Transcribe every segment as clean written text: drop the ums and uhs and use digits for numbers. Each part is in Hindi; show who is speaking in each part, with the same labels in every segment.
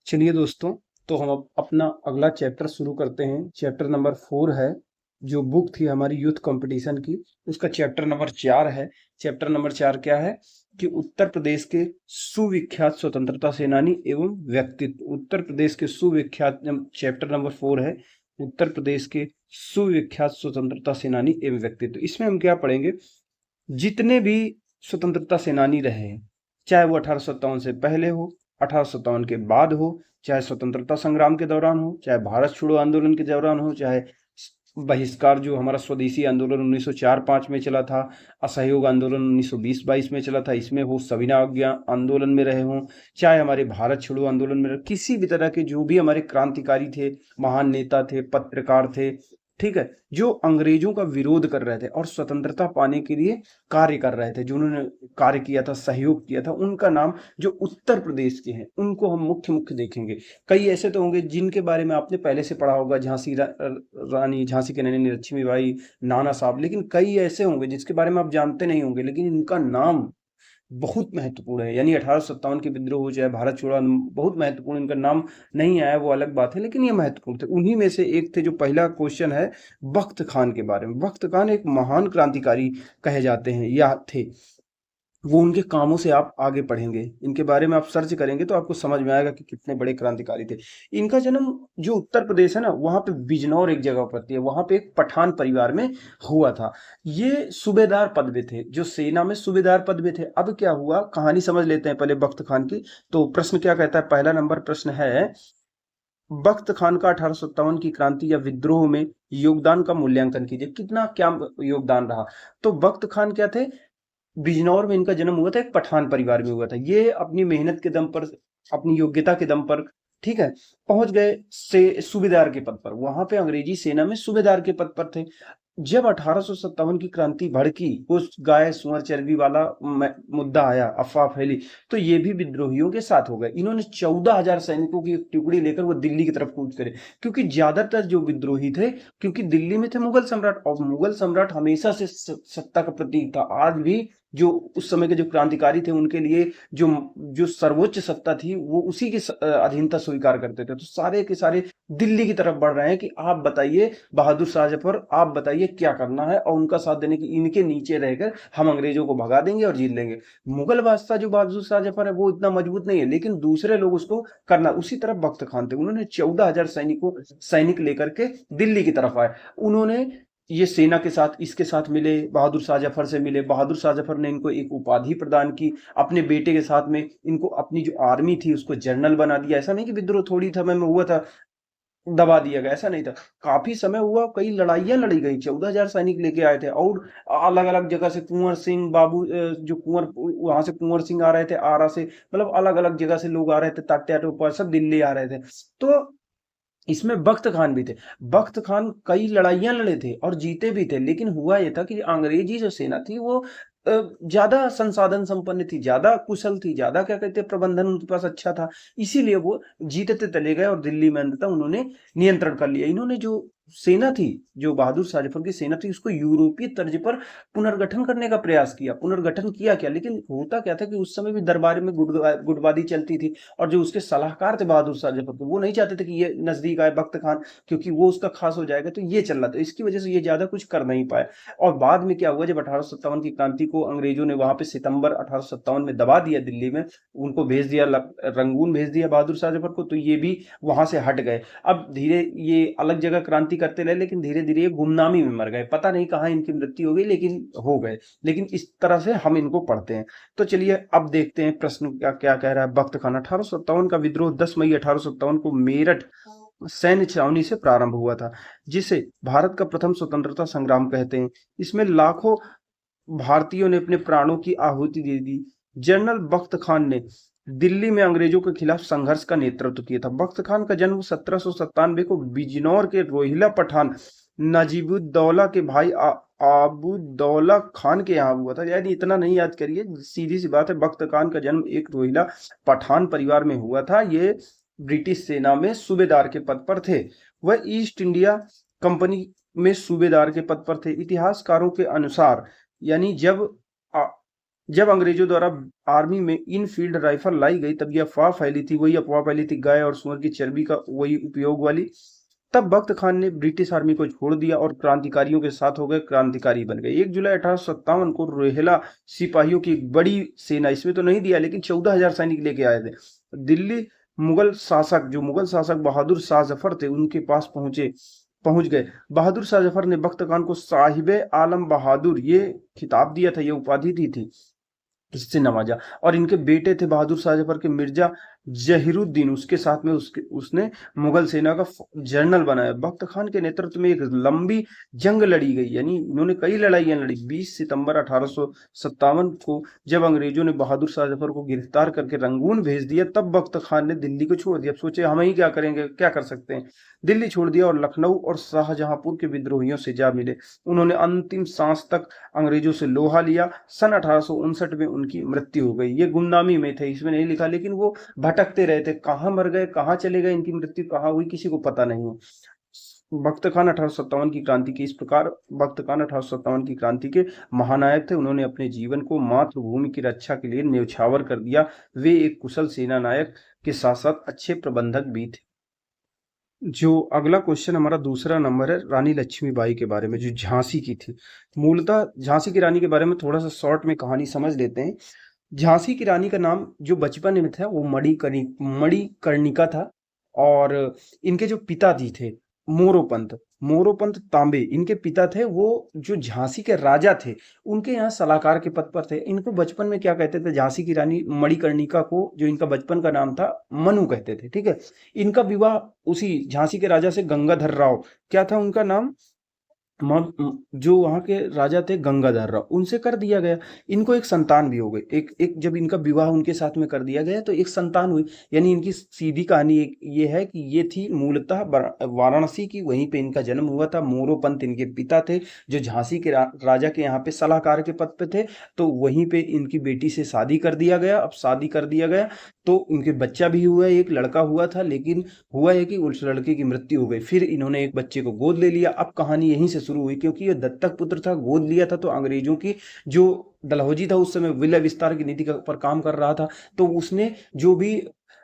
Speaker 1: चलिए दोस्तों, तो हम अब अपना अगला चैप्टर शुरू करते हैं। चैप्टर नंबर 4 है, जो बुक थी हमारी यूथ कंपटीशन की, उसका चैप्टर नंबर 4 है। चैप्टर नंबर 4 क्या है कि उत्तर प्रदेश के सुविख्यात स्वतंत्रता सेनानी एवं व्यक्तित्व। उत्तर प्रदेश के सुविख्यात, चैप्टर नंबर 4 है, उत्तर प्रदेश के सुविख्यात स्वतंत्रता सेनानी एवं व्यक्तित्व। इसमें हम क्या पढ़ेंगे? जितने भी स्वतंत्रता सेनानी रहे हैं, चाहे वो 1857 से पहले हो, 1857 के बाद हो, चाहे स्वतंत्रता संग्राम के दौरान हो, चाहे भारत छोड़ो आंदोलन के दौरान हो, चाहे बहिष्कार जो हमारा स्वदेशी आंदोलन 1904-5 में चला था, असहयोग आंदोलन 1920-22 में चला था, इसमें हो, सविना अवज्ञा आंदोलन में रहे हों, चाहे हमारे भारत छोड़ो आंदोलन में रहे, किसी भी तरह के जो भी हमारे क्रांतिकारी थे, महान नेता थे, पत्रकार थे, ठीक है, जो अंग्रेजों का विरोध कर रहे थे और स्वतंत्रता पाने के लिए कार्य कर रहे थे, जिन्होंने कार्य किया था, सहयोग किया था, उनका नाम जो उत्तर प्रदेश के हैं, उनको हम मुख्य मुख्य देखेंगे। कई ऐसे तो होंगे जिनके बारे में आपने पहले से पढ़ा होगा, रानी झांसी की रानी लक्ष्मीबाई, नाना साहब, लेकिन कई ऐसे होंगे जिसके बारे में आप जानते नहीं होंगे, लेकिन इनका नाम बहुत महत्वपूर्ण है। यानी 1857 के विद्रोह हो, चाहे भारत छोड़ो बहुत महत्वपूर्ण, इनका नाम नहीं आया वो अलग बात है, लेकिन ये महत्वपूर्ण थे। उन्हीं में से एक थे, जो पहला क्वेश्चन है बख्त खान के बारे में। बख्त खान एक महान क्रांतिकारी कहे जाते हैं या थे। वो उनके कामों से आप आगे पढ़ेंगे, इनके बारे में आप सर्च करेंगे तो आपको समझ में आएगा कि कितने बड़े क्रांतिकारी थे। इनका जन्म जो उत्तर प्रदेश है ना, वहां पे बिजनौर एक जगह पड़ती है, वहां पे एक पठान परिवार में हुआ था। ये सूबेदार पद में थे, जो सेना में सूबेदार पद में थे। अब क्या हुआ, कहानी समझ लेते हैं पहले बख्त खान की। तो प्रश्न क्या कहता है, पहला नंबर प्रश्न है, बख्त खान का 1857 की क्रांति या विद्रोह में योगदान का मूल्यांकन कीजिए, कितना क्या योगदान रहा। तो बख्त खान क्या थे, बिजनौर में इनका जन्म हुआ था, एक पठान परिवार में हुआ था। ये अपनी मेहनत के दम पर, अपनी योग्यता के दम पर, ठीक है, पहुंच गए से सूबेदार के पद पर। वहां पे अंग्रेजी सेना में सूबेदार के पद पर थे। जब 1857 की क्रांति भड़की, उस गाय सुअर चर्बी वाला मुद्दा आया, अफवाह फैली, तो ये भी विद्रोहियों के साथ हो गए। इन्होंने 14,000 सैनिकों की एक टुकड़ी लेकर वो दिल्ली की तरफ कूच करे, क्योंकि ज्यादातर जो विद्रोही थे, क्योंकि दिल्ली में थे मुगल सम्राट, और मुगल सम्राट हमेशा से सत्ता का प्रतीक था। आज भी जो उस समय के जो क्रांतिकारी थे, उनके लिए जो जो सर्वोच्च सत्ता थी, वो उसी की अधीनता स्वीकार करते थे। तो सारे के सारे दिल्ली की तरफ बढ़ रहे हैं कि आप बताइए बहादुर शाह जफर, आप बताइए क्या करना है, और उनका साथ देने की, इनके नीचे रहकर हम अंग्रेजों को भगा देंगे और जीत लेंगे। मुगल बादशाह जो बहादुर शाह जफर है, वो इतना मजबूत नहीं है, लेकिन दूसरे लोग उसको करना। उसी तरफ बख्त खान थे, उन्होंने 14,000 सैनिक लेकर के दिल्ली की तरफ आए। उन्होंने ये सेना के साथ, इसके साथ मिले, बहादुर शाह जफर से मिले। बहादुर शाह जफर ने इनको एक उपाधि प्रदान की, अपने बेटे के साथ में इनको अपनी जो आर्मी थी उसको जनरल बना दिया। ऐसा नहीं कि विद्रोह थोड़ी समय में हुआ था, दबा दिया गया, ऐसा नहीं था। काफी समय हुआ, कई लड़ाइयां लड़ी गई, 14,000 सैनिक लेके आए थे। और अलग अलग जगह से कुंवर सिंह बाबू, जो कुंवर, वहां से कुंवर सिंह आ रहे थे, आरा से, मतलब अलग अलग जगह से लोग आ रहे थे, तात्या टोपा सब दिल्ली आ रहे थे। तो इसमें बख्त खान भी थे। बख्त खान कई लड़ाइयां लड़े थे और जीते भी थे, लेकिन हुआ यह था कि अंग्रेजी जो सेना थी वो ज्यादा संसाधन संपन्न थी, ज्यादा कुशल थी, ज्यादा क्या कहते हैं, प्रबंधन उनके पास अच्छा था। इसीलिए वो जीतते चले गए और दिल्ली में अंततः उन्होंने नियंत्रण कर लिया। इन्होंने जो सेना थी, जो बहादुर शाह जफर की सेना थी, उसको यूरोपीय तर्ज पर पुनर्गठन करने का प्रयास किया। पुनर्गठन किया क्या, लेकिन होता क्या था कि उस समय भी दरबार में गुटबाजी चलती थी, और जो उसके सलाहकार थे बहादुर शाह जफर के, वो नहीं चाहते थे कि ये नजदीक आए बख्त खान, क्योंकि वो उसका खास हो जाएगा। तो ये चल रहा था, इसकी वजह से ये ज्यादा कुछ कर नहीं पाए। और बाद में क्या हुआ, जब 1857 की क्रांति को अंग्रेजों ने वहां पे सितंबर 1857 में दबा दिया दिल्ली में, उनको भेज दिया, रंगून भेज दिया बहादुर शाह जफर को, तो ये भी वहां से हट गए। अब धीरे ये अलग जगह क्रांति करते रहे, लेकिन धीरे धीरे ये गुमनामी में मर गए। पता नहीं कहाँ इनकी मृत्यु हो गई, लेकिन हो गए। लेकिन इस तरह से हम इनको पढ़ते हैं। तो चलिए अब देखते हैं प्रश्न क्या क्या कह रहा है। बख्त खान, 1857 का विद्रोह 10 मई 1857 को मेरठ सैन्य छावनी से प्रारंभ हुआ था, जिसे भारत का प्रथम स्वतंत्रता संग्राम कहते हैं। इसमें लाखों भारतीयों ने अपने प्राणों की आहुति दे दी। जनरल बख्त खान ने दिल्ली में अंग्रेजों के खिलाफ संघर्ष का नेतृत्व किया था। बख्त खान का जन्म 1797 को बिजनौर के रोहिला पठान नजीबुद्दौला के भाई आबुद्दौला खान के यहाँ हुआ था। यानी इतना नहीं याद करिए, सीधी सी बात है। बख्त खान का जन्म एक रोहिला पठान परिवार में हुआ था। ये ब्रिटिश सेना में सूबेदार के पद पर थे। वह ईस्ट इंडिया कंपनी में सूबेदार के पद पर थे। इतिहासकारों के अनुसार, यानी जब जब अंग्रेजों द्वारा आर्मी में इनफील्ड राइफल लाई गई तब यह अफवाह फैली थी, वही अफवाह फैली थी गाय और सूअर की चर्बी का वही उपयोग वाली। तब बख्त खान ने ब्रिटिश आर्मी को छोड़ दिया और क्रांतिकारियों के साथ हो गए, क्रांतिकारी बन गए। 1 जुलाई 1857 को रोहिला सिपाहियों की एक बड़ी सेना, इसमें तो नहीं दिया लेकिन 14,000 सैनिक लेके आए थे, दिल्ली मुगल शासक बहादुर शाह जफर थे उनके पास पहुंच गए। बहादुर शाह जफर ने बख्त खान को साहिब आलम बहादुर ये खिताब दिया था, ये उपाधि दी थी, इससे नवाजा। और इनके बेटे थे बहादुर शाह जफर के मिर्जा जहीरुद्दीन, उसके साथ में उसने मुगल सेना का जनरल बनाया। बख्त खान के नेतृत्व में एक लंबी जंग लड़ी गई, यानी इन्होंने कई लड़ाइयां लड़ी। 20 सितंबर 1857 को जब अंग्रेजों ने बहादुर शाह जफर को गिरफ्तार करके रंगून भेज दिया, तब बख्त खान ने दिल्ली को छोड़ दिया। अब सोचे हम ही क्या करेंगे, क्या कर सकते हैं, दिल्ली छोड़ दिया और लखनऊ और शाहजहांपुर के विद्रोहियों से जा मिले। उन्होंने अंतिम सांस तक अंग्रेजों से लोहा लिया। सन 1859 में उनकी मृत्यु हो गई। ये गुमनामी में थे, इसमें नहीं लिखा, लेकिन वो भटकते रहे थे, कहाँ मर गए, कहाँ चले गए, इनकी मृत्यु कहाँ हुई, किसी को पता नहीं। बख्त खान 1857 की क्रांति के इस प्रकार बख्त खान 1857 की क्रांति के महानायक थे। उन्होंने अपने जीवन को मातृभूमि की रक्षा के लिए न्यौछावर कर दिया। वे एक कुशल सेना नायक के साथ साथ अच्छे प्रबंधक भी थे। जो अगला क्वेश्चन हमारा दूसरा नंबर है रानी लक्ष्मीबाई के बारे में, जो झांसी की थी। मूलतः झांसी की रानी के बारे में थोड़ा सा शॉर्ट में कहानी समझ लेते हैं। झांसी की रानी का नाम जो बचपन में था वो मणिकर्णिका था। और इनके जो पिता जी थे मोरोपंत तांबे, इनके पिता थे, वो जो झांसी के राजा थे उनके यहाँ सलाहकार के पद पर थे। इनको बचपन में क्या कहते थे, झांसी की रानी मणिकर्णिका को जो इनका बचपन का नाम था मनु कहते थे, ठीक है। इनका विवाह उसी झांसी के राजा से गंगाधर राव, क्या था उनका नाम, जो वहां के राजा थे गंगाधर राव, उनसे कर दिया गया। इनको एक संतान भी हो गई। एक जब इनका विवाह उनके साथ में कर दिया गया तो एक संतान हुई। यानी इनकी सीधी कहानी एक ये है कि ये थी मूलतः वाराणसी की, वहीं पे इनका जन्म हुआ था। मोरोपंत इनके पिता थे जो झांसी के राजा के यहाँ पे सलाहकार के पद पे थे। तो वहीं पे इनकी बेटी से शादी कर दिया गया। अब शादी कर दिया गया तो उनके बच्चा भी हुआ, एक लड़का हुआ था, लेकिन हुआ है कि उस लड़के की मृत्यु हो गई। फिर इन्होंने एक बच्चे को गोद ले लिया। अब कहानी यहीं से शुरू हुई, क्योंकि ये दत्तक पुत्र था, गोद लिया था, तो अंग्रेजों की जो डलहौजी था उस समय विलय विस्तार की नीति पर काम कर रहा था, तो उसने जो भी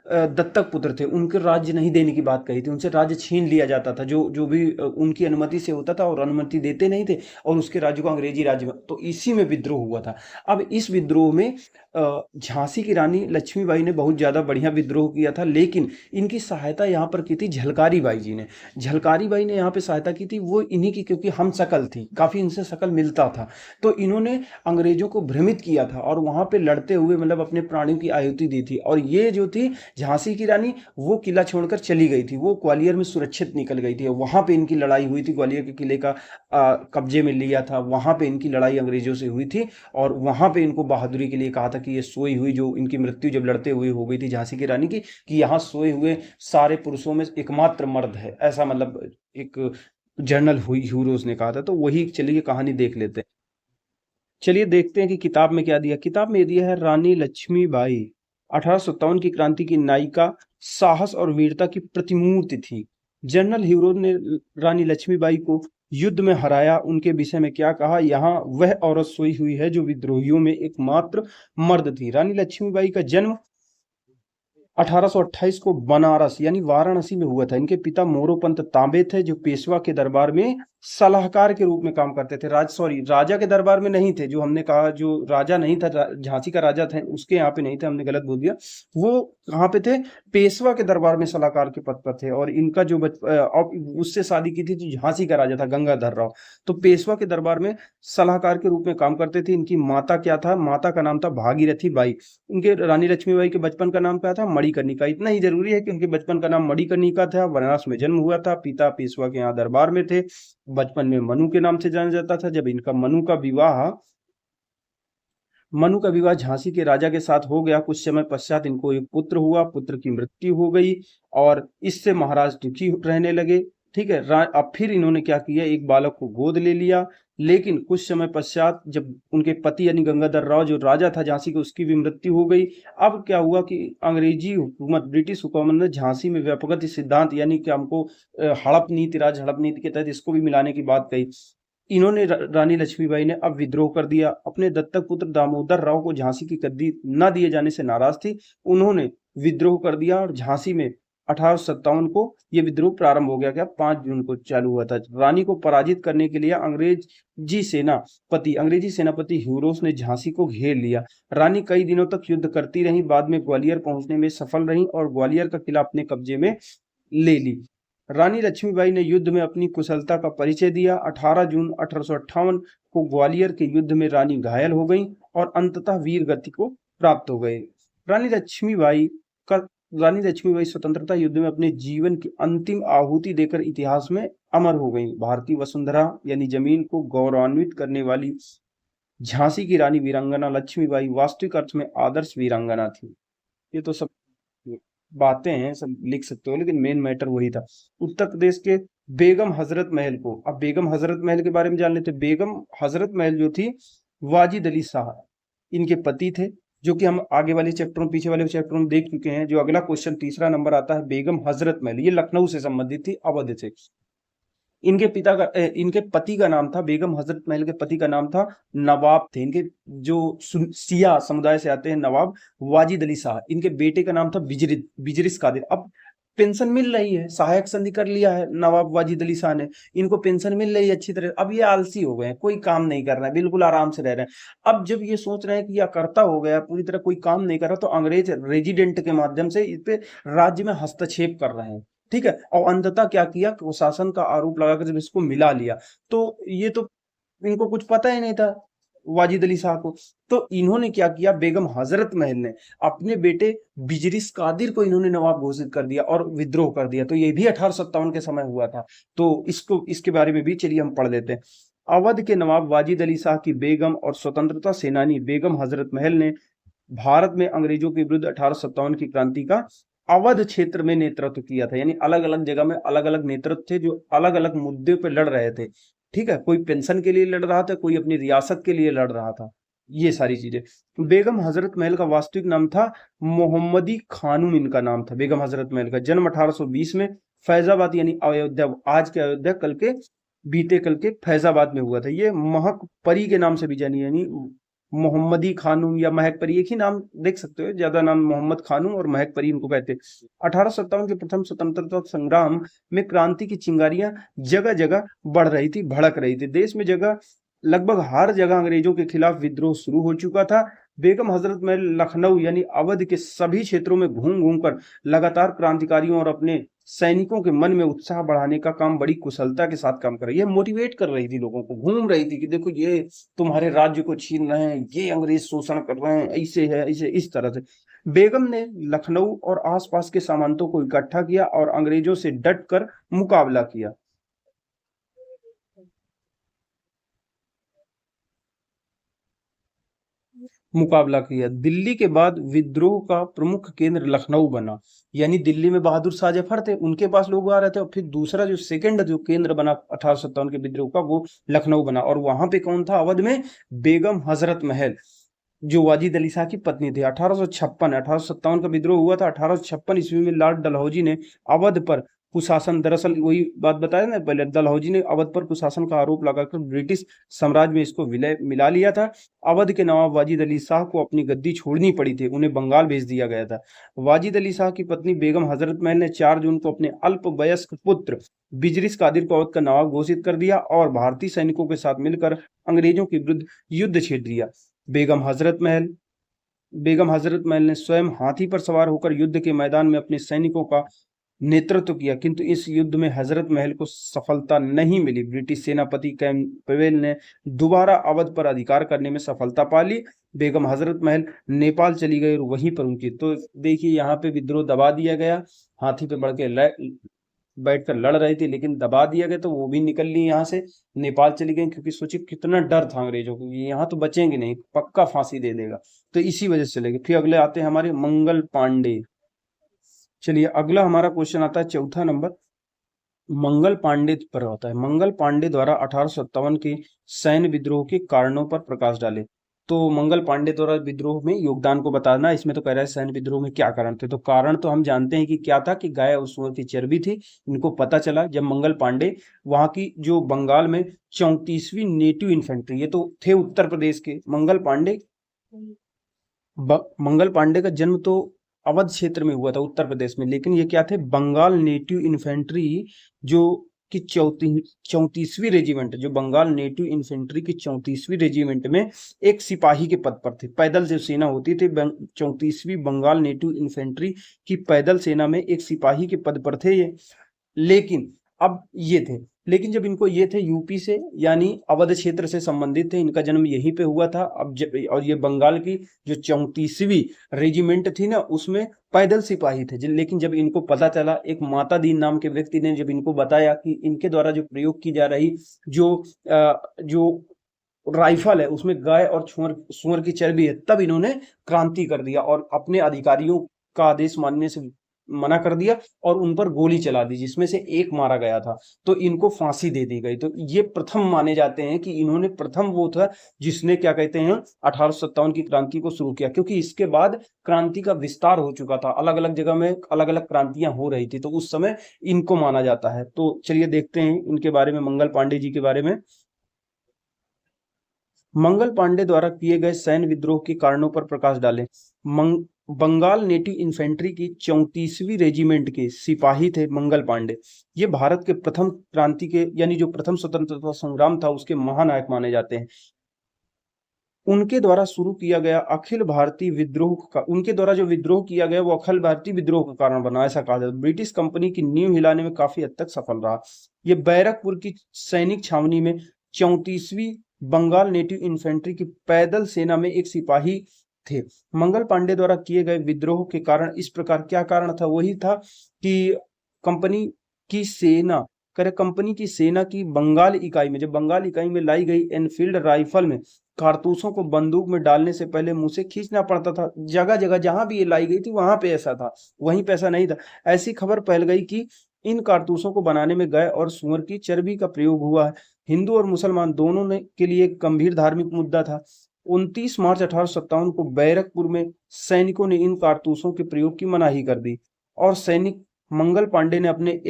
Speaker 1: दत्तक पुत्र थे उनके राज्य नहीं देने की बात कही थी, उनसे राज्य छीन लिया जाता था, जो भी उनकी अनुमति से होता था, और अनुमति देते नहीं थे, और उसके राज्य को अंग्रेजी राज्य में, तो इसी में विद्रोह हुआ था। अब इस विद्रोह में झांसी की रानी लक्ष्मीबाई ने बहुत ज्यादा बढ़िया विद्रोह किया था, लेकिन इनकी सहायता यहाँ पर की थी झलकारी बाई जी ने। झलकारी बाई ने यहाँ पे सहायता की थी, वो इन्हीं की, क्योंकि हम शकल थी, काफी इनसे शकल मिलता था, तो इन्होंने अंग्रेजों को भ्रमित किया था और वहां पे लड़ते हुए मतलब अपने प्राणों की आहुति दी थी। और ये जो थी झांसी की रानी, वो किला छोड़कर चली गई थी, वो ग्वालियर में सुरक्षित निकल गई थी। वहां पे इनकी लड़ाई हुई थी, ग्वालियर के किले का कब्जे में लिया था, वहां पे इनकी लड़ाई अंग्रेजों से हुई थी। और वहां पे इनको बहादुरी के लिए कहा था कि ये सोई हुई, जो इनकी मृत्यु जब लड़ते हुए हो गई थी झांसी की रानी की, कि यहाँ सोए हुए सारे पुरुषों में एकमात्र मर्द है, ऐसा मतलब एक जर्नल हुई हीरोज ने कहा था। तो वही चलिए कहानी देख लेते हैं। चलिए देखते हैं कि किताब में क्या दिया। किताब में दिया है रानी लक्ष्मीबाई 1857 की क्रांति की नायिका, साहस और वीरता की प्रतिमूर्ति थी। जनरल हीरो ने रानी लक्ष्मीबाई को युद्ध में हराया। उनके विषय में क्या कहा, यहाँ वह औरत सोई हुई है जो विद्रोहियों में एकमात्र मर्द थी। रानी लक्ष्मीबाई का जन्म 1828 को बनारस यानी वाराणसी में हुआ था। इनके पिता मोरोपंत तांबे थे जो पेशवा के दरबार में सलाहकार के रूप में काम करते थे। राजा के दरबार में नहीं थे, जो हमने कहा जो राजा नहीं था, झांसी का राजा थे, उसके यहाँ पे नहीं थे, हमने गलत बोल दिया। वो कहाँ पे थे, पेशवा के दरबार में सलाहकार के पद पर थे। और इनका जो उससे शादी की थी जो झांसी का राजा था गंगाधर राव, तो पेशवा के दरबार में सलाहकार के रूप में काम करते थे। इनकी माता क्या था, माता का नाम था भागीरथी बाई। उनके रानी लक्ष्मीबाई के बचपन का नाम क्या था, मणिकर्णिका। इतना ही जरूरी है कि उनके बचपन का नाम मणिकर्णिका था। बनारस में जन्म हुआ था, पिता पेशवा के यहाँ दरबार में थे। बचपन में मनु के नाम से जाना जाता था। जब इनका मनु का विवाह झांसी के राजा के साथ हो गया, कुछ समय पश्चात इनको एक पुत्र हुआ, पुत्र की मृत्यु हो गई और इससे महाराज दुखी रहने लगे। ठीक है, अब फिर इन्होंने क्या किया, एक बालक को गोद ले लिया। लेकिन कुछ समय पश्चात जब उनके पति यानी गंगाधर राव जो राजा था झांसी के, उसकी भी मृत्यु हो गई। अब क्या हुआ कि अंग्रेजी हुकूमत, ब्रिटिश हुकूमत ने झांसी में व्यापक सिद्धांत यानी कि हमको हड़प नीति, राज हड़प नीति के तहत इसको भी मिलाने की बात कही। इन्होंने रानी लक्ष्मीबाई ने अब विद्रोह कर दिया। अपने दत्तक पुत्र दामोदर राव को झांसी की गद्दी न दिए जाने से नाराज थी, उन्होंने विद्रोह कर दिया और झांसी में 1857 को ये विद्रोह प्रारंभ हो गया। क्या 5 जून को चालू हुआ था। रानी को पराजित करने के लिए अंग्रेजी सेनापति ह्यूरोस ने झांसी को घेर लिया। रानी कई दिनों तक युद्ध करती रही, बाद में ग्वालियर पहुंचने में सफल रही और ग्वालियर का किला अपने कब्जे में ले ली। रानी लक्ष्मीबाई ने युद्ध में अपनी कुशलता का परिचय दिया। 18 जून 1858 को ग्वालियर के युद्ध में रानी घायल हो गई और अंततः वीर गति को प्राप्त हो गए। रानी लक्ष्मीबाई स्वतंत्रता युद्ध में अपने जीवन की अंतिम आहुति देकर इतिहास में अमर हो गई। भारतीय वसुंधरा यानी जमीन को गौरवान्वित करने वाली झांसी की रानी वीरांगना लक्ष्मीबाई वास्तविक अर्थ में आदर्श वीरांगना थी। ये तो सब बातें हैं, सब लिख सकते हो, लेकिन मेन मैटर वही था। उत्तर प्रदेश के बेगम हजरत महल को, अब बेगम हजरत महल के बारे में जान लेते। बेगम हजरत महल जो थी वाजिद अली शाह इनके पति थे, जो कि हम आगे वाले चैप्टरों पीछे वाले चैप्टरों में देख चुके हैं। जो अगला क्वेश्चन तीसरा नंबर आता है बेगम हजरत महल, ये लखनऊ से संबंधित थी, अवध से। इनके पति का नाम था, बेगम हजरत महल के पति का नाम था नवाब थे। इनके जो सिया समुदाय से आते हैं नवाब वाजिद अली शाह, इनके बेटे का नाम था बिजरिस कादिर। अब पेंशन मिल रही है, सहायक संधि कर लिया है नवाब वाजिद अली शाह ने, इनको पेंशन मिल रही है अच्छी तरह। अब ये आलसी हो गए हैं, कोई काम नहीं कर रहा है, बिल्कुल आराम से रह रहे हैं। अब जब ये सोच रहे हैं कि यह करता हो गया, पूरी तरह कोई काम नहीं कर रहा, तो अंग्रेज रेजिडेंट के माध्यम से इस पे राज्य में हस्तक्षेप कर रहे हैं, ठीक है। और अंततः क्या किया, कुशासन का आरोप लगाकर जब इसको मिला लिया, तो ये तो इनको कुछ पता ही नहीं था वाजिद अली शाह को। तो इन्होंने क्या किया, बेगम हजरत महल ने अपने बेटे बिजरिस कादिर को इन्होंने नवाब घोषित कर दिया और विद्रोह कर दिया। तो ये भी 1857 के समय हुआ था। तो इसके बारे में भी चलिए हम पढ़ लेते हैं। अवध के नवाब वाजिद अली शाह की बेगम और स्वतंत्रता सेनानी बेगम हजरत महल ने भारत में अंग्रेजों के विरुद्ध 1857 की क्रांति का अवध क्षेत्र में नेतृत्व किया था। यानी अलग अलग जगह में अलग अलग नेतृत्व थे, जो अलग अलग मुद्दे पे लड़ रहे थे, ठीक है। कोई पेंशन के लिए लड़ रहा था, कोई अपनी रियासत के लिए लड़ रहा था, ये सारी चीजें। बेगम हजरत महल का वास्तविक नाम था मोहम्मदी खानूम, इनका नाम था बेगम हजरत महल का। जन्म 1820 में फैजाबाद यानी अयोध्या, आज के अयोध्या, बीते कल के फैजाबाद में हुआ था। ये महक परी के नाम से भी जानी, यानी मोहम्मदी खानूम या महक परी, एक ही नाम देख सकते हो, ज्यादा नाम मोहम्मद खानूम और महक परी इनको कहते। 1857 के प्रथम स्वतंत्रता संग्राम में क्रांति की चिंगारियां जगह जगह बढ़ रही थी, भड़क रही थी। देश में लगभग हर जगह अंग्रेजों के खिलाफ विद्रोह शुरू हो चुका था। बेगम हजरत महल लखनऊ यानी अवध के सभी क्षेत्रों में घूम घूम कर लगातार क्रांतिकारियों और अपने सैनिकों के मन में उत्साह बढ़ाने का काम बड़ी कुशलता के साथ काम कर रही है। मोटिवेट कर रही थी लोगों को, घूम रही थी कि देखो ये तुम्हारे राज्य को छीन रहे हैं, ये अंग्रेज शोषण कर रहे हैं, ऐसे है, ऐसे, इस तरह से। बेगम ने लखनऊ और आसपास के सामंतों को इकट्ठा किया और अंग्रेजों से डट कर मुकाबला किया। दिल्ली के बाद विद्रोह का प्रमुख केंद्र लखनऊ बना। यानी दिल्ली में बहादुर शाह जफर थे, उनके पास लोग आ रहे थे, और फिर दूसरा जो सेकंड जो केंद्र बना 1857 के विद्रोह का, वो लखनऊ बना। और वहां पे कौन था अवध में, बेगम हजरत महल, जो वाजिद अली शाह की पत्नी थी। 1857 का विद्रोह हुआ था। 1856 ईस्वी में लॉर्ड डलहौजी ने अवध पर कुशासन, दरअसल वही बात बताया ना पहले, डलहौजी ने अवध पर कुशासन का आरोप लगाकर ब्रिटिश साम्राज्य में इसको विलय मिला लिया था। अवध के नवाब वाजिद अली शाह को अपनी गद्दी छोड़नी पड़ी थी, उन्हें बंगाल भेज दिया गया था। वाजिद अली शाह की पत्नी बेगम हजरत महल ने 4 जून को अपने अल्पवयस्क पुत्र बिजरिस कादिर को अवध का नवाब घोषित कर दिया और भारतीय सैनिकों के साथ मिलकर अंग्रेजों के विरुद्ध युद्ध छेड़ दिया। बेगम हजरत महल ने स्वयं हाथी पर सवार होकर युद्ध के मैदान में अपने सैनिकों का नेतृत्व किया, किंतु इस युद्ध में हजरत महल को सफलता नहीं मिली। ब्रिटिश सेनापति कैंपबेल ने दोबारा अवध पर अधिकार करने में सफलता पा ली। बेगम हजरत महल नेपाल चली गई और वहीं पर उनकी, तो देखिए यहाँ पे विद्रोह दबा दिया गया। हाथी पे बढ़ के बैठकर लड़ रही थी, लेकिन दबा दिया गया, तो वो भी निकल ली यहाँ से, नेपाल चली गई, क्योंकि सोचिए कितना डर था अंग्रेजों को, यहाँ तो बचेंगे नहीं, पक्का फांसी दे देगा, तो इसी वजह से चले गए। फिर अगले आते हैं हमारे मंगल पांडे। चलिए अगला हमारा क्वेश्चन आता है चौथा नंबर, मंगल पांडे पर होता है। मंगल पांडे द्वारा 1857 के सैन्य विद्रोह के कारणों पर प्रकाश डाले। तो मंगल पांडे द्वारा विद्रोह में योगदान को बताना। इसमें तो कह रहा है सैन्य विद्रोह में क्या कारण थे, तो कारण तो हम जानते हैं कि क्या था कि गाय और सूअर की चर्बी थी। इनको पता चला जब मंगल पांडे वहां की जो बंगाल में 34वीं नेटिव इन्फेंट्री, ये तो थे उत्तर प्रदेश के मंगल पांडे। मंगल पांडे का जन्म तो अवध क्षेत्र में हुआ था उत्तर प्रदेश में, लेकिन ये क्या थे, बंगाल नेटिव इन्फेंट्री जो कि 34वीं रेजिमेंट, जो बंगाल नेटिव इन्फेंट्री की 34वीं रेजिमेंट में एक सिपाही के पद पर थे। पैदल जो सेना होती थी 34वीं बंगाल नेटिव इन्फेंट्री की पैदल सेना में एक सिपाही के पद पर थे ये। लेकिन अब ये थे, लेकिन जब इनको ये थे यूपी से यानी अवध क्षेत्र से संबंधित थे, इनका जन्म यहीं पे हुआ था। अब और ये बंगाल की जो 34वीं रेजिमेंट थी ना, उसमें पैदल सिपाही थे। लेकिन जब इनको पता चला, एक माता दीन नाम के व्यक्ति ने जब इनको बताया कि इनके द्वारा जो प्रयोग की जा रही जो राइफल है उसमें गाय और सूअर की चर्बी है, तब इन्होंने क्रांति कर दिया और अपने अधिकारियों का आदेश मानने से मना कर दिया और उन पर गोली चला दी, जिसमें से एक मारा गया था, तो इनको फांसी दे दी गई। तो ये प्रथम माने जाते हैं कि इन्होंने प्रथम वो था जिसने क्या कहते हैं 1857 की क्रांति को शुरू किया, क्योंकि इसके बाद क्रांति का विस्तार हो चुका था, अलग अलग जगह में अलग अलग क्रांतियां हो रही थी, तो उस समय इनको माना जाता है। तो चलिए देखते हैं इनके बारे में, मंगल पांडे जी के बारे में। मंगल पांडे द्वारा किए गए सैन्य विद्रोह के कारणों पर प्रकाश डालें। बंगाल नेटिव इन्फेंट्री की 34वीं रेजिमेंट के सिपाही थे मंगल पांडे। ये भारत के प्रथम क्रांति के यानी जो प्रथम स्वतंत्रता संग्राम था उसके महानायक माने जाते हैं। उनके द्वारा शुरू किया गया अखिल भारतीय विद्रोह का, उनके द्वारा जो विद्रोह किया गया वो अखिल भारतीय विद्रोह का कारण बना, ऐसा कहा जाता है। ब्रिटिश कंपनी की नींव हिलाने में काफी हद तक सफल रहा। ये बैरकपुर की सैनिक छावनी में 34वीं बंगाल नेटिव इन्फेंट्री की पैदल सेना में एक सिपाही थे। मंगल पांडे द्वारा किए गए विद्रोह के कारण इस प्रकार, क्या कारण था, वही था कि कंपनी की सेना कंपनी की सेना की बंगाल इकाई में, जब बंगाल इकाई में लाई गई एनफील्ड राइफल में कारतूसों को बंदूक में डालने से पहले मुंह से खींचना पड़ता था। जगह जगह जहां भी ये लाई गई थी वहां पे ऐसा था, वहीं पे ऐसा नहीं था। ऐसी खबर फैल गई कि इन कारतूसों को बनाने में गाय और सूअर की चर्बी का प्रयोग हुआ है। हिंदू और मुसलमान दोनों ने के लिए एक गंभीर धार्मिक मुद्दा था। 29 मार्च 1857 को बैरकपुर में सैनिकों ने इन कारतूसों के प्रयोग की मनाही कर दी और सैनिक मंगल पांडे ने अपने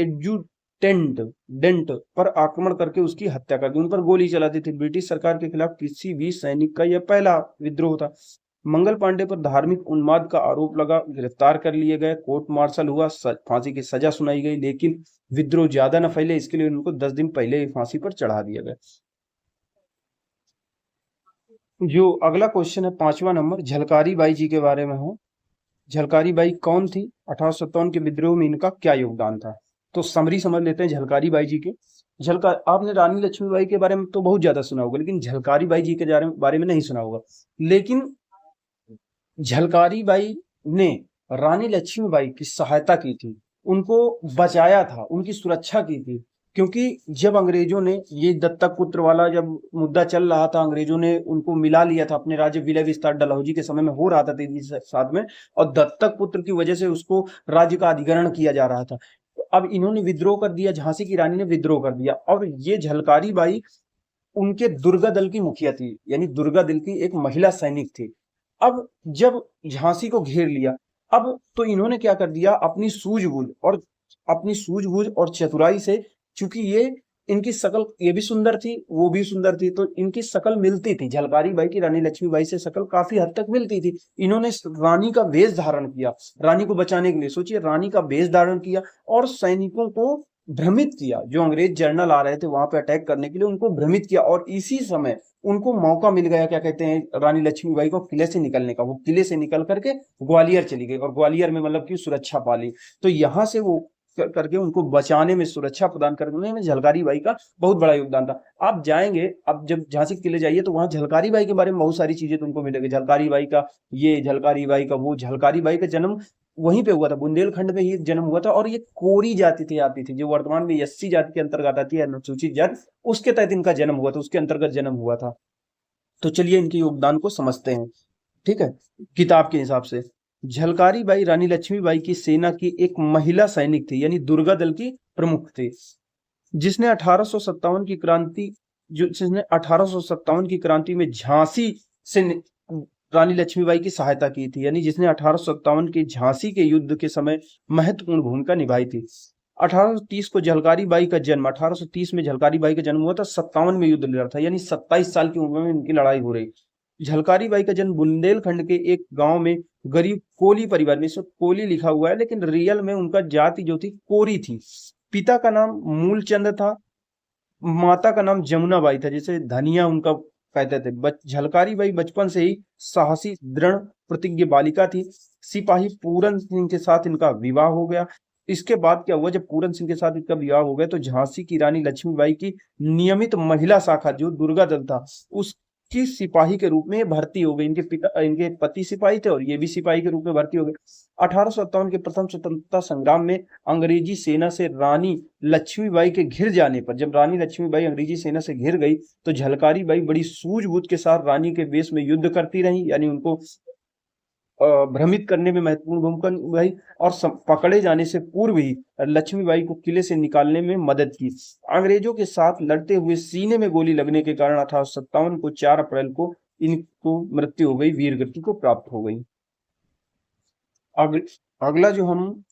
Speaker 1: डेंट पर आक्रमण करके उसकी हत्या कर दी, उन पर गोली चला दी थी। ब्रिटिश सरकार के खिलाफ किसी भी सैनिक का यह पहला विद्रोह था। मंगल पांडे पर धार्मिक उन्माद का आरोप लगा, गिरफ्तार कर लिए गए, कोर्ट मार्शल हुआ, फांसी की सजा सुनाई गई, लेकिन विद्रोह ज्यादा न फैले इसके लिए उनको 10 दिन पहले ही फांसी पर चढ़ा दिया गया। जो अगला क्वेश्चन है 5वां नंबर, झलकारी बाई जी के बारे में है। झलकारी बाई कौन थी, 1857 के विद्रोह में इनका क्या योगदान था। तो समरी समझ लेते हैं झलकारी बाई जी के। आपने रानी लक्ष्मीबाई के बारे में तो बहुत ज्यादा सुना होगा, लेकिन झलकारी बाई जी के बारे में नहीं सुना होगा। लेकिन झलकारी बाई ने रानी लक्ष्मीबाई की सहायता की थी, उनको बचाया था, उनकी सुरक्षा की थी, क्योंकि जब अंग्रेजों ने ये दत्तक पुत्र वाला जब मुद्दा चल रहा था, अंग्रेजों ने उनको मिला लिया था अपने राज्य, विलय विस्तार डलहौजी के समय में हो रहा था 1307 में, और दत्तक पुत्र की वजह से उसको राज्य का अधिग्रहण किया जा रहा था। तो अब इन्होंने विद्रोह कर दिया, झांसी की रानी ने विद्रोह कर दिया, और ये झलकारी बाई उनके दुर्गा दल की मुखिया थी, यानी दुर्गा दल की एक महिला सैनिक थी। अब जब झांसी को घेर लिया, अब तो इन्होंने क्या कर दिया, अपनी सूझबूझ और चतुराई से, चूंकि ये इनकी शकल ये भी सुंदर थी वो भी सुंदर थी, तो इनकी शकल मिलती थी, झलकारी बाई की रानी लक्ष्मीबाई से शकल काफी हद तक मिलती थी। इन्होंने रानी का वेश धारण किया, रानी को बचाने के लिए, सोचिए, रानी का वेश धारण किया और सैनिकों को भ्रमित किया। जो अंग्रेज जर्नल आ रहे थे वहां पे अटैक करने के लिए, उनको भ्रमित किया, और इसी समय उनको मौका मिल गया, क्या कहते हैं, रानी लक्ष्मीबाई को किले से निकलने का। वो किले से निकल करके ग्वालियर चली गई, और ग्वालियर में मतलब की सुरक्षा पा ली। तो यहाँ से वो करके उनको बचाने में, सुरक्षा प्रदान करने में झलकारी बाई का बहुत बड़ा योगदान था। आप जाएंगे, अब जब झांसी किले जाइए तो वहां झलकारी बाई के बारे में बहुत सारी चीजें तुमको मिलेगी। झलकारी बाई का ये, झलकारी बाई का वो। झलकारी बाई का जन्म वहीं पे हुआ था, बुंदेलखंड में ही जन्म हुआ था, और ये कोरी जाति थी आती थी, जो वर्तमान में एससी जाति के अंतर्गत आती है, अनुसूचित जाति, उसके तहत इनका जन्म हुआ था, उसके अंतर्गत जन्म हुआ था। तो चलिए इनके योगदान को समझते हैं, ठीक है, किताब के हिसाब से। झलकारी बाई रानी लक्ष्मीबाई की सेना की एक महिला सैनिक थी, यानी दुर्गा दल की प्रमुख थी, जिसने 1857 की क्रांति में झांसी से रानी लक्ष्मीबाई की सहायता की थी, यानी जिसने 1857 के झांसी के युद्ध के समय महत्वपूर्ण भूमिका निभाई थी। 1830 को झलकारी बाई का जन्म, 1830 में झलकारी बाई का जन्म हुआ था, 57 में युद्ध लड़ा था, यानी 27 साल की उम्र में इनकी लड़ाई हो रही। झलकारी बाई का जन्म बुंदेलखंड के एक गांव में गरीब कोली परिवार में, इसमें कोली लिखा हुआ है लेकिन रियल में उनका जाति जो थी कोरी थी। पिता का नाम मूलचंद था, माता का नाम जमुनाबाई था, जैसे धनिया उनका कहते थे। झलकारी बाई बचपन से ही साहसी दृढ़ प्रतिज्ञ बालिका थी। सिपाही पूरन सिंह के साथ इनका विवाह हो गया। इसके बाद क्या हुआ, जब पूरन सिंह के साथ इनका विवाह हो गया तो झांसी की रानी लक्ष्मीबाई की नियमित महिला शाखा जो दुर्गा दल था उसकी सिपाही के रूप में ये भर्ती हो गई। इनके पति सिपाही थे और ये भी सिपाही के रूप में भर्ती हो गए। 1857 के प्रथम स्वतंत्रता संग्राम में अंग्रेजी सेना से रानी लक्ष्मीबाई के घिर जाने पर, जब रानी लक्ष्मीबाई अंग्रेजी सेना से घिर गई तो झलकारी बाई बड़ी सूझबूझ के साथ रानी के वेश में युद्ध करती रही, यानी उनको भ्रमित करने में महत्वपूर्ण भूमिका निभाई और पकड़े जाने से पूर्व ही लक्ष्मीबाई को किले से निकालने में मदद की। अंग्रेजों के साथ लड़ते हुए सीने में गोली लगने के कारण 1857 को 4 अप्रैल को इनको मृत्यु हो गई, वीरगति को प्राप्त हो गई। अगला जो हम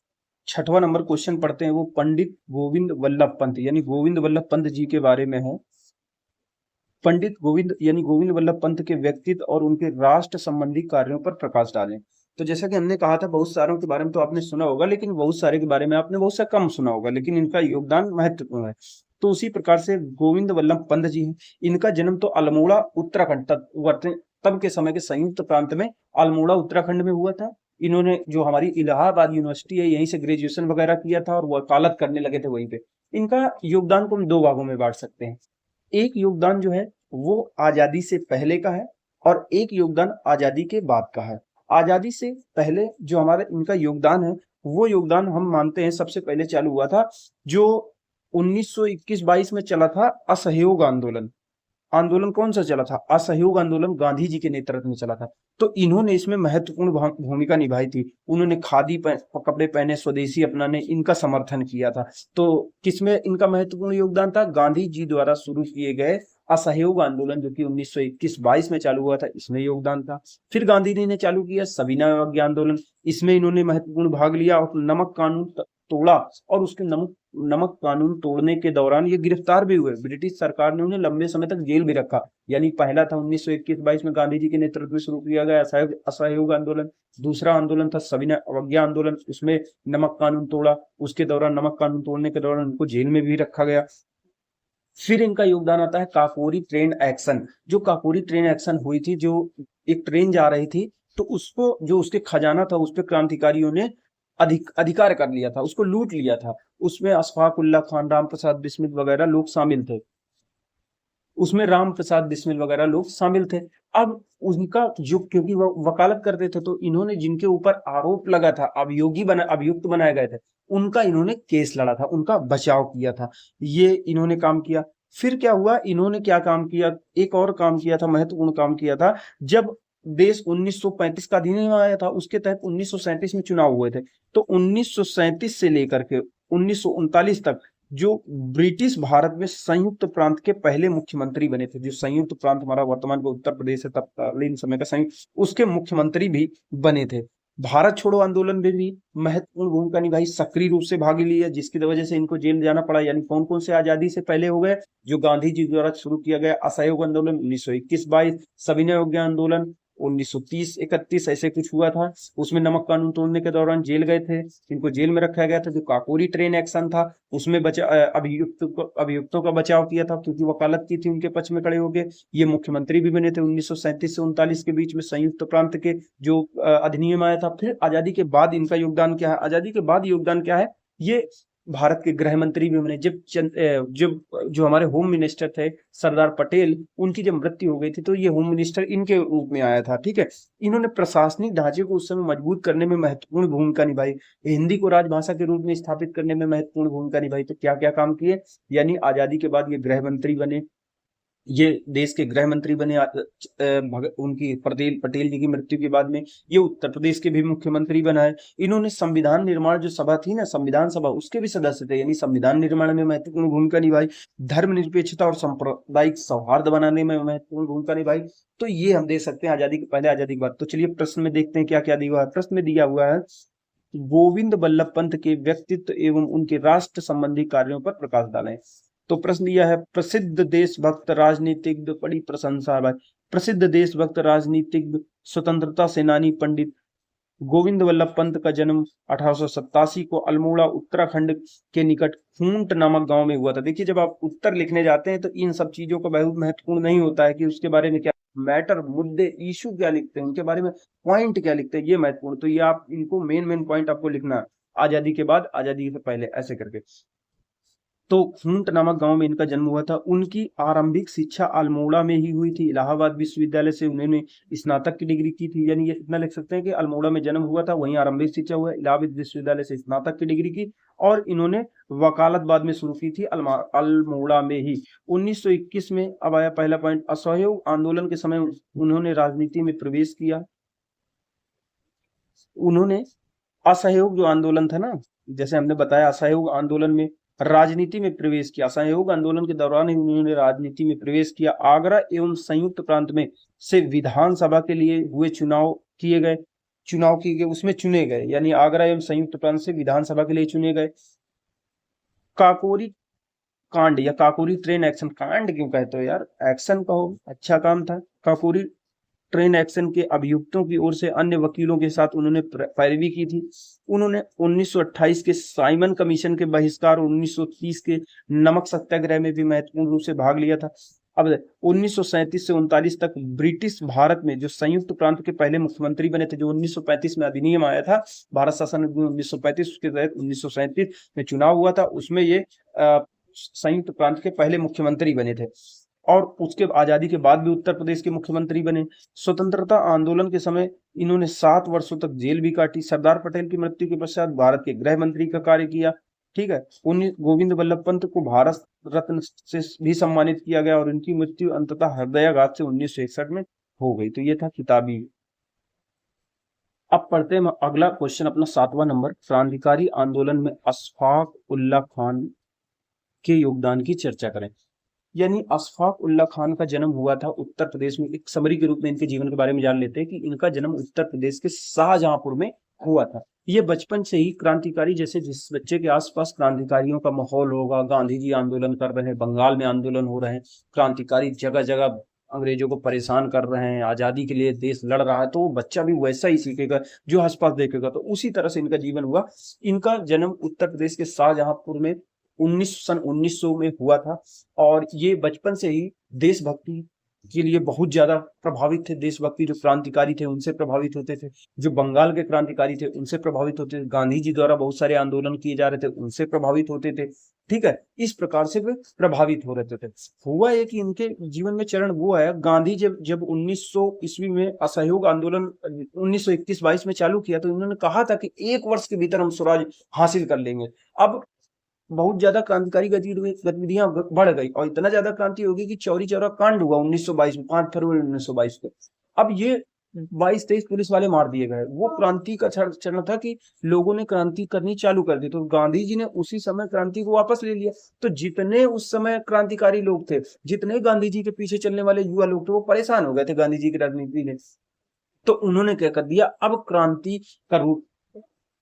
Speaker 1: 6वां नंबर क्वेश्चन पढ़ते हैं वो पंडित गोविंद वल्लभ पंत यानी गोविंद वल्लभ पंत जी के बारे में है। पंडित गोविंद यानी गोविंद वल्लभ पंत के व्यक्तित्व और उनके राष्ट्र संबंधी कार्यों पर प्रकाश डालें। तो जैसा कि हमने कहा था बहुत सारों के बारे में तो आपने सुना होगा, लेकिन बहुत सारे के बारे में आपने बहुत सा कम सुना होगा, लेकिन इनका योगदान महत्वपूर्ण है। तो उसी प्रकार से गोविंद वल्लभ पंत जी हैं। इनका जन्म तो अल्मोड़ा उत्तराखंड तब के समय के संयुक्त प्रांत में अल्मोड़ा उत्तराखंड में हुआ था। इन्होंने जो हमारी इलाहाबाद यूनिवर्सिटी है यहीं से ग्रेजुएशन वगैरह किया था और वकालत करने लगे थे वहीं पे। इनका योगदान को हम 2 भागों में बांट सकते हैं। एक योगदान जो है वो आजादी से पहले का है और एक योगदान आजादी के बाद का है। आजादी से पहले जो हमारा इनका योगदान है वो योगदान हम मानते हैं सबसे पहले चालू हुआ था जो 1921-22 में चला था असहयोग आंदोलन। आंदोलन कौन सा चला था? असहयोग आंदोलन गांधी जी के नेतृत्व में चला था। तो इन्होंने इसमें महत्वपूर्ण भूमिका निभाई थी। उन्होंने खादी कपड़े पहने, स्वदेशी अपनाने, इनका समर्थन किया था। तो किसमें इनका महत्वपूर्ण योगदान था? गांधी जी द्वारा शुरू किए गए असहयोग आंदोलन जो कि 1921-22 में चालू हुआ था, इसमें योगदान था। फिर गांधी जी ने चालू किया सविनय अवज्ञा आंदोलन, इसमें इन्होंने महत्वपूर्ण भाग लिया और नमक कानून तोड़ा और उसके नमक कानून तोड़ने के दौरान ये गिरफ्तार भी हुए। ब्रिटिश सरकार ने उन्हें लंबे समय तक जेल भी रखा। यानी पहला था 1921-22 में गांधी जी के नेतृत्व में शुरू किया गया असहयोग आंदोलन। दूसरा आंदोलन था सविनय अवज्ञा आंदोलन, उसमें नमक कानून तोड़ा, उसके दौरान नमक कानून तोड़ने के दौरान उनको जेल में भी रखा गया। फिर इनका योगदान आता है काकोरी ट्रेन एक्शन। जो काकोरी ट्रेन एक्शन हुई थी, जो एक ट्रेन जा रही थी तो उसको जो उसके खजाना था उस पर क्रांतिकारियों ने अधिकार कर लिया था, उसको लूट लिया था। उसमें अशफाक उल्लाह खान, राम प्रसाद बिस्मिल वगैरह लोग शामिल थे। उसमें राम प्रसाद बिस्मिल वगैरह लोग शामिल थे। अब उनका जो, क्योंकि वो वकालत करते थे तो इन्होंने जिनके ऊपर आरोप लगा था, अभियुक्त बनाए गए थे, उनका इन्होंने केस लड़ा था, उनका बचाव किया था। ये इन्होंने काम किया। फिर क्या हुआ, इन्होंने क्या काम किया, एक और काम किया था, महत्वपूर्ण काम किया था। जब देश 1935 का अधिनियम आया था उसके तहत 1937 में चुनाव हुए थे। तो 1937 से लेकर के 1939 तक जो ब्रिटिश भारत में संयुक्त प्रांत के पहले मुख्यमंत्री बने थे, जो संयुक्त प्रांत हमारा वर्तमान में उत्तर प्रदेश है तत्कालीन समय का संयुक्त, उसके मुख्यमंत्री भी बने थे। भारत छोड़ो आंदोलन में भी महत्वपूर्ण भूमिका निभाई, सक्रिय रूप से भाग लिया, जिसकी वजह से इनको जेल जाना पड़ा। यानी कौन कौन से आजादी से पहले हो गए? जो गांधी जी द्वारा शुरू किया गया असहयोग आंदोलन 1921-22, सविनय अवज्ञा आंदोलन 1930-31 ऐसे कुछ हुआ था, उसमें नमक कानून तोड़ने के दौरान जेल गए थे, इनको जेल में रखा गया था। जो काकोरी ट्रेन एक्शन था उसमें अभियुक्तों का बचाव किया था, क्योंकि वकालत की थी उनके पक्ष में खड़े हो गए। ये मुख्यमंत्री भी बने थे 1937 से 39 के बीच में संयुक्त प्रांत के जो अधिनियम आया था। फिर आजादी के बाद इनका योगदान क्या है? आजादी के बाद योगदान क्या है? ये भारत के गृह मंत्री भी बने। जब जो हमारे होम मिनिस्टर थे सरदार पटेल, उनकी जब मृत्यु हो गई थी तो ये होम मिनिस्टर इनके रूप में आया था। ठीक है, इन्होंने प्रशासनिक ढांचे को उस समय मजबूत करने में महत्वपूर्ण भूमिका निभाई, हिंदी को राजभाषा के रूप में स्थापित करने में महत्वपूर्ण भूमिका निभाई। तो क्या क्या काम किए? यानी आजादी के बाद ये गृह मंत्री बने, ये देश के गृह मंत्री बने। उनकी पटेल पटेल जी की मृत्यु के बाद में ये उत्तर प्रदेश के भी मुख्यमंत्री बनाए। इन्होंने संविधान निर्माण जो सभा थी ना, संविधान सभा, उसके भी सदस्य थे, यानी संविधान निर्माण में महत्वपूर्ण भूमिका निभाई, धर्मनिरपेक्षता और सांप्रदायिक सौहार्द बनाने में महत्वपूर्ण भूमिका निभाई। तो ये हम देख सकते हैं आजादी के पहले, आजादी के बाद। तो चलिए प्रश्न में देखते हैं क्या क्या दिया हुआ है। प्रश्न में दिया हुआ है गोविंद बल्लभ पंत के व्यक्तित्व एवं उनके राष्ट्र संबंधी कार्यों पर प्रकाश डालें। तो प्रश्न यह है, प्रसिद्ध देशभक्त राजनीतिज्ञ, बड़ी प्रशंसा है भाई, प्रसिद्ध देशभक्त राजनीतिज्ञ स्वतंत्रता सेनानी पंडित गोविंद वल्लभ पंत का जन्म 1887 को अल्मोड़ा उत्तराखंड के निकट खूंट नामक गांव में हुआ था। देखिए, जब आप उत्तर लिखने जाते हैं तो इन सब चीजों का बहुत महत्वपूर्ण नहीं होता है कि उसके बारे में क्या मैटर, मुद्दे, इशू क्या लिखते हैं, उनके बारे में पॉइंट क्या लिखते हैं, ये महत्वपूर्ण। तो ये आप इनको मेन मेन पॉइंट आपको लिखना है, आजादी के बाद, आजादी से पहले, ऐसे करके। तो खूंट नामक गांव में इनका जन्म हुआ था। उनकी आरंभिक शिक्षा अल्मोड़ा में ही हुई थी। इलाहाबाद विश्वविद्यालय से उन्होंने स्नातक की डिग्री की थी, यानी ये इतना लिख सकते हैं कि अल्मोड़ा में जन्म हुआ था, वहीं आरंभिक शिक्षा हुआ, इलाहाबाद विश्वविद्यालय से स्नातक की डिग्री की, और इन्होंने वकालत बाद में शुरू की थी अल्मोड़ा में ही। 1921 में, अब आया पहला पॉइंट, असहयोग आंदोलन के समय उन्होंने राजनीति में प्रवेश किया। उन्होंने असहयोग जो आंदोलन था ना, जैसे हमने बताया, असहयोग आंदोलन में राजनीति में प्रवेश किया। असहयोग आंदोलन के दौरान ही उन्होंने राजनीति में प्रवेश किया। आगरा एवं संयुक्त प्रांत में से विधानसभा के लिए हुए चुनाव किए गए, उसमें चुने गए, यानी आगरा एवं संयुक्त प्रांत से विधानसभा के लिए चुने गए। काकोरी कांड या काकोरी ट्रेन एक्शन, कांड क्यों कहते हो यार, एक्शन कहो, अच्छा काम था। काकोरी ट्रेन एक्शन के अभियुक्तों की ओर से अन्य वकीलों के साथ उन्होंने पैरवी की थी। उन्होंने 1928 के साइमन कमीशन के बहिष्कार और 1930 के नमक सत्याग्रह में भी महत्वपूर्ण रूप से भाग लिया था। अब 1937 से 39 तक ब्रिटिश भारत में जो संयुक्त प्रांत के पहले मुख्यमंत्री बने थे, जो 1935 में अधिनियम आया था भारत शासन 1935, उसके तहत 1937 में चुनाव हुआ था, उसमें ये संयुक्त प्रांत के पहले मुख्यमंत्री बने थे। और उसके आजादी के बाद भी उत्तर प्रदेश के मुख्यमंत्री बने। स्वतंत्रता आंदोलन के समय इन्होंने 7 वर्षों तक जेल भी काटी। सरदार पटेल की मृत्यु के पश्चात भारत के गृह मंत्री का कार्य किया। ठीक है, गोविंद बल्लभ पंत को भारत रत्न से भी सम्मानित किया गया और उनकी मृत्यु अंततः हृदयाघात से 1961 में हो गई। तो ये था किताबी। अब पढ़ते हैं अगला क्वेश्चन, अपना 7वां नंबर, क्रांतिकारी आंदोलन में अशफाक उल्लाह खान के योगदान की चर्चा करें। यानी अशफाक उल्लाह खान का जन्म हुआ था उत्तर प्रदेश में। एक समरी के रूप में इनके जीवन के बारे में जान लेते हैं कि इनका जन्म उत्तर प्रदेश के शाहजहांपुर में हुआ था। ये बचपन से ही क्रांतिकारी, जैसे जिस बच्चे के आसपास क्रांतिकारियों का माहौल होगा, गांधी जी आंदोलन कर रहे हैं, बंगाल में आंदोलन हो रहे हैं, क्रांतिकारी जगह जगह अंग्रेजों को परेशान कर रहे हैं, आजादी के लिए देश लड़ रहा है, तो वो बच्चा भी वैसा ही सीखेगा जो आसपास देखेगा। तो उसी तरह से इनका जीवन हुआ। इनका जन्म उत्तर प्रदेश के शाहजहांपुर में 1900 में हुआ था। और ये बचपन से ही देशभक्ति के लिए बहुत ज्यादा प्रभावित थे। देशभक्ति, जो क्रांतिकारी थे उनसे प्रभावित होते थे, जो बंगाल के क्रांतिकारी थे उनसे प्रभावित होते थे, गांधी जी द्वारा बहुत सारे आंदोलन किए जा रहे थे उनसे प्रभावित होते थे। ठीक है, इस प्रकार से वे प्रभावित हो रहे थे। हुआ है कि इनके जीवन में चरण वो आया, गांधी जब जब 1900 ईस्वी में असहयोग आंदोलन 1921-22 में चालू किया, तो उन्होंने कहा था कि 1 वर्ष के भीतर हम स्वराज हासिल कर लेंगे। अब बहुत ज्यादा क्रांतिकारी गतिविधियां बढ़ गई और इतना ज्यादा क्रांति होगी कि चौरी चौरा कांड हुआ 1922 में, 5 फरवरी 1922 को। अब ये 22-23 पुलिस वाले मार दिए गए। वो क्रांति का चरण था कि लोगों ने क्रांति करनी चालू कर दी, तो गांधी जी ने उसी समय क्रांति को वापस ले लिया। तो जितने उस समय क्रांतिकारी लोग थे, जितने गांधी जी के पीछे चलने वाले युवा लोग थे, वो परेशान हो गए थे गांधी जी की राजनीति में। तो उन्होंने क्या कर दिया, अब क्रांति का रूप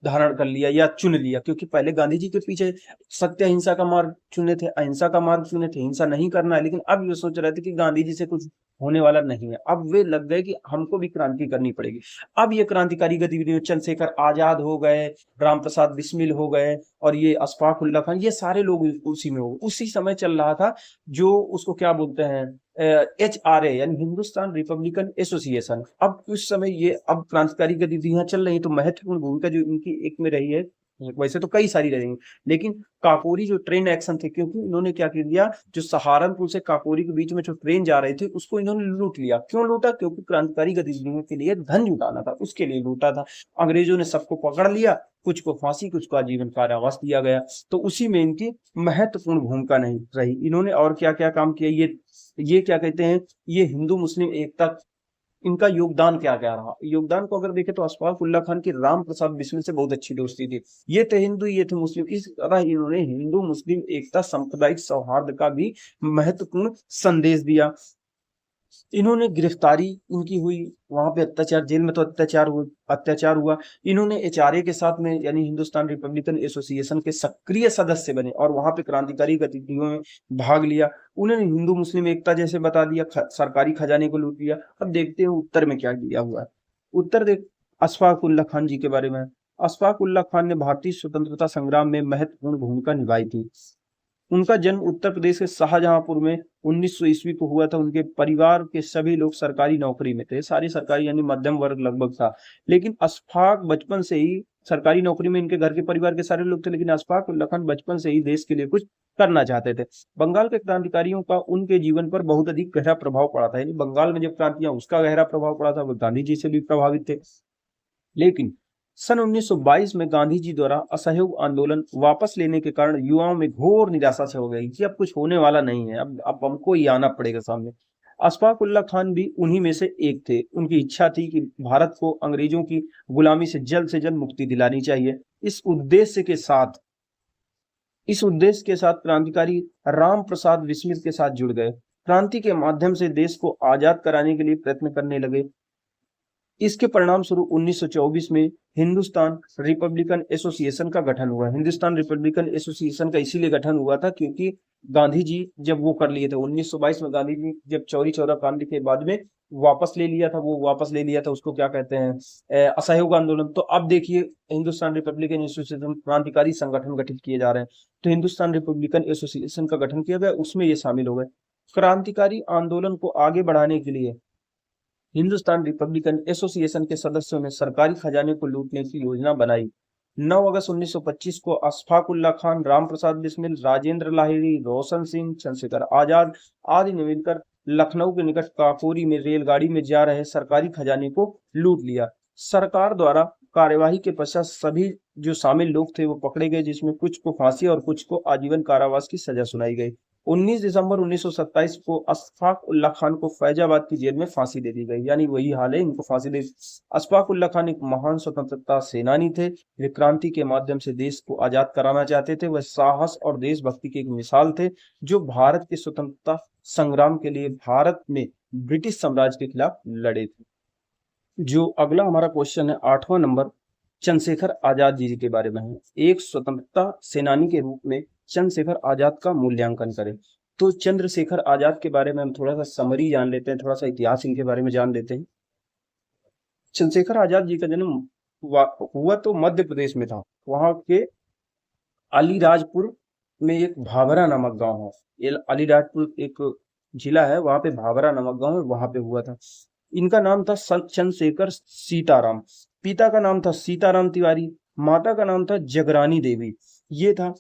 Speaker 1: धारण कर लिया या चुन लिया, क्योंकि पहले गांधी जी के पीछे सत्य अहिंसा का मार्ग चुने थे, अहिंसा का मार्ग चुने थे, हिंसा नहीं करना है। लेकिन अब ये सोच रहे थे कि गांधी जी से कुछ होने वाला नहीं है। अब वे लग गए कि हमको भी क्रांति करनी पड़ेगी। अब ये क्रांतिकारी गतिविधियों, चंद्रशेखर आजाद हो गए, राम प्रसाद बिस्मिल हो गए, और ये अशफाक उल्लाह खान, ये सारे लोग उसी में हो। उसी समय चल रहा था जो उसको क्या बोलते हैं, HRA, यानी हिंदुस्तान रिपब्लिकन एसोसिएशन। अब उस समय ये अब क्रांतिकारी गतिविधियां चल रही है, तो महत्वपूर्ण भूमिका जो इनकी एक में रही है वैसे तो कई सारी रहेंगी, लेकिन काकोरी जो ट्रेन एक्शन थे, क्योंकि इन्होंने क्या कर दिया, जो सहारनपुर से काकोरी के बीच में जो ट्रेन जा रहे थे उसको इन्होंने लूट लिया। क्यों लूटा? क्योंकि क्रांतिकारी गतिविधियों के लिए धन जुटाना था, उसके लिए लूटा था। अंग्रेजों ने सबको पकड़ लिया, कुछ को फांसी, कुछ को आजीवन कारावास दिया गया। तो उसी में इनकी महत्वपूर्ण भूमिका नहीं रही। इन्होंने और क्या क्या काम किया, ये क्या कहते हैं, ये हिंदू मुस्लिम एकता, इनका योगदान क्या क्या रहा। योगदान को अगर देखें तो अशफाक उल्लाह खान की राम प्रसाद बिस्मिल से बहुत अच्छी दोस्ती थी। ये थे हिंदू, ये थे मुस्लिम, इस तरह इन्होंने हिंदू मुस्लिम एकता, सांप्रदायिक सौहार्द का भी महत्वपूर्ण संदेश दिया। इन्होंने गिरफ्तारी इनकी हुई, वहां पे अत्याचार, जेल में तो अत्याचार हुआ। इन्होंने एचआरए के साथ में, यानी हिंदुस्तान रिपब्लिकन एसोसिएशन के सक्रिय सदस्य बने और वहां पे क्रांतिकारी गतिविधियों में भाग लिया। उन्होंने हिंदू मुस्लिम एकता जैसे बता दिया, सरकारी खजाने को लूट लिया। अब देखते हैं उत्तर में क्या किया हुआ है। उत्तर देख, अशफाक उल्लाह खान जी के बारे में। अशफाक उल्लाह खान ने भारतीय स्वतंत्रता संग्राम में महत्वपूर्ण भूमिका निभाई थी। उनका जन्म उत्तर प्रदेश के शाहजहांपुर में 1900 ईस्वी को हुआ था। उनके परिवार के सभी लोग सरकारी नौकरी में थे, सारी सरकारी, यानी मध्यम वर्ग लगभग था। लेकिन अशफाक बचपन से ही सरकारी नौकरी में, इनके घर के परिवार के सारे लोग थे, लेकिन अशफाक उल्लाह खान बचपन से ही देश के लिए कुछ करना चाहते थे। बंगाल के क्रांतिकारियों का उनके जीवन पर बहुत अधिक गहरा प्रभाव पड़ा था, यानी बंगाल में जब क्रांतियां, उसका गहरा प्रभाव पड़ा था। वो गांधी जी से भी प्रभावित थे। लेकिन सन 1922 में गांधी जी द्वारा असहयोग आंदोलन वापस लेने के कारण युवाओं में घोर निराशा से हो गई कि अब कुछ होने वाला नहीं है, अब हमको ही आना पड़ेगा सामने। अशफाक उल्लाह खान भी उन्हीं में से एक थे। उनकी इच्छा थी कि भारत को अंग्रेजों की गुलामी से जल्द मुक्ति दिलानी चाहिए। इस उद्देश्य के साथ क्रांतिकारी राम प्रसाद बिस्मिल के साथ जुड़ गए। क्रांति के माध्यम से देश को आजाद कराने के लिए प्रयत्न करने लगे। इसके परिणाम स्वरूप 1924 में हिंदुस्तान रिपब्लिकन एसोसिएशन का गठन हुआ। हिंदुस्तान रिपब्लिकन एसोसिएशन का इसीलिए गठन हुआ था क्योंकि गांधी जी जब वो कर लिए थे 1922 में, गांधी जी जब चौरी चौरा कांड के बाद में वापस ले लिया था, उसको क्या कहते हैं, असहयोग आंदोलन। तो अब देखिए, हिंदुस्तान रिपब्लिकन एसोसिएशन, क्रांतिकारी संगठन गठित किए जा रहे हैं। तो हिंदुस्तान रिपब्लिकन एसोसिएशन का गठन किया गया, उसमें ये शामिल हो गए। क्रांतिकारी आंदोलन को आगे बढ़ाने के लिए हिंदुस्तान रिपब्लिकन एसोसिएशन के सदस्यों ने सरकारी खजाने को लूटने की योजना बनाई। 9 अगस्त 1925 को अशफाक उल्लाह खान, राम प्रसाद बिस्मिल, राजेंद्र लाहिड़ी, रोशन सिंह, चंद्रशेखर आजाद आदि ने मिलकर लखनऊ के निकट काकोरी में रेलगाड़ी में जा रहे सरकारी खजाने को लूट लिया। सरकार द्वारा कार्यवाही के पश्चात सभी जो शामिल लोग थे वो पकड़े गए, जिसमें कुछ को फांसी और कुछ को आजीवन कारावास की सजा सुनाई गई। 19 दिसंबर 1927 को अशफाक उल्लाह खान को फैजाबाद की जेल में फांसी दे दी गई, यानी वही हाल है, इनको फांसी दे। अशफाक उल्लाह खान एक महान स्वतंत्रता सेनानी थे। वे क्रांति के माध्यम से देश को आजाद कराना चाहते थे। वह साहस और देशभक्ति की एक मिसाल थे, जो भारत के स्वतंत्रता संग्राम के लिए भारत में ब्रिटिश साम्राज्य के खिलाफ लड़े थे। जो अगला हमारा क्वेश्चन है 8वां नंबर, चंद्रशेखर आजाद जी के बारे में है। एक स्वतंत्रता सेनानी के रूप में चंद्रशेखर आजाद का मूल्यांकन करें। तो चंद्रशेखर आजाद के बारे में हम थोड़ा सा समरी जान लेते हैं, थोड़ा सा इतिहास इनके बारे में जान लेते हैं। चंद्रशेखर आजाद जी का जन्म हुआ तो मध्य प्रदेश में था। वहां के अलीराजपुर में एक भाभरा नामक गांव है। ये अलीराजपुर एक जिला है, वहां पे भाभरा नामक गांव है, वहां पे हुआ था। इनका नाम था चंद्रशेखर सीताराम। पिता का नाम था सीताराम तिवारी, माता का नाम था जगरानी देवी। ये था,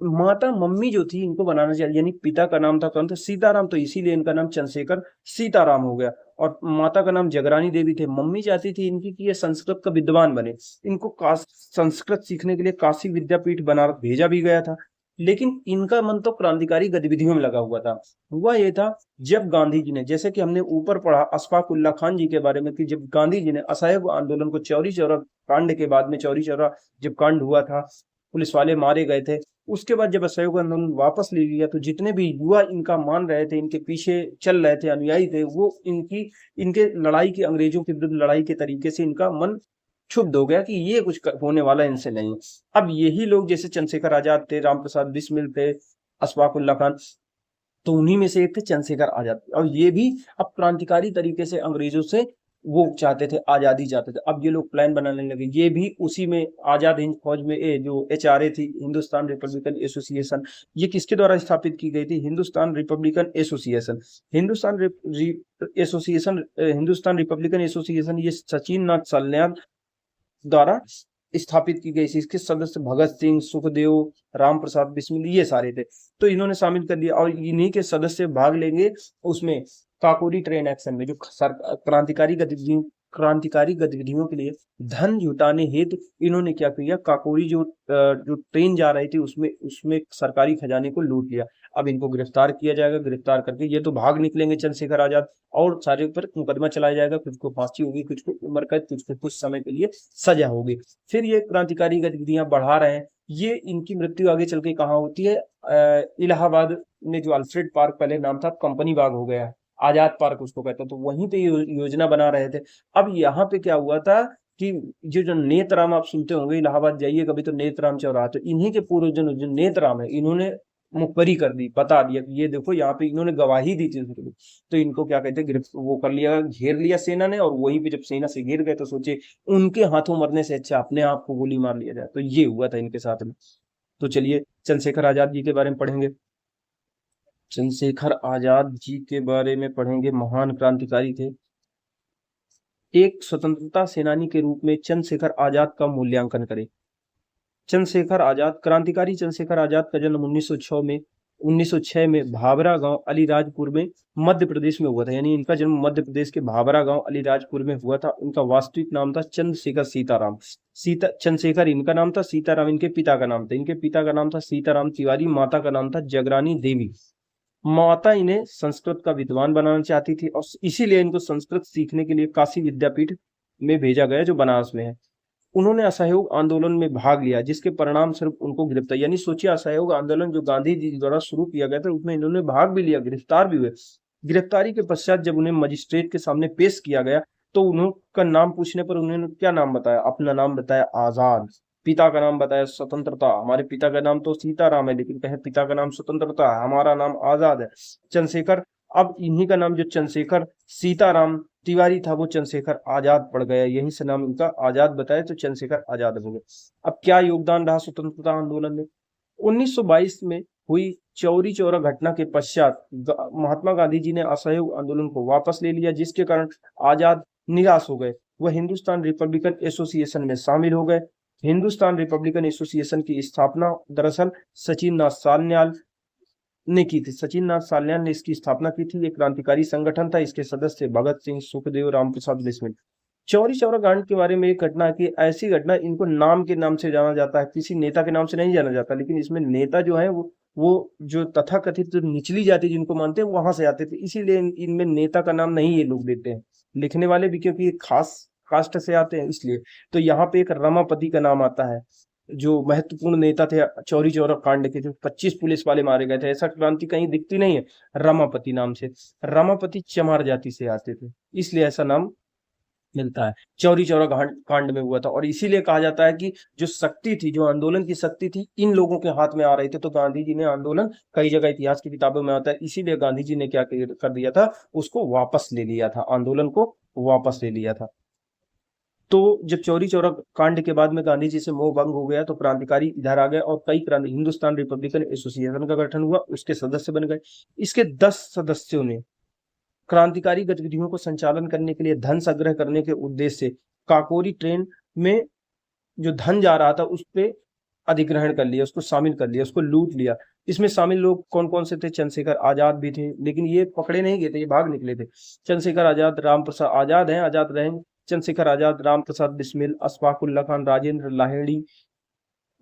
Speaker 1: माता मम्मी जो थी इनको बनाना चाहिए, यानी पिता का नाम था कौन था, सीताराम, तो इसीलिए इनका नाम चंद्रशेखर सीताराम हो गया। और माता का नाम जगरानी देवी थे। मम्मी चाहती थी इनकी कि ये संस्कृत का विद्वान बने। इनको संस्कृत सीखने के लिए काशी विद्यापीठ बनारस भेजा भी गया था। लेकिन इनका मन तो क्रांतिकारी गतिविधियों में लगा हुआ था। हुआ ये था, जब गांधी जी ने, जैसे कि हमने ऊपर पढ़ा अशफाक उल्लाह खान जी के बारे में, कि जब गांधी जी ने असहयोग आंदोलन को, चौरी चौरा कांड के बाद में, चौरी चौरा जब कांड हुआ था, पुलिस वाले मारे गए थे, उसके बाद जब असहयोग आंदोलन वापस ले लिया, तो जितने भी युवा इनका मान रहे थे, इनके पीछे चल रहे थे, अनुयायी थे, वो इनके लड़ाई की, अंग्रेजों के विरुद्ध लड़ाई के तरीके से इनका मन क्षुब्ध हो गया कि ये कुछ होने वाला इनसे नहीं। अब यही लोग जैसे चंद्रशेखर आजाद थे, राम प्रसाद बिस्मिल थे, अशफाक उल्लाह खान, तो उन्हीं में से एक थे चंद्रशेखर आजाद। और ये भी अब क्रांतिकारी तरीके से अंग्रेजों से वो चाहते थे, आजादी चाहते थे। अब ये लोग प्लान बनाने लगे। ये भी उसी में आजाद हिंद फौज में जो एचआरए थी, हिंदुस्तान रिपब्लिकन एसोसिएशन, ये किसके द्वारा स्थापित की गई थी, Hindustan Republican association. Hindustan Republican association ये सचिन नाथ सल्यान द्वारा स्थापित की गई थी। इसके सदस्य भगत सिंह, सुखदेव, राम प्रसाद बिस्मिल ये सारे थे। तो इन्होंने शामिल कर लिया और इन्हीं के सदस्य भाग लेंगे उसमें काकोरी ट्रेन एक्शन में, जो क्रांतिकारी गतिविधियों के लिए धन जुटाने हेतु इन्होंने क्या किया, काकोरी जो ट्रेन जा रही थी उसमें उसमें सरकारी खजाने को लूट लिया। अब इनको गिरफ्तार किया जाएगा, गिरफ्तार करके ये तो भाग निकलेंगे चंद्रशेखर आजाद, और सारे पर मुकदमा चलाया जाएगा, कुछ को फांसी होगी, कुछ को उम्र कैद, कुछ को कुछ समय के लिए सजा होगी। फिर ये क्रांतिकारी गतिविधियां बढ़ा रहे हैं। ये इनकी मृत्यु आगे चल के कहाँ होती है, इलाहाबाद में जो अल्फ्रेड पार्क पहले नाम था, कंपनी बाग हो गया, आजाद पार्क उसको कहते हैं, तो वहीं पे योजना बना रहे थे। अब यहाँ पे क्या हुआ था कि जो नेतराम आप सुनते होंगे, इलाहाबाद जाइए कभी तो नेतराम चौराहा, तो इन्हीं के पूर्वजों जो नेतराम है, इन्होंने मुखबरी कर दी, बता दिया कि ये देखो यहाँ पे इन्होंने गवाही दी थी। तो इनको क्या कहते हैं, वो कर लिया, घेर लिया सेना ने, और वहीं पे जब सेना से घेर गए तो सोचे उनके हाथों मरने से अच्छा अपने आप को गोली मार लिया जाए। तो ये हुआ था इनके साथ में। तो चलिए चंद्रशेखर आजाद जी के बारे में पढ़ेंगे। चंद्रशेखर आजाद जी के बारे में पढ़ेंगे। महान क्रांतिकारी थे। एक स्वतंत्रता सेनानी के रूप में चंद्रशेखर आजाद का मूल्यांकन करें। चंद्रशेखर आजाद, क्रांतिकारी चंद्रशेखर आजाद का जन्म 1906 में भाभरा गांव अलीराजपुर में मध्य प्रदेश में हुआ था। यानी इनका जन्म मध्य प्रदेश के भाभरा गांव अलीराजपुर में हुआ था। उनका वास्तविक नाम था चंद्रशेखर सीताराम। चंद्रशेखर इनका नाम था, सीताराम इनके पिता का नाम था। इनके पिता का नाम था सीताराम तिवारी, माता का नाम था जगरानी देवी। माता इन्हें संस्कृत का विद्वान बनाना चाहती थी और इसीलिए इनको संस्कृत सीखने के लिए काशी विद्यापीठ में भेजा गया, जो बनारस में है। उन्होंने असहयोग आंदोलन में भाग लिया, जिसके परिणाम स्वरूप उनको गिरफ्तार, यानी सोचिए असहयोग आंदोलन जो गांधी जी द्वारा शुरू किया गया था उसमें इन्होंने भाग भी लिया, गिरफ्तार भी हुए। गिरफ्तारी के पश्चात जब उन्हें मजिस्ट्रेट के सामने पेश किया गया तो उनका नाम पूछने पर उन्होंने क्या नाम बताया, अपना नाम बताया आजाद। पिता का नाम बताया स्वतंत्रता। हमारे पिता का नाम तो सीताराम है, लेकिन कहे पिता का नाम स्वतंत्रता है, हमारा नाम आजाद है, चंद्रशेखर। अब इन्हीं का नाम जो चंद्रशेखर सीताराम तिवारी था वो चंद्रशेखर आजाद पड़ गया, यही से नाम इनका आजाद बताया तो चंद्रशेखर आजाद हो गए। अब क्या योगदान रहा स्वतंत्रता आंदोलन में। 1922 में हुई चौरी चौरा घटना के पश्चात महात्मा गांधी जी ने असहयोग आंदोलन को वापस ले लिया, जिसके कारण आजाद निराश हो गए। वह हिंदुस्तान रिपब्लिकन एसोसिएशन में शामिल हो गए। हिंदुस्तान रिपब्लिकन एसोसिएशन की स्थापना दरअसल सचिन नाथ सान्याल ने की थी। सचिन नाथ सान्याल ने इसकी स्थापना की थी। एक क्रांतिकारी संगठन था। इसके सदस्य भगत सिंह, सुखदेव, राम प्रसाद बिस्मिल। चौरी चौरा कांड के बारे में एक घटना है कि ऐसी घटना, इनको नाम के नाम से जाना जाता है, किसी नेता के नाम से नहीं जाना जाता, लेकिन इसमें नेता जो है वो जो तथाकथित निचली जाति जिनको मानते हैं वहां से आते थे, इसीलिए इनमें नेता का नाम नहीं ये लोग देते हैं लिखने वाले भी, क्योंकि ये खास कास्ट से आते हैं इसलिए। तो यहाँ पे एक रमापति का नाम आता है, जो महत्वपूर्ण नेता थे चौरी चौरा कांड के, जो 25 पुलिस वाले मारे गए थे। ऐसा क्रांति कहीं दिखती नहीं है रमापति नाम से। रमापति चमार जाति से आते थे, इसलिए ऐसा नाम मिलता है। चौरी चौरा कांड में हुआ था और इसीलिए कहा जाता है कि जो शक्ति थी, जो आंदोलन की शक्ति थी, इन लोगों के हाथ में आ रही थी। तो गांधी जी ने आंदोलन, कई जगह इतिहास की किताबों में आता है, इसीलिए गांधी जी ने क्या कर दिया था, उसको वापस ले लिया था, आंदोलन को वापस ले लिया था। तो जब चौरी चौरा कांड के बाद में गांधी जी से मोह भंग हो गया तो क्रांतिकारी इधर आ गए और कई क्रांति, हिंदुस्तान रिपब्लिकन एसोसिएशन का गठन हुआ, उसके सदस्य बन गए। इसके 10 सदस्यों ने क्रांतिकारी गतिविधियों को संचालन करने के लिए धन संग्रह करने के उद्देश्य से काकोरी ट्रेन में जो धन जा रहा था उस पे अधिग्रहण कर लिया, उसको शामिल कर लिया, उसको लूट लिया। इसमें शामिल लोग कौन कौन से थे, चंद्रशेखर आजाद भी थे, लेकिन ये पकड़े नहीं गए थे, ये भाग निकले थे। चंद्रशेखर आजाद, राम प्रसाद आजाद हैं, आजाद रहेंगे। चंद्रशेखर आजाद, राम प्रसाद बिस्मिल, अशफाक उल्ला खान, राजेंद्र लाहिड़ी,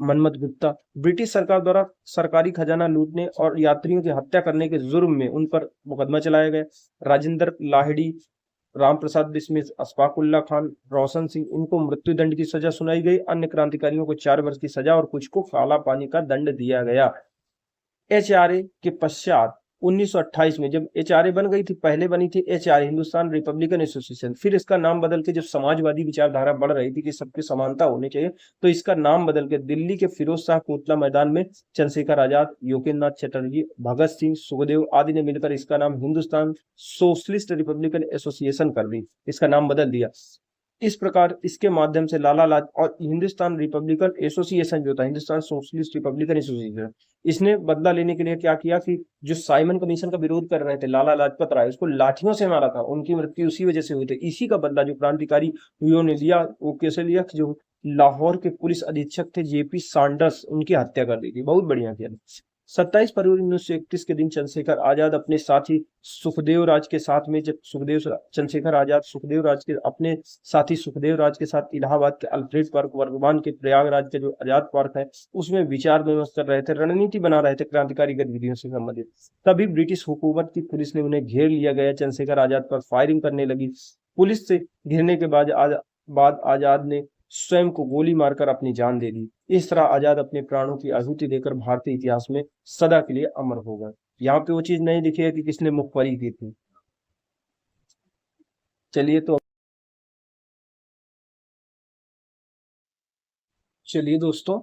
Speaker 1: मनमथ गुप्ता। ब्रिटिश सरकार द्वारा सरकारी खजाना लूटने और यात्रियों की हत्या करने के जुर्म में उन पर मुकदमा चलाया गया। राजेंद्र लाहिड़ी, राम प्रसाद बिस्मिल, अशफाक उल्ला खान, रोशन सिंह, इनको मृत्युदंड की सजा सुनाई गई। अन्य क्रांतिकारियों को 4 वर्ष की सजा और कुछ को काला पानी का दंड दिया गया। एचआरए के पश्चात 1928 में जब एचआरए बन गई थी, पहले बनी थी एचआरए हिंदुस्तान रिपब्लिकन एसोसिएशन, फिर इसका नाम बदल के, जब समाजवादी विचारधारा बढ़ रही थी कि सबकी समानता होनी चाहिए, तो इसका नाम बदल के दिल्ली के फिरोज शाह कोतला मैदान में चंद्रशेखर आजाद, योगेंद्र नाथ चटर्जी, भगत सिंह, सुखदेव आदि ने मिलकर इसका नाम हिंदुस्तान सोशलिस्ट रिपब्लिकन एसोसिएशन कर दी, इसका नाम बदल दिया। इस प्रकार इसके माध्यम से लाला लाज और हिंदुस्तान रिपब्लिकन एसोसिएशन जो था, हिंदुस्तान सोशलिस्ट रिपब्लिकन एसोसिएशन, इसने बदला लेने के लिए क्या किया कि जो साइमन कमीशन का विरोध कर रहे थे लाला लाजपत राय, उसको लाठियों से मारा था, उनकी मृत्यु उसी वजह से हुई थी। इसी का बदला जो क्रांतिकारी ने लिया, वो कैसे लिया, जो लाहौर के पुलिस अधीक्षक थे जेपी सैंडर्स, उनकी हत्या कर दी थी। बहुत बढ़िया किया। 27 फरवरी 1931 के दिन चंद्रशेखर आजाद अपने साथी सुखदेव राज के साथ में, जब चंद्रशेखर आजाद सुखदेव राज के अपने साथी सुखदेव राज के साथ इलाहाबाद के अल्फ्रेड पार्क, वर्तमान के प्रयागराज के जो आजाद पार्क है, उसमें विचार विमर्श कर रहे थे, रणनीति बना रहे थे क्रांतिकारी गतिविधियों से संबंधित। तभी ब्रिटिश हुकूमत की पुलिस ने उन्हें घेर लिया गया। चंद्रशेखर आजाद पर फायरिंग करने लगी। पुलिस से घिरने के बाद आजाद ने स्वयं को गोली मारकर अपनी जान दे दी। इस तरह आजाद अपने प्राणों की आहुति देकर भारतीय इतिहास में सदा के लिए अमर हो गए। यहाँ पे वो चीज नहीं लिखी है कि किसने मुखबरी की थी। चलिए दोस्तों,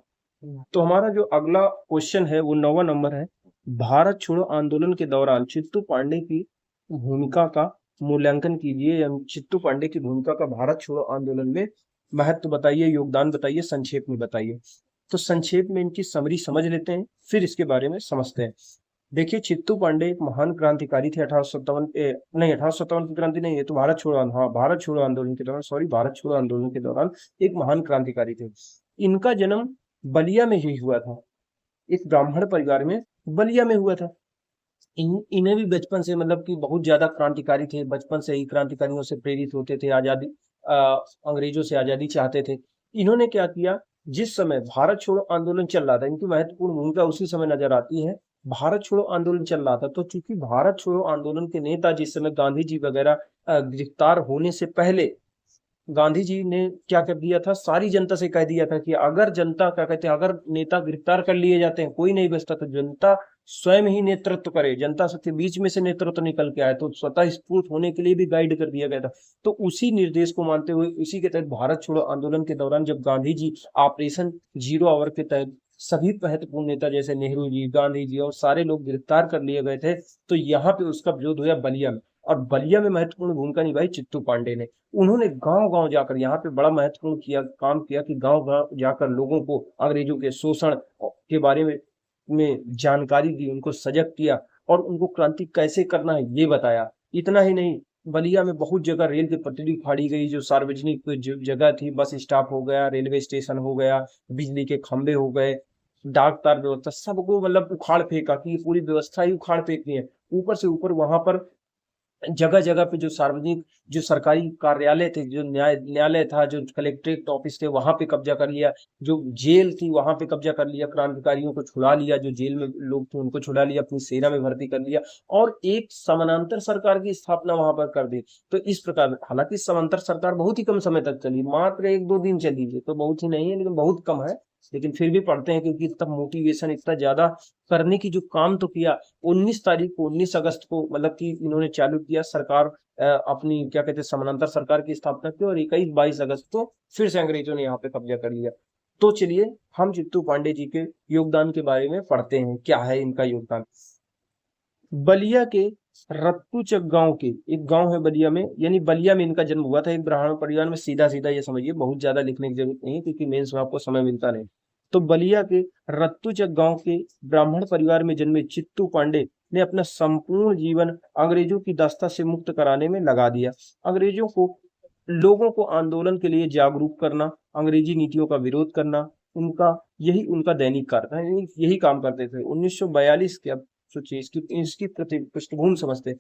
Speaker 1: तो हमारा जो अगला क्वेश्चन है वो 9वां नंबर है। भारत छोड़ो आंदोलन के दौरान चित्तू पांडे की भूमिका का मूल्यांकन कीजिए, या चित्तू पांडे की भूमिका का भारत छोड़ो आंदोलन में महत्व बताइए, योगदान बताइए, संक्षेप में बताइए। तो संक्षेप में इनकी समरी समझ लेते हैं, फिर इसके बारे में समझते हैं। देखिए, चित्तू पांडे एक महान क्रांतिकारी थे। 1857 की क्रांति नहीं है, तो भारत छोड़ो भारत छोड़ो आंदोलन के दौरान, भारत छोड़ो आंदोलन के दौरान एक महान क्रांतिकारी थे। इनका जन्म बलिया में ही हुआ था, एक ब्राह्मण परिवार में बलिया में हुआ था। इन्हें भी बचपन से, मतलब कि बहुत ज्यादा क्रांतिकारी थे, बचपन से ही क्रांतिकारियों से प्रेरित होते थे, आजादी अंग्रेजों से आजादी चाहते थे। इन्होंने क्या किया, जिस समय भारत छोड़ो आंदोलन चल रहा था, इनकी महत्वपूर्ण भूमिका उसी समय नजर आती है। भारत छोड़ो आंदोलन चल रहा था, तो चूंकि भारत छोड़ो आंदोलन के नेता जिस समय गांधी जी वगैरह गिरफ्तार होने से पहले, गांधी जी ने क्या कर दिया था, सारी जनता से कह दिया था कि अगर जनता, क्या कहते हैं, अगर नेता गिरफ्तार कर लिए जाते हैं, कोई नहीं बचता, तो जनता स्वयं ही नेतृत्व करे, जनता के बीच में से नेतृत्व निकल के आए, तो स्वतः स्फूर्त होने के लिए भी गाइड कर दिया गया था। तो उसी निर्देश को मानते हुए, उसी के तहत भारत छोड़ो आंदोलन के दौरान जब Gandhi ji operation zero hour के तहत सभी महत्वपूर्ण नेता जैसे नेहरू जी, गांधी जी और सारे लोग गिरफ्तार कर लिए गए थे, तो यहाँ पे उसका विरोध हुआ बलिया में। और बलिया में महत्वपूर्ण भूमिका निभाई चित्तू पांडे ने। उन्होंने गांव गांव जाकर, यहाँ पे बड़ा महत्वपूर्ण काम किया कि गांव गांव जाकर लोगों को अंग्रेजों के शोषण के बारे में जानकारी दी, उनको सजग किया और उनको क्रांति कैसे करना है ये बताया। इतना ही नहीं, बलिया में बहुत जगह रेल की पटरी फाड़ी गई, जो सार्वजनिक जगह थी, बस स्टॉप हो गया, रेलवे स्टेशन हो गया, बिजली के खंभे हो गए, डाक तार व्यवस्था, सबको मतलब उखाड़ फेंका कि ये पूरी व्यवस्था ही उखाड़ फेंकनी है। ऊपर से ऊपर वहां पर जगह जगह पे जो सार्वजनिक, जो सरकारी कार्यालय थे, जो न्यायालय था, जो कलेक्ट्रेट ऑफिस थे, वहां पे कब्जा कर लिया। जो जेल थी वहां पे कब्जा कर लिया, क्रांतिकारियों को छुड़ा लिया, जो जेल में लोग थे उनको छुड़ा लिया, अपनी सेना में भर्ती कर लिया और एक समानांतर सरकार की स्थापना वहां पर कर दी। तो इस प्रकार, हालांकि समांतर सरकार बहुत ही कम समय तक चली, मात्र 1-2 दिन चली है, तो बहुत ही नहीं है, लेकिन बहुत कम है, लेकिन फिर भी पढ़ते हैं क्योंकि इतना मोटिवेशन, इतना ज्यादा करने की जो काम तो किया। 19 अगस्त को मतलब कि इन्होंने चालू किया सरकार, अपनी क्या कहते हैं, समानांतर सरकार की स्थापना की, और 21-22 अगस्त को फिर से अंग्रेजों ने यहाँ पे कब्जा कर लिया। तो चलिए हम चित्तू पांडे जी के योगदान के बारे में पढ़ते हैं, क्या है इनका योगदान। बलिया के रत्तूचक गांव के, एक गांव है बलिया में, यानी बलिया में इनका जन्म हुआ था, एक ब्राह्मण परिवार में। सीधा सीधा ये समझिए, बहुत ज्यादा लिखने की जरूरत नहीं है क्योंकि मेंस में आपको समय मिलता नहीं। तो बलिया के रत्तूचक गांव के ब्राह्मण परिवार में जन्मे चित्तू पांडे ने अपना संपूर्ण जीवन अंग्रेजों की दास्ता से मुक्त कराने में लगा दिया। अंग्रेजों को, लोगों को आंदोलन के लिए जागरूक करना, अंग्रेजी नीतियों का विरोध करना, यही उनका दैनिक कार्य था, यही काम करते थे। 1942 के, अब सोचिए इसकी पृष्ठभूमि समझते हैं।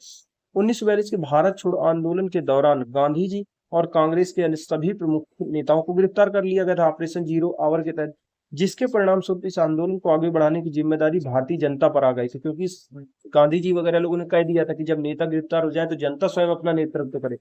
Speaker 1: 1942 के भारत छोड़ो आंदोलन के दौरान गांधी जी और कांग्रेस के अन्य सभी प्रमुख नेताओं को गिरफ्तार कर लिया गया था ऑपरेशन जीरो आवर के तहत, जिसके परिणाम स्वरूप इस आंदोलन को आगे बढ़ाने की जिम्मेदारी भारतीय जनता पर आ गई थी, क्योंकि गांधी जी वगैरह लोगों ने कह दिया था कि जब नेता गिरफ्तार हो जाए तो जनता स्वयं अपना नेतृत्व करे।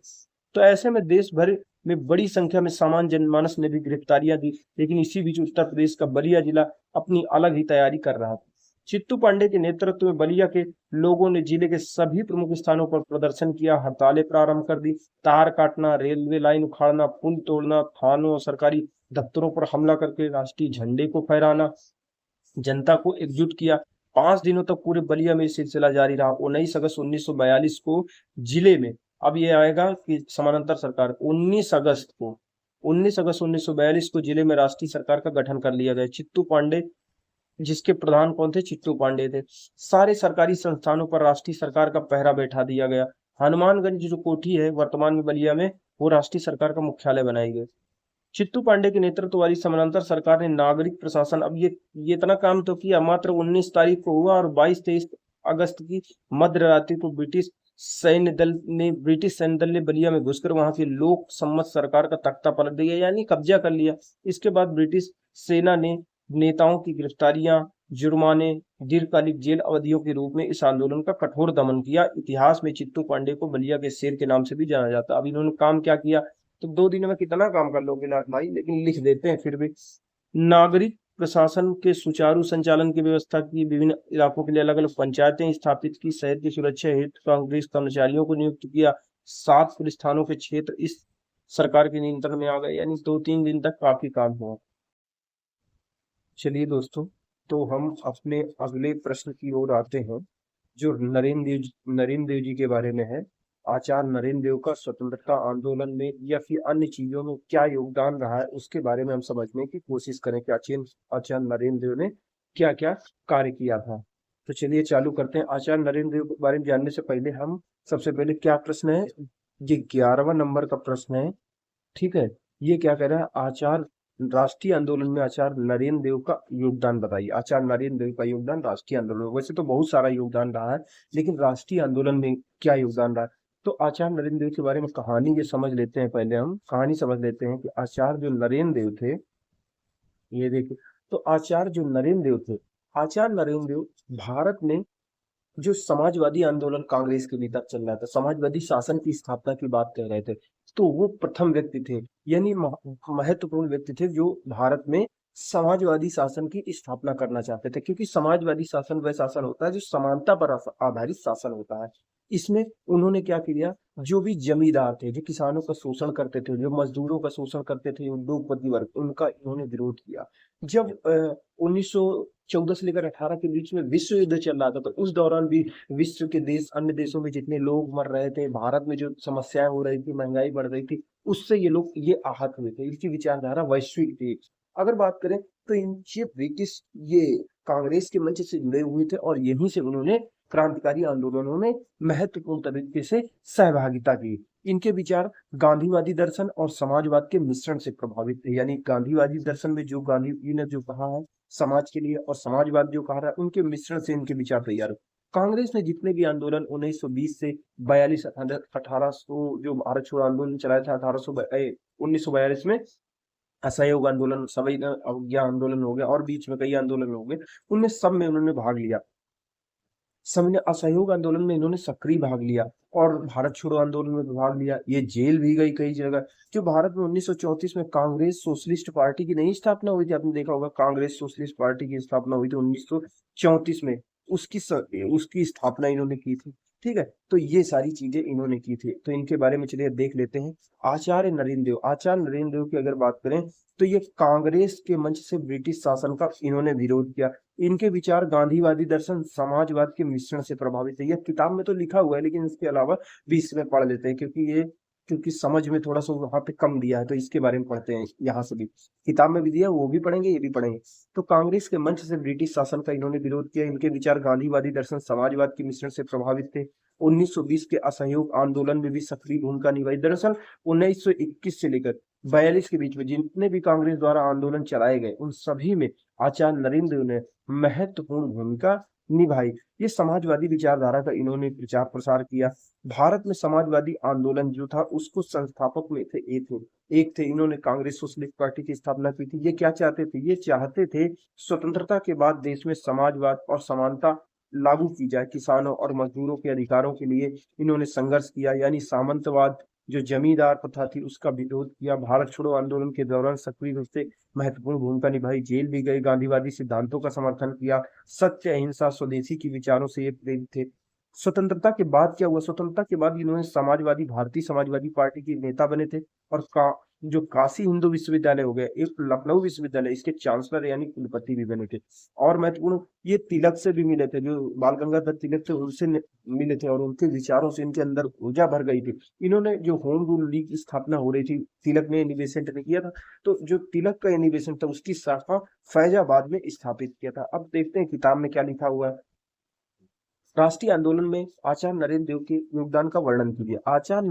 Speaker 1: तो ऐसे में देश भर में बड़ी संख्या में सामान्य जनमानस ने भी गिरफ्तारियां दी, लेकिन इसी बीच उत्तर प्रदेश का बलिया जिला अपनी अलग ही तैयारी कर रहा था। चित्तू पांडे के नेतृत्व में बलिया के लोगों ने जिले के सभी प्रमुख स्थानों पर प्रदर्शन किया, हड़तालें प्रारंभ कर दी, तार काटना, रेलवे लाइन उखाड़ना, पुल तोड़ना, थानों और सरकारी दफ्तरों पर हमला करके राष्ट्रीय झंडे को फहराना, जनता को एकजुट किया। 5 दिनों तक पूरे बलिया में सिलसिला जारी रहा। 19 अगस्त 1942 को जिले में, अब ये आएगा कि समानांतर सरकार, 19 अगस्त 1942 को जिले में राष्ट्रीय सरकार का गठन कर लिया गया। चित्तू पांडे, जिसके प्रधान कौन थे, चित्तू पांडे थे। सारे सरकारी संस्थानों पर राष्ट्रीय सरकार का पहरा बैठा दिया गया। हनुमानगंज जो कोठी है वर्तमान में बलिया में, वो राष्ट्रीय सरकार का मुख्यालय बनाई गई। चित्तू पांडे के नेतृत्व वाली समानांतर सरकार ने नागरिक प्रशासन, अब ये इतना काम तो किया, मात्र 19 तारीख को हुआ और 22-23 अगस्त की मध्य रात्रि को ब्रिटिश सैन्य दल ने बलिया में घुसकर वहां की लोक सम्मत सरकार का तख्ता पलट दिया, यानी कब्जा कर लिया। इसके बाद ब्रिटिश सेना ने नेताओं की गिरफ्तारियां, जुर्माने, दीर्घकालिक जेल अवधियों के रूप में इस आंदोलन का कठोर दमन किया। इतिहास में चित्तू पांडे को बलिया के शेर के नाम से भी जाना जाता है। अब इन्होंने काम क्या किया, तो 2 दिनों में कितना काम कर लोगे ना भाई, लेकिन लिख देते हैं फिर भी। नागरिक प्रशासन के सुचारू संचालन की व्यवस्था की, विभिन्न इलाकों के लिए अलग अलग पंचायतें स्थापित की, शहर की सुरक्षा हेतु कांग्रेस कर्मचारियों को नियुक्त किया, 7 पुलिस थानों के क्षेत्र इस सरकार के नियंत्रण में आ गए, यानी 2-3 दिन तक काफी काम हुआ। चलिए दोस्तों, तो हम अपने अगले प्रश्न की ओर आते हैं, जो नरेंद्र देव जी के बारे में है। आचार्य नरेंद्र देव का स्वतंत्रता आंदोलन में या फिर अन्य चीजों में क्या योगदान रहा है, उसके बारे में हम समझने की कोशिश करें कि आचार्य नरेंद्र देव ने क्या क्या कार्य किया था। तो चलिए चालू करते हैं। आचार्य नरेंद्र देव के बारे में जानने से पहले हम सबसे पहले क्या प्रश्न है, ये 11वां नंबर का प्रश्न है, ठीक है। ये क्या कह रहा है, आचार्य राष्ट्रीय आंदोलन में आचार्य नरेंद्र देव का योगदान बताइए। आचार्य नरेंद्र देव का योगदान राष्ट्रीय आंदोलन, वैसे तो बहुत सारा योगदान रहा है, लेकिन राष्ट्रीय आंदोलन में क्या योगदान रहा है। तो आचार्य नरेंद्र देव के बारे में कहानी ये समझ लेते हैं। पहले हम कहानी समझ लेते हैं कि आचार्य जो नरेंद्र देव थे, ये देखिए, तो आचार्य जो नरेंद्र देव थे, आचार्य नरेंद्र देव भारत में जो समाजवादी आंदोलन कांग्रेस के भीतर चल रहा था, समाजवादी शासन की स्थापना की बात कर रहे थे, तो वो प्रथम व्यक्ति थे, यानी महत्वपूर्ण व्यक्ति थे जो भारत में समाजवादी शासन की स्थापना करना चाहते थे। क्योंकि समाजवादी शासन वह शासन होता है जो समानता पर आधारित शासन होता है। इसमें उन्होंने क्या किया, जो भी जमींदार थे, जो किसानों का शोषण करते थे, जो मजदूरों का शोषण करते थे, उद्योगपति वर्ग, उनका इन्होंने विरोध किया। जब 1914 से लेकर 18 के बीच में विश्व युद्ध चल रहा था, तो उस दौरान भी विश्व के देश, अन्य देशों में जितने लोग मर रहे थे, भारत में जो समस्याएं हो रही थी, महंगाई बढ़ रही थी, उससे ये लोग ये आहत हुए थे। इनकी विचारधारा वैश्विक थी। अगर बात करें तो इनके ब्रिटिश ये कांग्रेस के मंच से जुड़े हुए थे और यहीं से उन्होंने क्रांतिकारी आंदोलनों में महत्वपूर्ण तरीके से सहभागिता की। इनके विचार गांधीवादी दर्शन और समाजवाद के मिश्रण से प्रभावित थे, यानी गांधीवादी दर्शन में जो गांधी जी ने जो कहा है समाज के लिए, और समाजवाद जो कहा रहा है, उनके मिश्रण से इनके विचार तैयार हुए। कांग्रेस ने जितने भी आंदोलन 1920 से 42 1800 जो भारत छोड़ो आंदोलन चलाया था, 1942 में असहयोग आंदोलन, सवई अवज्ञा आंदोलन हो गया, और बीच में कई आंदोलन हो गए, उनमें सब में उन्होंने भाग लिया। सबने असहयोग आंदोलन में इन्होंने सक्रिय भाग लिया और भारत छोड़ो आंदोलन में भाग लिया। ये जेल भी गई कई जगह। जो भारत में 1934 में कांग्रेस सोशलिस्ट पार्टी की नई स्थापना हुई थी, आपने देखा होगा, कांग्रेस सोशलिस्ट पार्टी की स्थापना हुई थी 1934 में, उसकी स्थापना इन्होंने की थी, ठीक है। तो ये सारी चीजें इन्होंने की थी, तो इनके बारे में चलिए देख लेते हैं। आचार्य नरेंद्र देव की अगर बात करें तो ये कांग्रेस के मंच से ब्रिटिश शासन का इन्होंने विरोध किया। इनके विचार गांधीवादी दर्शन समाजवाद के मिश्रण से प्रभावित है। यह किताब में तो लिखा हुआ है, लेकिन इसके अलावा भी इसमें पढ़ लेते हैं, क्योंकि समझ में थोड़ा सा वहां पे कम दिया है, तो इसके बारे में पढ़ते हैं। यहाँ से भी किताब में भी दिया, वो भी पढ़ेंगे, ये भी पढ़ेंगे। तो कांग्रेस के मंच से ब्रिटिश शासन का इन्होंने विरोध किया। इनके विचार गांधीवादी दर्शन समाजवाद के मिश्रण से प्रभावित थे। 1920 के असहयोग आंदोलन में भी सक्रिय भूमिका निभाई। दरअसल 1921 से लेकर 42 के बीच में जितने भी कांग्रेस द्वारा आंदोलन चलाए गए, उन सभी में आचार्य नरेंद्र ने महत्वपूर्ण भूमिका निभाई। ये समाजवादी विचारधारा का इन्होंने प्रचार प्रसार किया। भारत में समाजवादी आंदोलन जो था, उसको संस्थापक में थे एक थे इन्होंने कांग्रेस सोशलिस्ट पार्टी की स्थापना की थी। ये क्या चाहते थे, ये चाहते थे स्वतंत्रता के बाद देश में समाजवाद और समानता लागू की जाए। किसानों और मजदूरों के अधिकारों के लिए इन्होंने संघर्ष किया, यानी सामंतवाद जो जमींदार प्रथा थी उसका विरोध किया। भारत छोड़ो आंदोलन के दौरान सक्रिय रूप से महत्वपूर्ण भूमिका निभाई, जेल भी गए, गांधीवादी सिद्धांतों का समर्थन किया, सत्य अहिंसा स्वदेशी की विचारों से ये प्रेरित थे। स्वतंत्रता के बाद क्या हुआ, स्वतंत्रता के बाद इन्होंने भारतीय समाजवादी पार्टी के नेता बने थे, और जो काशी हिंदू विश्वविद्यालय हो गया, एक लखनऊ विश्वविद्यालय, इसके चांसलर यानी कुलपति भी बने थे। और महत्वपूर्ण, ये तिलक से भी मिले थे, जो बाल गंगाधर तिलक थे उनसे मिले थे, और उनके विचारों से इनके अंदर ऊर्जा भर गई थी। इन्होंने जो होम रूल लीग की स्थापना हो रही थी, तिलक ने निवेशन ने किया था, तो जो तिलक का निवेशन था उसकी शाखा फैजाबाद में स्थापित किया था। अब देखते हैं किताब में क्या लिखा हुआ है। राष्ट्रीय आंदोलन में आचार्य नरेंद्र देव के योगदान का वर्णन कीजिए। आचार्य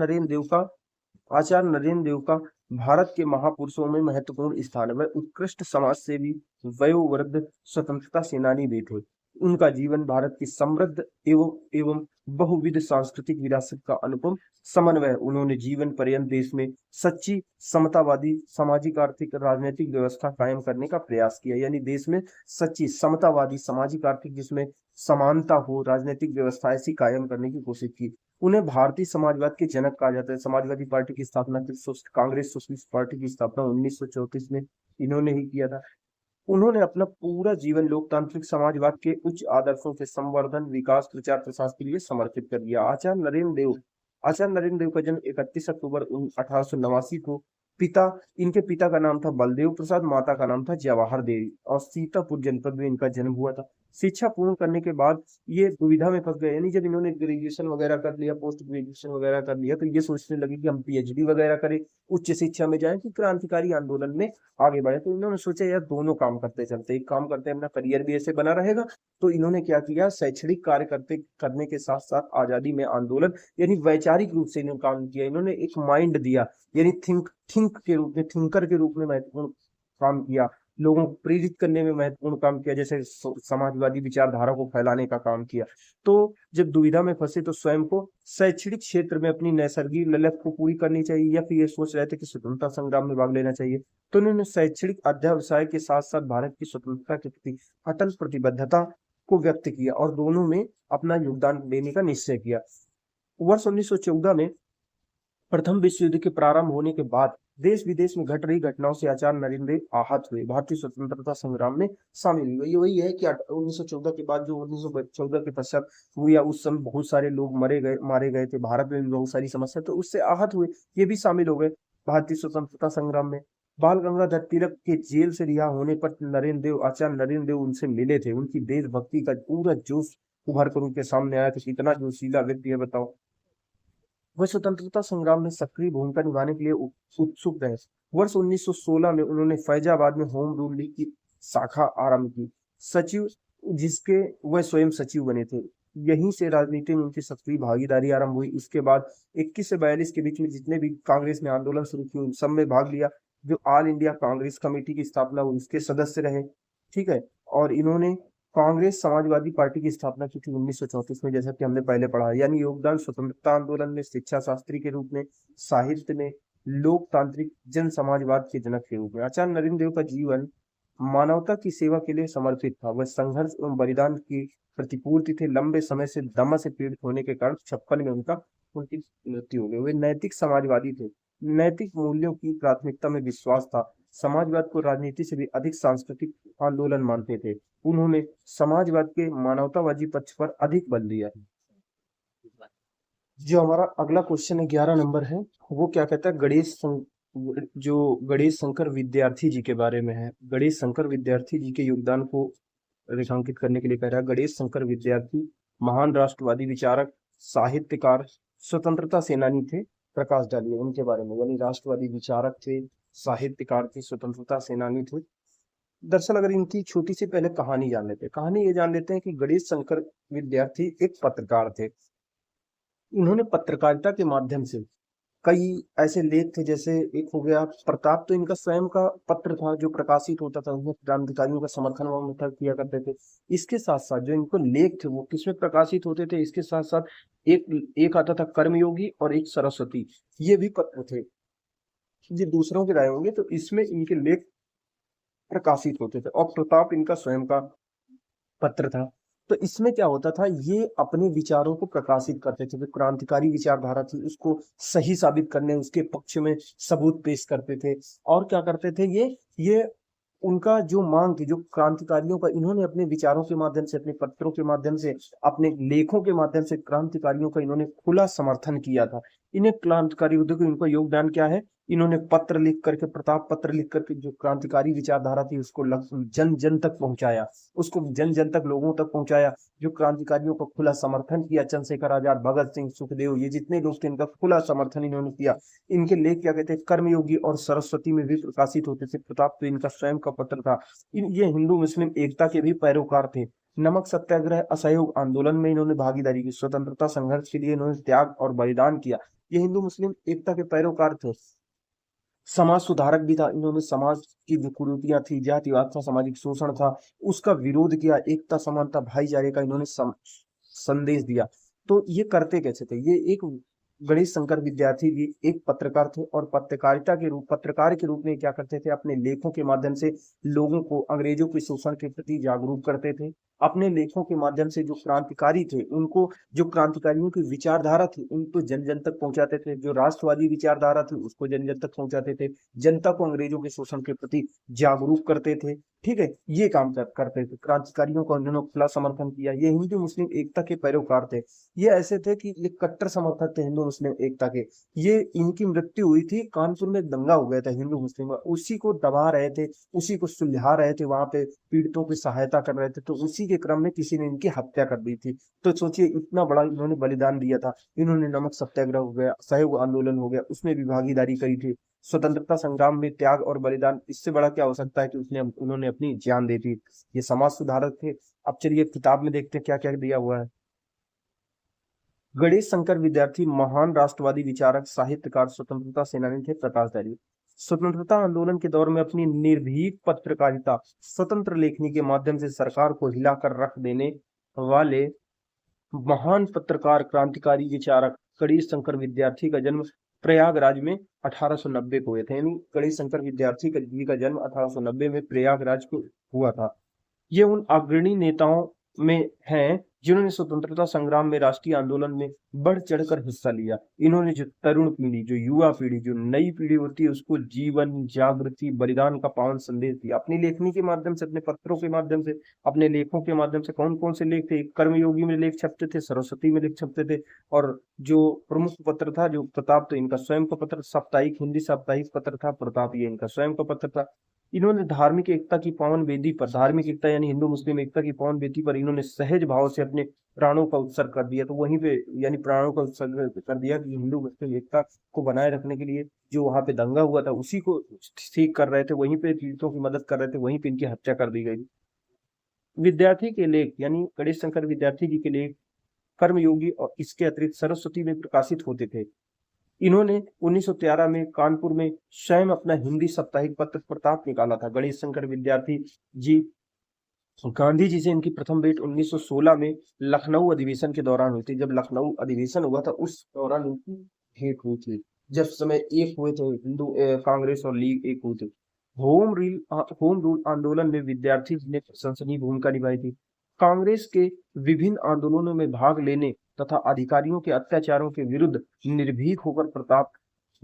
Speaker 1: नरेंद्र देव का भारत के महापुरुषों में महत्वपूर्ण स्थान है। वह उत्कृष्ट समाज सेवी, वयोवृद्ध स्वतंत्रता सेनानी भी थे। उनका जीवन भारत की समृद्ध एवं बहुविध सांस्कृतिक विरासत का अनुपम समन्वय। उन्होंने जीवन पर्यंत देश में सच्ची समतावादी सामाजिक आर्थिक राजनीतिक व्यवस्था कायम करने का प्रयास किया। यानी देश में सच्ची समतावादी सामाजिक आर्थिक जिसमें समानता हो राजनीतिक व्यवस्था ऐसी कायम करने की कोशिश की। उन्हें भारतीय समाजवाद के जनक कहा जाता है। समाजवादी पार्टी की स्थापना कांग्रेस सोशलिस्ट पार्टी की स्थापना 1934 में इन्होंने ही किया था। उन्होंने अपना पूरा जीवन लोकतांत्रिक समाजवाद के उच्च आदर्शों के संवर्धन विकास प्रचार प्रसार के लिए समर्पित कर दिया। आचार्य नरेंद्र देव का जन्म 31 अक्टूबर 1889 को इनके पिता का नाम था बलदेव प्रसाद, माता का नाम था जवाहर देवी और सीतापुर जनपद में इनका जन्म हुआ था। शिक्षा पूर्ण करने के बाद ये दुविधा में फंस गए। यानी जब इन्होंने ग्रेजुएशन वगैरह कर लिया, पोस्ट ग्रेजुएशन वगैरह कर लिया, तो ये सोचने लगे कि हम पीएचडी वगैरह करें, उच्च शिक्षा में जाएं कि क्रांतिकारी आंदोलन में आगे बढ़े। तो इन्होंने सोचा यार दोनों काम करते चलते, एक काम करते हैं अपना करियर भी ऐसे बना रहेगा। तो इन्होंने क्या किया, शैक्षणिक कार्य करने के साथ साथ आजादी में आंदोलन यानी वैचारिक रूप से इन्होंने काम किया। इन्होंने एक माइंड दिया यानी थिंकर के रूप में महत्वपूर्ण काम किया। लोगों को प्रेरित करने में महत्वपूर्ण काम किया, जैसे समाजवादी विचारधारा को फैलाने का काम किया। तो जब दुविधा में फंसे तो स्वयं को शैक्षणिक क्षेत्र में अपनी नैसर्गिक ललक को पूरी करनी चाहिए या फिर ये सोच रहे थे कि स्वतंत्रता संग्राम में भाग लेना चाहिए। तो उन्होंने शैक्षणिक अध्यवसाय के साथ साथ भारत की स्वतंत्रता के प्रति अटल प्रतिबद्धता को व्यक्त किया और दोनों में अपना योगदान देने का निश्चय किया। वर्ष 1914 में प्रथम विश्व युद्ध के प्रारंभ होने के बाद देश विदेश में घट रही घटनाओं से आचार्य नरेंद्र देव आहत हुए, भारतीय स्वतंत्रता संग्राम में शामिल हुए। ये वही है कि 1914 के बाद जो 1914 के पश्चात हुआ, उस समय बहुत सारे लोग मारे गए थे, भारत में भी बहुत सारी समस्या, तो उससे आहत हुए, ये भी शामिल हो गए भारतीय स्वतंत्रता संग्राम में। बाल गंगाधर तिलक के जेल से रिहा होने पर आचार्य नरेंद्र देव उनसे मिले थे। उनकी देशभक्ति का पूरा जोश उभर कर उनके सामने आया था। कितना जोशीला व्यक्ति है बताओ। वह स्वतंत्रता संग्राम में सक्रिय भूमिका निभाने के लिए उत्सुक रहे। वर्ष 1916 में उन्होंने फैजाबाद में होम रूल लीग की शाखा आरंभ की, सचिव जिसके वह स्वयं सचिव बने थे। यहीं से राजनीति में उनकी सक्रिय भागीदारी आरंभ हुई। इसके बाद 21 से 42 के बीच में जितने भी कांग्रेस ने आंदोलन शुरू किए उन सब में भाग लिया। जो ऑल इंडिया कांग्रेस कमेटी की स्थापना हुई उसके सदस्य रहे, ठीक है। और इन्होंने कांग्रेस समाजवादी पार्टी की स्थापना की थी 1934 में, जैसा कि हमने पहले पढ़ा। यानी योगदान स्वतंत्रता आंदोलन में, शिक्षा शास्त्री के रूप में, साहित्य में, लोकतांत्रिक जन समाजवाद के जनक के रूप में। आचार्य नरेंद्र देव का जीवन मानवता की सेवा के लिए समर्पित था। वह संघर्ष एवं बलिदान की प्रतिपूर्ति थे। लंबे समय से दमा से पीड़ित होने के कारण 56 में उनकी मृत्यु हो गई। वे नैतिक समाजवादी थे। नैतिक मूल्यों की प्राथमिकता में विश्वास था। समाजवाद को राजनीति से भी अधिक सांस्कृतिक आंदोलन मानते थे। उन्होंने समाजवाद के मानवतावादी पक्ष पर अधिक बल दिया। जो हमारा अगला क्वेश्चन है 11 नंबर है, वो क्या कहता है, जो गणेश शंकर विद्यार्थी जी के बारे में है। गणेश शंकर विद्यार्थी जी के योगदान को रेखांकित करने के लिए कह रहा है। गणेश शंकर विद्यार्थी महान राष्ट्रवादी विचारक, साहित्यकार, स्वतंत्रता सेनानी थे। प्रकाश डालिए उनके बारे में। यानी राष्ट्रवादी विचारक थे, साहित्यकार थे, स्वतंत्रता सेनानी थे। दरअसल अगर इनकी छोटी सी पहले कहानी जान लेते हैं। कहानी ये जान लेते हैं कि गणेश शंकर विद्यार्थी एक पत्रकार थे। इन्होंने पत्रकारिता के माध्यम से कई ऐसे लेख थे, जैसे एक हो गया प्रताप, तो इनका स्वयं का पत्र था जो प्रकाशित होता था, उसमें क्रांतिकारियों का समर्थन वह किया करते थे। इसके साथ साथ जो इनको लेख थे वो किसमें प्रकाशित होते थे, इसके साथ साथ एक आता था कर्मयोगी और एक सरस्वती, ये भी पत्र थे। ये दूसरों के राय होंगे, तो इसमें इनके लेख प्रकाशित होते थे। और प्रताप इनका स्वयं का पत्र था। तो इसमें क्या होता था, ये अपने विचारों को प्रकाशित करते थे। जो क्रांतिकारी विचारधारा थी उसको सही साबित करने, उसके पक्ष में सबूत पेश करते थे। और क्या करते थे, ये उनका जो मांग थी, जो क्रांतिकारियों का, इन्होंने अपने विचारों के माध्यम से, अपने पत्रों के माध्यम से, अपने लेखों के माध्यम से क्रांतिकारियों का इन्होंने खुला समर्थन किया था। इन्हें क्रांतिकारी युद्ध को इनका योगदान क्या है, इन्होंने पत्र लिख करके, प्रताप पत्र लिख करके जो क्रांतिकारी विचारधारा थी उसको जन जन तक पहुंचाया, उसको जन जन तक लोगों तक पहुंचाया। जो क्रांतिकारियों का खुला समर्थन किया, चंद्रशेखर आजाद, भगत सिंह, सुखदेव, ये जितने लोग थे इनका खुला समर्थन इन्होंने किया। इनके लेख क्या कहते हैं, कर्मयोगी और सरस्वती में भी प्रकाशित होते थे। प्रताप तो इनका स्वयं का पत्र था। ये हिंदू मुस्लिम एकता के भी पैरोकार थे। नमक सत्याग्रह, असहयोग आंदोलन में इन्होंने भागीदारी की। स्वतंत्रता संघर्ष के लिए इन्होंने त्याग और बलिदान किया। ये हिंदू मुस्लिम एकता के पैरोकार थे। समाज सुधारक भी था। इन्होंने समाज की जो कुरीतियां थी, जातिवाद था, सामाजिक शोषण था, उसका विरोध किया। एकता, समानता, भाईचारे का इन्होंने संदेश दिया। तो ये करते कैसे थे? ये एक गणेश शंकर विद्यार्थी भी एक पत्रकार थे, और पत्रकार के रूप में क्या करते थे? अपने लेखों के माध्यम से लोगों को अंग्रेजों के शोषण के प्रति जागरूक करते थे। अपने लेखों के माध्यम से जो क्रांतिकारी थे उनको, जो क्रांतिकारियों की विचारधारा थी उनको जन जन तक पहुंचाते थे। जो राष्ट्रवादी विचारधारा थी उसको जन जन तक पहुंचाते थे। जनता को अंग्रेजों के शोषण के प्रति जागरूक करते थे। ठीक है, ये काम करते थे। क्रांतिकारियों का उन्होंने खुला समर्थन किया। ये हिंदू मुस्लिम एकता के पैरोकार थे। ये ऐसे थे कि ये कट्टर समर्थक थे हिंदू मुस्लिम एकता के। ये इनकी मृत्यु हुई थी, कानपुर में दंगा हो गया था हिंदू मुस्लिम का, उसी को दबा रहे थे, उसी को सुलझा रहे थे, वहां पे पीड़ितों की सहायता कर रहे थे। तो उसी के क्रम में किसी ने इनकी हत्या कर दी थी। तो सोचिए, इतना बड़ा इन्होंने बलिदान दिया था। इन्होंने नमक सत्याग्रह हो गया, सहयोग आंदोलन हो गया, उसमें भी भागीदारी करी थी। स्वतंत्रता संग्राम में त्याग और बलिदान, इससे बड़ा क्या हो सकता है कि उन्होंने अपनी जान दे दी। ये समाज सुधारक थे। अब चलिए किताब में देखते हैं क्या क्या दिया हुआ है। गणेश शंकर विद्यार्थी महान राष्ट्रवादी विचारक, साहित्यकार, स्वतंत्रता सेनानी थे, प्रकाशधारी। स्वतंत्रता आंदोलन के दौर में अपनी निर्भीक पत्रकारिता, स्वतंत्र लेखनी के माध्यम से सरकार को हिलाकर रख देने वाले महान पत्रकार, क्रांतिकारी विचारक गणेश शंकर विद्यार्थी का जन्म प्रयागराज में 1890 को हुए थे। यानी गणेश शंकर विद्यार्थी का जन्म 1890 में प्रयागराज को हुआ था। ये उन अग्रणी नेताओं में हैं जिन्होंने स्वतंत्रता संग्राम में, राष्ट्रीय आंदोलन में बढ़ चढ़कर हिस्सा लिया। इन्होंने जो तरुण पीढ़ी, जो युवा पीढ़ी, जो नई पीढ़ी होती है, उसको जीवन, जागृति, बलिदान का पावन संदेश दिया अपनी लेखनी के माध्यम से, अपने पत्रों के माध्यम से, अपने लेखों के माध्यम से। कौन कौन से लेख थे? कर्मयोगी में लेख छपते थे, सरस्वती में लेख छपते थे, और जो प्रमुख पत्र था, जो प्रताप, तो इनका स्वयं का पत्र, साप्ताहिक, हिंदी साप्ताहिक पत्र था प्रताप, ये इनका स्वयं का पत्र था। इन्होंने धार्मिक एकता की पावन वेदी पर, धार्मिक एकता यानी हिंदू मुस्लिम एकता की पावन वेदी पर इन्होंने सहज भाव से अपने प्राणों का उत्सर्ग कर दिया। तो वहीं पे, यानी प्राणों का उत्सर्ग कर दिया कि हिंदू मुस्लिम एकता को बनाए रखने के लिए जो वहां पे दंगा हुआ था उसी को ठीक कर रहे थे, वहीं पे पीड़ितों की मदद कर रहे थे, वहीं पे इनकी हत्या कर दी गई। विद्यार्थी के लेख, यानी गणेश शंकर विद्यार्थी जी के लेख कर्मयोगी और इसके अतिरिक्त सरस्वती में प्रकाशित होते थे। इन्होंने 1913 में कानपुर में स्वयं अपना हिंदी साप्ताहिक पत्र प्रताप निकाला था। गणेश शंकर विद्यार्थी जी, गांधी जी से इनकी प्रथम भेंट 1916 में लखनऊ अधिवेशन के दौरान हुई थी। जब लखनऊ अधिवेशन हुआ था उस दौरान इनकी भेंट हुई थी, जब समय एक हुए थे हिंदू कांग्रेस और लीग एक हुए थे। होम रूल आंदोलन में विद्यार्थी ने प्रशंसनीय भूमिका निभाई थी। कांग्रेस के विभिन्न आंदोलनों में भाग लेने तथा अधिकारियों के अत्याचारों के विरुद्ध निर्भीक होकर प्रताप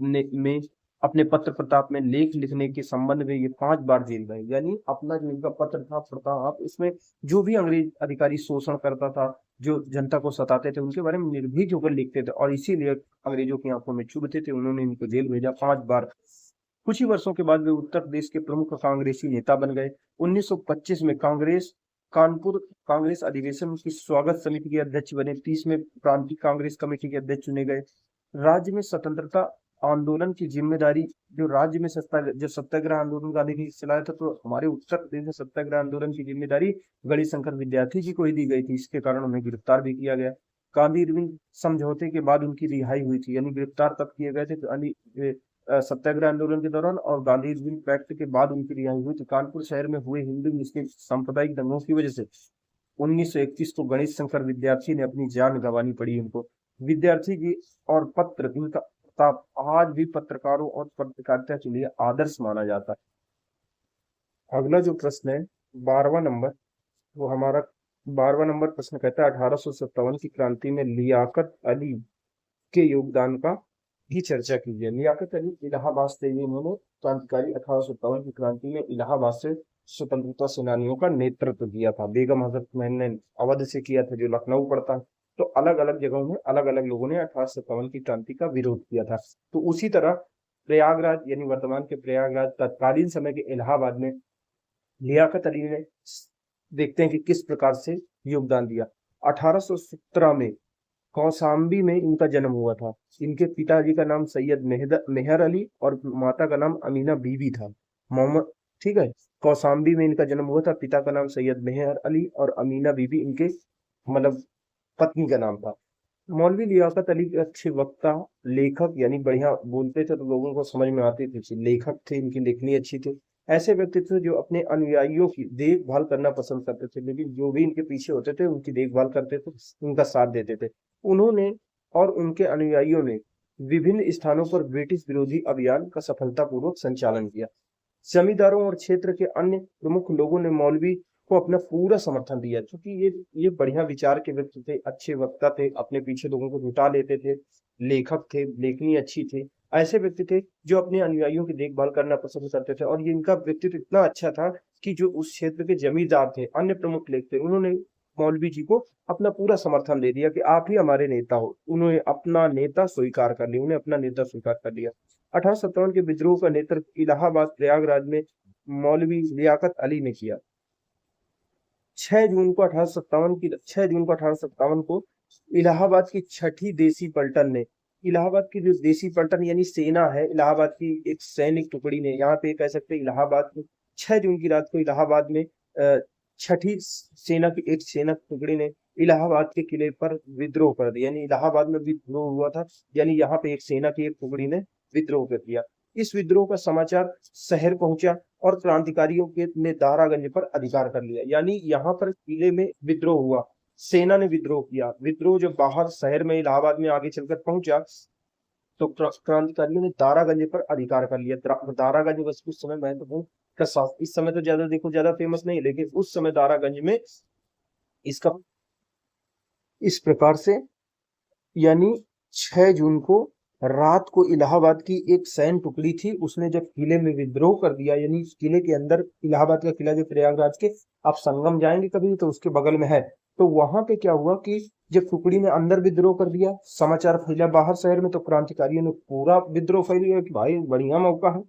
Speaker 1: ने में अपने पत्र प्रताप में लेख लिखने के संबंध में ये 5 बार जेल गए। यानी अपना जो इनका पत्र था प्रताप, इसमें जो भी अंग्रेज अधिकारी शोषण करता था, जो जनता को सताते थे, उनके बारे में निर्भीक होकर लिखते थे, और इसीलिए अंग्रेजों की आंखों में चुभते थे। उन्होंने इनको जेल भेजा 5 बार। कुछ ही वर्षों के बाद वे उत्तर प्रदेश के प्रमुख कांग्रेसी नेता बन गए। 1925 में कानपुर कांग्रेस अधिवेशन की स्वागत समिति के अध्यक्ष बने। 30 में प्रांतीय कांग्रेस कमेटी के अध्यक्ष चुने गए। राज्य में स्वतंत्रता आंदोलन की जिम्मेदारी, जो राज्य में जो सत्याग्रह आंदोलन गांधी जी चलाया था, तो हमारे उत्तर प्रदेश में सत्याग्रह आंदोलन की जिम्मेदारी गणेश शंकर विद्यार्थी जी को ही दी गई थी। इसके कारण उन्हें गिरफ्तार भी किया गया। गांधी इरविन समझौते के बाद उनकी रिहाई हुई थी। यानी गिरफ्तार तब किए गए थे सत्याग्रह आंदोलन के दौरान, और गांधी इरविन पैक्ट के बाद उनकी रिहाई हुई थी। कानपुर शहर में हुए हिंदू मुस्लिम सांप्रदायिक दंगों की वजह से 1931 को गणेश शंकर विद्यार्थी ने अपनी जान गंवानी पड़ी उनको। विद्यार्थी की और पत्र, इनका प्रताप आज भी पत्रकारों और पत्रकारिता के लिए आदर्श माना जाता है। अगला जो प्रश्न है 12वां नंबर, वो हमारा 12वां नंबर प्रश्न कहता है 1857 की क्रांति में लियाकत अली के योगदान का की चर्चा कीजिए। लियाकत अली इलाहाबाद से, इन्होंने क्रांतिकारी 1857 की क्रांति में इलाहाबाद से स्वतंत्रता सेनानियों का नेतृत्व किया था। बेगम हजरत महल ने अवध से किया था, जो लखनऊ पड़ता है। तो अलग अलग जगहों में अलग अलग लोगों ने 1857 की क्रांति का विरोध किया था। तो उसी तरह प्रयागराज, यानी वर्तमान के प्रयागराज, तत्कालीन समय के इलाहाबाद में लियाकत अली ने, देखते हैं कि किस प्रकार से योगदान दिया। 1817 में कौशाम्बी में इनका जन्म हुआ था। इनके पिताजी का नाम सैयद मेहर अली और माता का नाम अमीना बीबी था, मोहम्मद। ठीक है, कौशाम्बी में इनका जन्म हुआ था। पिता का नाम सैयद मेहर अली और अमीना बीबी इनके मतलब पत्नी का नाम था।
Speaker 2: मौलवी लियाकत अली अच्छे वक्ता, लेखक यानी बढ़िया बोलते थे तो लोगों को समझ में आती थी, लेखक थे, इनकी लेखनी अच्छी थी। ऐसे व्यक्ति थे जो अपने अनुयायियों की देखभाल करना पसंद करते थे, लेकिन जो भी इनके पीछे होते थे उनकी देखभाल करते थे, उनका साथ देते थे। उन्होंने और उनके अनुयायियों ने विभिन्न स्थानों पर ब्रिटिश विरोधी अभियान का सफलतापूर्वक संचालन किया। जमींदारों और क्षेत्र के अन्य प्रमुख लोगों ने मौलवी को अपना पूरा समर्थन दिया, क्योंकि ये बढ़िया विचार के व्यक्ति थे, अच्छे वक्ता थे, अपने पीछे लोगों को जुटा लेते थे, लेखक थे, लेखनी अच्छी थी। ऐसे व्यक्ति थे जो अपने अनुयायियों की देखभाल करना पसंद करते थे, और ये इनका व्यक्तित्व इतना अच्छा था कि जो उस क्षेत्र के जमींदार थे, अन्य प्रमुख लेख थे, उन्होंने मौलवी जी को अपना पूरा समर्थन दे दिया कि आप ही हमारे नेता हो। उन्होंने अपना नेता स्वीकार कर लिया, उन्हें अपना नेता स्वीकार कर लिया। 1857 के विद्रोह का नेतृत्व इलाहाबाद प्रयागराज में मौलवी लियाकत अली ने किया। 6 जून को 1857 को इलाहाबाद की छठी देसी पलटन ने, इलाहाबाद की जो देसी पलटन यानी सेना है, इलाहाबाद की एक सैनिक टुकड़ी ने, यहाँ पे कह सकते हैं इलाहाबाद में 6 जून की रात को इलाहाबाद में छठी सेना की एक सेना टुकड़ी ने इलाहाबाद के किले पर विद्रोह कर दिया। यानी इलाहाबाद में विद्रोह हुआ था, यानी यहाँ पे एक सेना की एक टुकड़ी ने विद्रोह कर दिया। इस विद्रोह का समाचार शहर पहुंचा और क्रांतिकारियों के ने दारागंज पर अधिकार कर लिया। यानी यहाँ पर किले में विद्रोह हुआ, सेना ने विद्रोह किया। विद्रोह जब बाहर शहर में इलाहाबाद में आगे चलकर पहुंचा तो क्रांतिकारियों ने दारागंज पर अधिकार कर लिया। दारागंज बस उस समय महत्वपूर्ण प्रशासन, इस समय तो ज्यादा देखो ज्यादा फेमस नहीं, लेकिन उस समय दारागंज में इसका इस प्रकार से, यानी 6 जून को रात को इलाहाबाद की एक सैन्य टुकड़ी थी, उसने जब किले में विद्रोह कर दिया, यानी किले के अंदर, इलाहाबाद का किला जो प्रयागराज के, आप संगम जाएंगे कभी तो उसके बगल में है, तो वहां पे क्या हुआ कि जब टुकड़ी ने अंदर विद्रोह कर दिया, समाचार फैला बाहर शहर में, तो क्रांतिकारियों ने पूरा विद्रोह फैल गया कि भाई बढ़िया मौका है।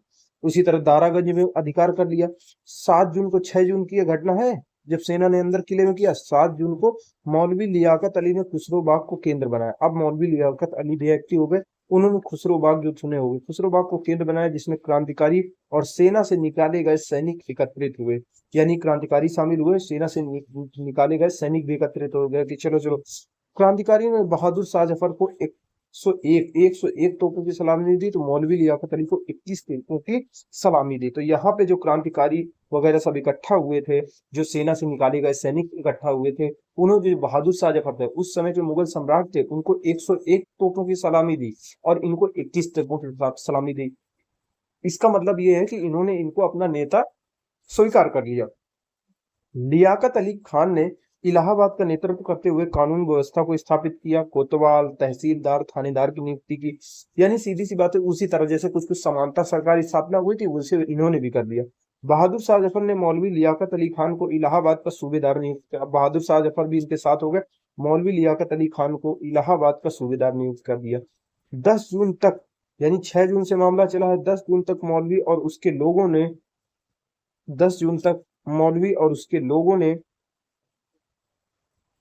Speaker 2: उसी तरह दारागंज में अधिकार कर लिया। 7 जून को, 6 जून की यह घटना है जब सेना ने अंदर किले में किया। 7 जून को मौलवी लियाकत अली ने खुसरो बाग को केंद्र बनाया। अब मौलवी लियाकत अली रिएक्टिव हो गए, उन्होंने खुसरो बाग जो चुने हुए, खुसरो बाग को केंद्र बनाया, जिसमें क्रांतिकारी और सेना से निकाले गए सैनिक एकत्रित हुए। यानी क्रांतिकारी शामिल हुए, सेना से निकाले गए सैनिक भी एकत्रित हो गए कि चलो चलो। क्रांतिकारियों ने बहादुर शाह जफर को 101 तोपों की सलामी दी, तो मौलवी लियाकत अली को 21 तोपों की सलामी दी। तो यहाँ पे जो क्रांतिकारी वगैरह सब इकट्ठा हुए थे, जो सेना से निकाले गए सैनिक इकट्ठा हुए थे, उन्होंने जो बहादुर शाह जफर थे, उस समय जो मुगल सम्राट थे, उनको 101 तोपों की सलामी दी और इनको 21 तोपों की सलामी दी। इसका मतलब ये है कि इन्होंने इनको अपना नेता स्वीकार कर लिया। लियाकत अली खान ने इलाहाबाद का नेतृत्व करते हुए कानून व्यवस्था को स्थापित किया, कोतवाल, तहसीलदार, थानेदार की नियुक्ति की। यानी सीधी सी बात है, उसी तरह जैसे कुछ कुछ समानता सरकारी स्थापना हुई थी, उसे इन्होंने भी कर दिया। बहादुर शाह जफर ने मौलवी लियाकत अली खान को इलाहाबाद का सूबेदार नियुक्त किया। बहादुर शाह जफर भी इनके साथ हो गए, मौलवी लियाकत अली खान को इलाहाबाद का सूबेदार नियुक्त कर दिया। 10 जून तक, यानी 6 जून से मामला चला है, 10 जून तक मौलवी और उसके लोगों ने 10 जून तक मौलवी और उसके लोगों ने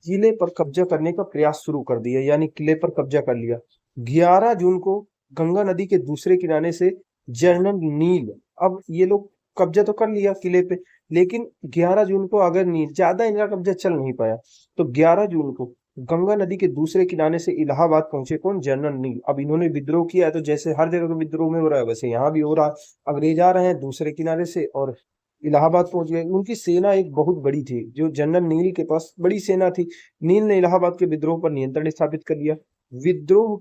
Speaker 2: किले पर कब्जा करने का प्रयास शुरू कर दिया, यानी किले पर कब्जा कर लिया। 11 जून को गंगा नदी के दूसरे किनारे से जनरल नील, अब ये लोग कब्जा तो कर लिया किले पे, लेकिन 11 जून को अगर नील ज्यादा इनका कब्जा चल नहीं पाया, तो 11 जून को गंगा नदी के दूसरे किनारे से इलाहाबाद पहुंचे कौन? जनरल नील। अब इन्होंने विद्रोह किया है, तो जैसे हर जगह विद्रोह में हो रहा है, वैसे यहाँ भी हो रहा है। अंग्रेज आ रहे हैं दूसरे किनारे से और इलाहाबाद पहुंच गए। उनकी सेना एक बहुत बड़ी थी, जो जनरल नील के पास बड़ी सेना थी। नील ने इलाहाबाद के विद्रोह पर नियंत्रण स्थापित कर लिया। विद्रोह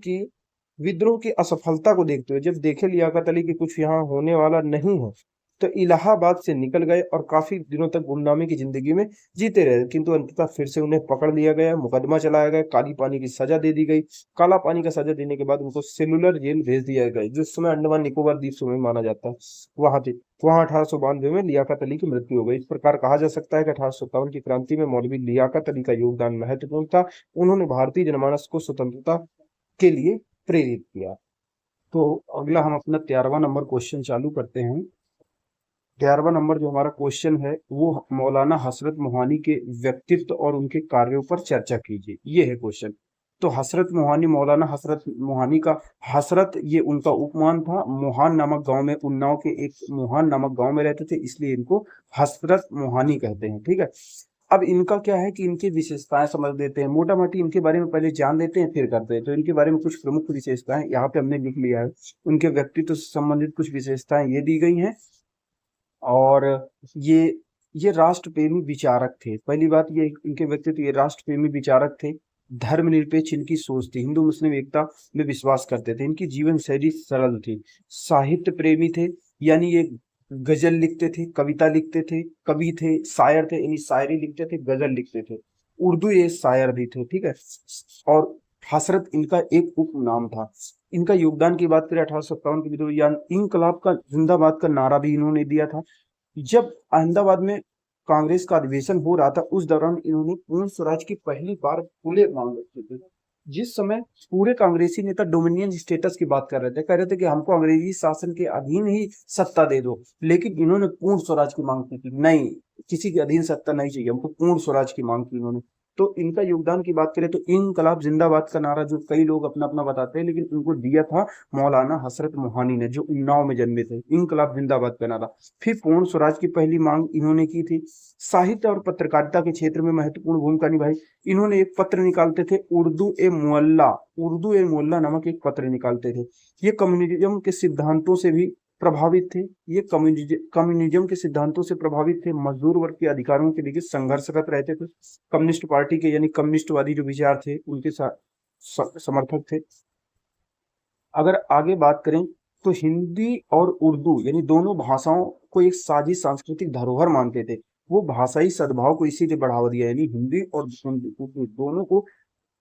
Speaker 2: की असफलता को देखते हुए, जब देखे लियाकत अली की कुछ यहाँ होने वाला नहीं है, तो इलाहाबाद से निकल गए और काफी दिनों तक गुमनामी की जिंदगी में जीते रहे। किंतु अंततः फिर से उन्हें पकड़ लिया गया, मुकदमा चलाया गया, काली पानी की सजा दे दी गई। काला पानी का सजा देने के बाद उनको सेलुलर जेल भेज दिया गया, जो इस समय अंडमान निकोबार द्वीप समूह में माना जाता है। वहां 1892 में लियाकत अली की मृत्यु हो गई। इस प्रकार कहा जा सकता है कि 1857 की क्रांति में मौलवी लियाकत अली का योगदान महत्वपूर्ण था। उन्होंने भारतीय जनमानस को स्वतंत्रता के लिए प्रेरित किया। तो अगला हम अपना 13वां नंबर क्वेश्चन चालू करते हैं। 11वां नंबर जो हमारा क्वेश्चन है वो मौलाना हसरत मोहानी के व्यक्तित्व और उनके कार्यों पर चर्चा कीजिए, ये है क्वेश्चन। तो हसरत मोहानी, मौलाना हसरत मोहानी का, हसरत ये उनका उपमान था। मोहान नामक गांव में, उन्नाव के एक मोहान नामक गांव में रहते थे, इसलिए इनको हसरत मोहानी कहते हैं। ठीक है।
Speaker 1: अब इनका क्या है कि इनकी विशेषताएं समझ लेते हैं, मोटा मोटी इनके बारे में पहले जान लेते हैं फिर करते हैं। तो इनके बारे में कुछ प्रमुख विशेषताएं यहाँ पे हमने लिख लिया है। उनके व्यक्तित्व से संबंधित कुछ विशेषताएं ये दी गई हैं। और ये ये राष्ट्र प्रेमी विचारक थे। पहली बात ये इनके व्यक्तित्व, ये राष्ट्र प्रेमी विचारक थे। धर्मनिरपेक्ष इनकी सोच थी, हिंदू मुस्लिम एकता में विश्वास करते थे। इनकी जीवन शैली सरल थी। साहित्य प्रेमी थे, यानी ये गजल लिखते थे, कविता लिखते थे, कवि थे, शायर थे, यानी शायरी लिखते थे, गजल लिखते थे। उर्दू ये शायर भी थे, ठीक है। और हसरत इनका एक उपनाम था। इनका योगदान की बात करें 1857 के विद्रोह या इंकलाब का जिंदाबाद का नारा भी इन्होंने दिया था। जब अहमदाबाद में कांग्रेस का अधिवेशन हो रहा था, उस दौरान इन्होंने पूर्ण स्वराज की पहली बार खुले मांग रखी थी। जिस समय पूरे कांग्रेसी नेता डोमिनियन स्टेटस की बात कर रहे थे, कह रहे थे कि हमको अंग्रेजी शासन के अधीन ही सत्ता दे दो, लेकिन इन्होंने पूर्ण स्वराज की मांग की थी। नहीं, किसी के अधीन सत्ता नहीं चाहिए हमको, पूर्ण स्वराज की मांग की इन्होंने। तो इनका योगदान की बात करें तो इनकलाब जिंदाबाद का नारा जो कई लोग अपना अपना बताते हैं, लेकिन उनको दिया था मौलाना हसरत मोहानी ने, जो उन्नाव में जन्मे थे। इनकलाब जिंदाबाद का नारा। फिर पूर्ण स्वराज की पहली मांग इन्होंने की थी। साहित्य और पत्रकारिता के क्षेत्र में महत्वपूर्ण भूमिका निभाई। इन्होंने एक पत्र निकालते थे, उर्दू ए मोहल्ला नामक एक पत्र निकालते थे। ये कम्युनिज्म के सिद्धांतों से भी प्रभावित थे। ये कम्युनिज्म के सिद्धांतों से प्रभावित थे। मजदूर वर्ग के अधिकारों के लिए संघर्षरत रहते थे। कम्युनिस्ट पार्टी के यानी कम्युनिस्टवादी जो विचार थे उनके समर्थक थे। अगर आगे बात करें तो हिंदी और उर्दू यानी दोनों भाषाओं को एक साझी सांस्कृतिक धरोहर मानते थे। वो भाषाई सद्भाव को इसीलिए बढ़ावा दिया, यानी हिंदी और उर्दू दोनों को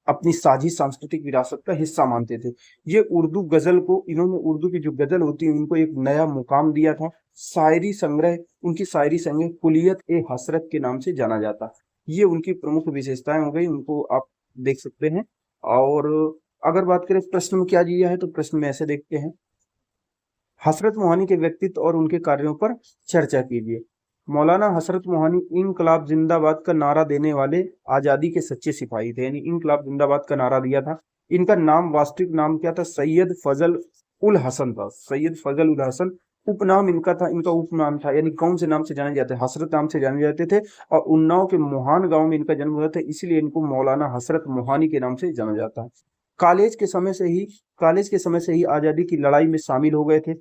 Speaker 1: अपनी साझी सांस्कृतिक विरासत का हिस्सा मानते थे। ये उर्दू गजल को, इन्होंने उर्दू की जो गजल होती है उनको एक नया मुकाम दिया था। शायरी संग्रह, उनकी शायरी संग्रह कुलियत ए हसरत के नाम से जाना जाता। ये उनकी प्रमुख विशेषताएं हो गई, उनको आप देख सकते हैं। और अगर बात करें प्रश्न में क्या दिया है, तो प्रश्न में ऐसे देखते हैं, हसरत मोहानी के व्यक्तित्व और उनके कार्यों पर चर्चा कीजिए। मौलाना हसरत मोहानी इनकलाब जिंदाबाद का नारा देने वाले आजादी के सच्चे सिपाही थे, यानी इनकलाब जिंदाबाद का नारा दिया था। इनका नाम, वास्तविक नाम क्या था? सैयद फजल उल हसन था। सैयद फजल उल हसन उपनाम इनका था। इनका उपनाम था, यानी कौन से नाम से जाने जाते? हसरत नाम से जाने जाते थे। और उन्नाव के मोहान गांव में इनका जन्म हुआ था, इसलिए इनको मौलाना हसरत मोहानी के नाम से जाना जाता है। कॉलेज के समय से ही आजादी की लड़ाई में शामिल हो गए थे।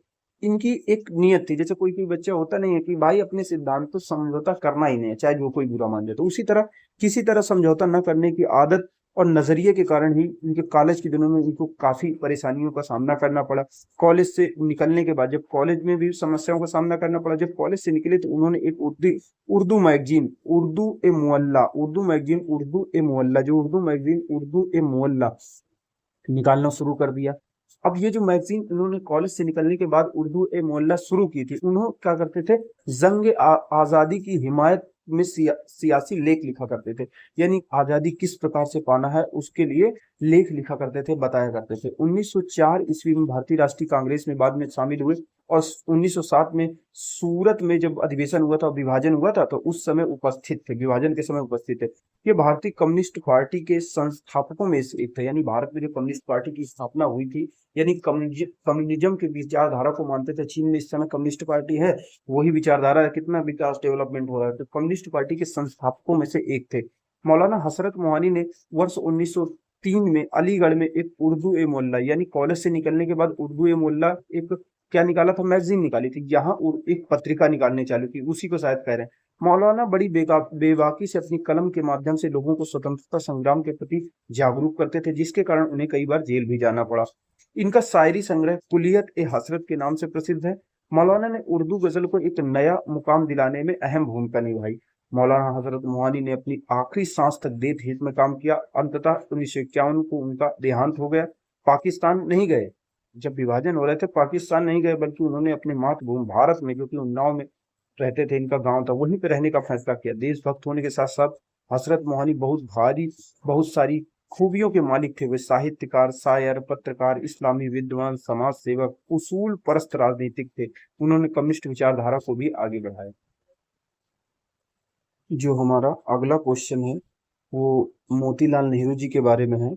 Speaker 1: इनकी एक नियत थी, जैसे कोई कोई बच्चा होता नहीं है कि भाई अपने सिद्धांत तो समझौता करना ही नहीं है, चाहे जो कोई बुरा मान जाए, तो उसी तरह किसी तरह समझौता न करने की आदत और नजरिए के कारण ही इनके कॉलेज के दिनों में इनको काफी परेशानियों का सामना करना पड़ा। कॉलेज से निकलने के बाद, जब कॉलेज में भी समस्याओं का सामना करना पड़ा, जब कॉलेज से निकले तो उन्होंने एक उर्दू मैगजीन उर्दू ए मुअल्ला निकालना शुरू कर दिया। अब ये जो मैगजीन उन्होंने कॉलेज से निकलने के बाद उर्दू ए मोहल्ला शुरू की थी, उन्होंने क्या करते थे, जंग आजादी की हिमायत में सियासी लेख लिखा करते थे, यानी आजादी किस प्रकार से पाना है उसके लिए लेख लिखा करते थे, बताया करते थे। 1904 ईस्वी में भारतीय राष्ट्रीय कांग्रेस में बाद में शामिल हुए और 1907 में सूरत में जब अधिवेशन हुआ था, विभाजन हुआ था, तो उस समय उपस्थित थे, विभाजन के समय उपस्थित थे। ये भारतीय कम्युनिस्ट पार्टी के संस्थापकों में से एक थे, यानी भारत में जो कम्युनिस्ट पार्टी की स्थापना हुई थी, यानी कम्युनिज्म के विचारधारा को मानते थे। चीन में इस समय कम्युनिस्ट पार्टी है, वही विचारधारा है, कितना विकास डेवलपमेंट हो रहा है। तो कम्युनिस्ट पार्टी के संस्थापकों में से एक थे। मौलाना हसरत मोहानी ने वर्ष 1903 में अलीगढ़ में एक उर्दू ए मोहल्ला, यानी कॉलेज से निकलने के बाद उर्दू ए मोहल्ला एक क्या निकाला था, मैगजीन निकाली थी, यहाँ एक पत्रिका निकालने चालू की, उसी को शायद कह रहे हैं। मौलाना बड़ी बेबाकी से अपनी कलम के माध्यम से लोगों को स्वतंत्रता संग्राम के प्रति जागरूक करते थे, जिसके कारण उन्हें कई बार जेल भी जाना पड़ा। इनका शायरी संग्रह कुलियत ए हसरत के नाम से प्रसिद्ध है। मौलाना ने उर्दू गजल को एक नया मुकाम दिलाने में अहम भूमिका निभाई। मौलाना हजरत मोहानी ने अपनी आखिरी सांस तक देश हित में काम किया। अंततः 1951 को उनका देहांत हो गया। पाकिस्तान नहीं गए, जब विभाजन हो रहे थे पाकिस्तान नहीं गए, बल्कि उन्होंने अपने मातृभूमि भारत में, जो कि उन्नाव में रहते थे, इनका गांव था, वहीं पे रहने का फैसला किया। देशभक्त होने के साथ साथ हसरत मोहानी बहुत सारी खूबियों के मालिक थे। वे साहित्यकार, शायर, पत्रकार, इस्लामी विद्वान, समाज सेवक, उसूल परस्त राजनीतिक थे। उन्होंने कम्युनिस्ट विचारधारा को भी आगे बढ़ाया। जो हमारा अगला क्वेश्चन है वो मोतीलाल नेहरू जी के बारे में है।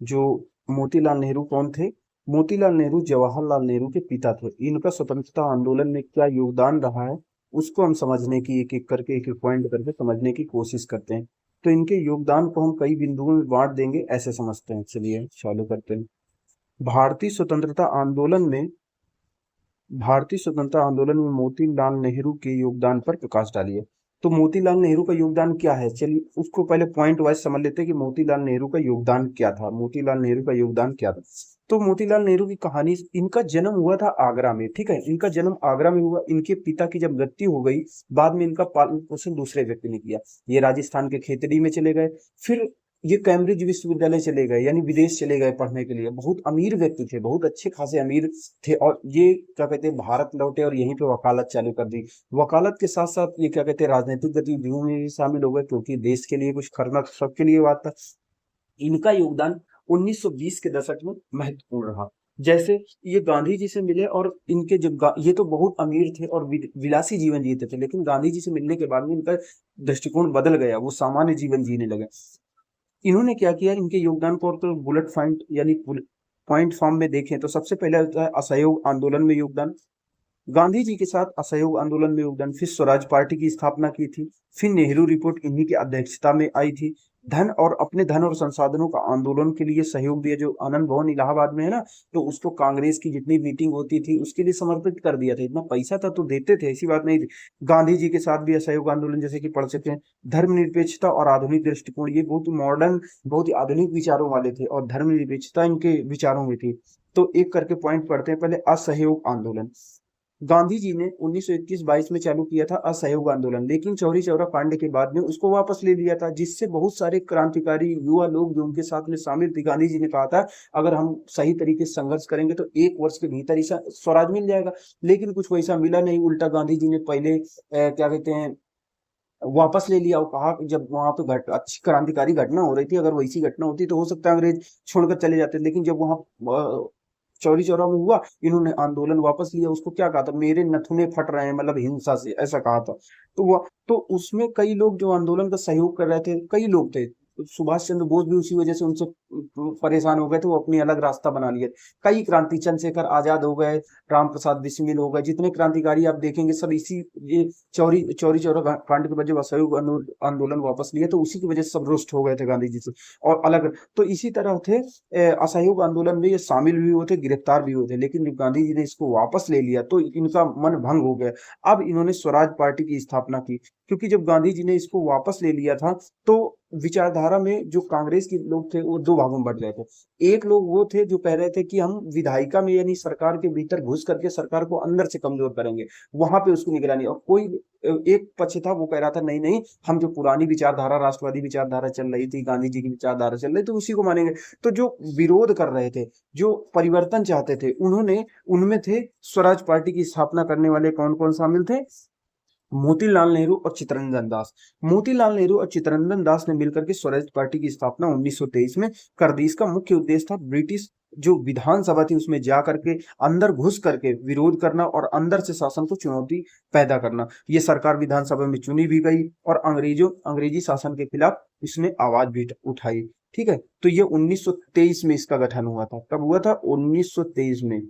Speaker 1: जो मोतीलाल नेहरू कौन थे? मोतीलाल नेहरू जवाहरलाल नेहरू के पिता थे। इनका स्वतंत्रता आंदोलन में क्या योगदान रहा है,
Speaker 2: उसको हम समझने की एक एक करके एक एक पॉइंट करके समझने की कोशिश करते हैं। तो इनके योगदान को हम कई बिंदुओं में बांट देंगे, ऐसे समझते हैं। चलिए चालू करते हैं। भारतीय स्वतंत्रता आंदोलन में भारतीय स्वतंत्रता आंदोलन में मोतीलाल नेहरू के योगदान पर प्रकाश डालिए। तो मोतीलाल नेहरू का योगदान क्या है, चलिए उसको पहले पॉइंट वाइज समझ लेते हैं कि मोतीलाल नेहरू का योगदान क्या था। मोतीलाल नेहरू का योगदान क्या था? तो मोतीलाल नेहरू की कहानी, इनका जन्म हुआ था आगरा में, ठीक है, इनका जन्म आगरा में हुआ। इनके पिता की जब मृत्यु हो गई, बाद में इनका पालन पोषण दूसरे व्यक्ति ने किया। ये राजस्थान के खेतड़ी में चले गए, फिर ये कैम्ब्रिज विश्वविद्यालय चले गए, यानी विदेश चले गए पढ़ने के लिए। बहुत अमीर व्यक्ति थे, बहुत अच्छे खासे अमीर थे, और ये क्या कहते हैं भारत लौटे और यहीं पे वकालत चालू कर दी। वकालत के साथ साथ ये क्या कहते हैं राजनीतिक गतिविधियों में भी शामिल हो गए, क्योंकि देश के लिए कुछ करना तो सबके लिए बात था। इनका योगदान 1920 के दशक में महत्वपूर्ण रहा। जैसे ये गांधी जी से मिले, और इनके जब ये तो बहुत अमीर थे और विलासी जीवन जीते थे, लेकिन गांधी जी से मिलने के बाद में इनका दृष्टिकोण बदल गया, वो सामान्य जीवन जीने लगे। इन्होंने क्या किया, इनके योगदान को और तो बुलेट पॉइंट यानी पॉइंट फॉर्म में देखें तो सबसे पहले होता है असहयोग आंदोलन में योगदान। गांधी जी के साथ असहयोग आंदोलन में योगदान, फिर स्वराज पार्टी की स्थापना की थी, फिर नेहरू रिपोर्ट इन्हीं की अध्यक्षता में आई थी। अपने धन और संसाधनों का आंदोलन के लिए सहयोग दिया, जो आनंद भवन इलाहाबाद में है ना, तो उसको कांग्रेस की जितनी मीटिंग होती थी उसके लिए समर्पित कर दिया था। इतना पैसा था तो देते थे, ऐसी बात नहीं थी। गांधी जी के साथ भी असहयोग आंदोलन, जैसे कि पढ़ सकते हैं, धर्मनिरपेक्षता और आधुनिक दृष्टिकोण, ये बहुत मॉडर्न, बहुत ही आधुनिक विचारों वाले थे, और धर्मनिरपेक्षता इनके विचारों में थी। तो एक करके पॉइंट पढ़ते हैं। पहले असहयोग आंदोलन, गांधी जी ने 1921-22 में चालू किया था असहयोग आंदोलन, लेकिन चौरी चौरा कांड के बाद में उसको वापस ले लिया था, जिससे बहुत सारे क्रांतिकारी युवा लोग जो उनके साथ में शामिल थे, गांधी जी ने कहा था अगर हम सही तरीके से संघर्ष करेंगे तो 1 वर्ष के भीतर ही स्वराज मिल जाएगा। लेकिन कुछ वैसा मिला नहीं, उल्टा गांधी जी ने पहले क्या कहते हैं वापस ले लिया, और कहा कि जब वहां पे अच्छी क्रांतिकारी घटना हो रही थी, अगर वैसी घटना होती तो हो सकता है अंग्रेज छोड़कर चले जाते, लेकिन जब वहां चौरी चौरा में हुआ, इन्होंने आंदोलन वापस लिया। उसको क्या कहा था, मेरे नथुने फट रहे हैं, मतलब हिंसा से, ऐसा कहा था। तो वह तो उसमें कई लोग जो आंदोलन का सहयोग कर रहे थे, कई लोग थे। सुभाष चंद्र बोस भी उसी वजह से उनसे परेशान हो गए थे, वो अपनी अलग रास्ता बना लिए। कई क्रांति, चंद्रशेखर आजाद हो गए, राम प्रसाद बिस्मिल हो गए, जितने क्रांतिकारी आप देखेंगे सब इसी ये चौरी चौरी चौरा कांड के बाद जब असहयोग आंदोलन वापस लिए तो उसी की वजह से सब रुष्ट हो गए थे गांधी जी से, और अलग। तो इसी तरह थे असहयोग आंदोलन में ये शामिल भी हुए थे, गिरफ्तार भी हुए थे, लेकिन जब गांधी जी ने इसको वापस ले लिया तो इनका मन भंग हो गया। अब इन्होंने स्वराज पार्टी की स्थापना की, क्योंकि जब गांधी जी ने इसको वापस ले लिया था तो विचारधारा में जो कांग्रेस के लोग थे वो 2 भागों में बढ़ गए थे। एक लोग वो थे जो कह रहे थे कि हम विधायिका में यानी सरकार के भीतर घुस करके सरकार को अंदर से कमजोर करेंगे, वहां पे उसकी निगरानी। और कोई एक पक्ष था वो कह रहा था नहीं नहीं, हम जो पुरानी विचारधारा, राष्ट्रवादी विचारधारा चल रही थी, गांधी जी की विचारधारा चल रही थी, उसी को मानेंगे। तो जो विरोध कर रहे थे, जो परिवर्तन चाहते थे, उनमें थे स्वराज पार्टी की स्थापना करने वाले कौन कौन शामिल थे, मोतीलाल नेहरू और चित्तरंजन दास। मोतीलाल नेहरू और चित्तरंजन दास ने मिलकर के स्वराज पार्टी की स्थापना 1923 में कर दी। इसका मुख्य उद्देश्य था ब्रिटिश जो विधानसभा थी उसमें जा करके अंदर घुस करके विरोध करना और अंदर से शासन को चुनौती पैदा करना। ये सरकार विधानसभा में चुनी भी गई और अंग्रेजी शासन के खिलाफ इसने आवाज भी उठाई। ठीक है, तो ये 1923 में इसका गठन हुआ था। कब हुआ था? 1923 में।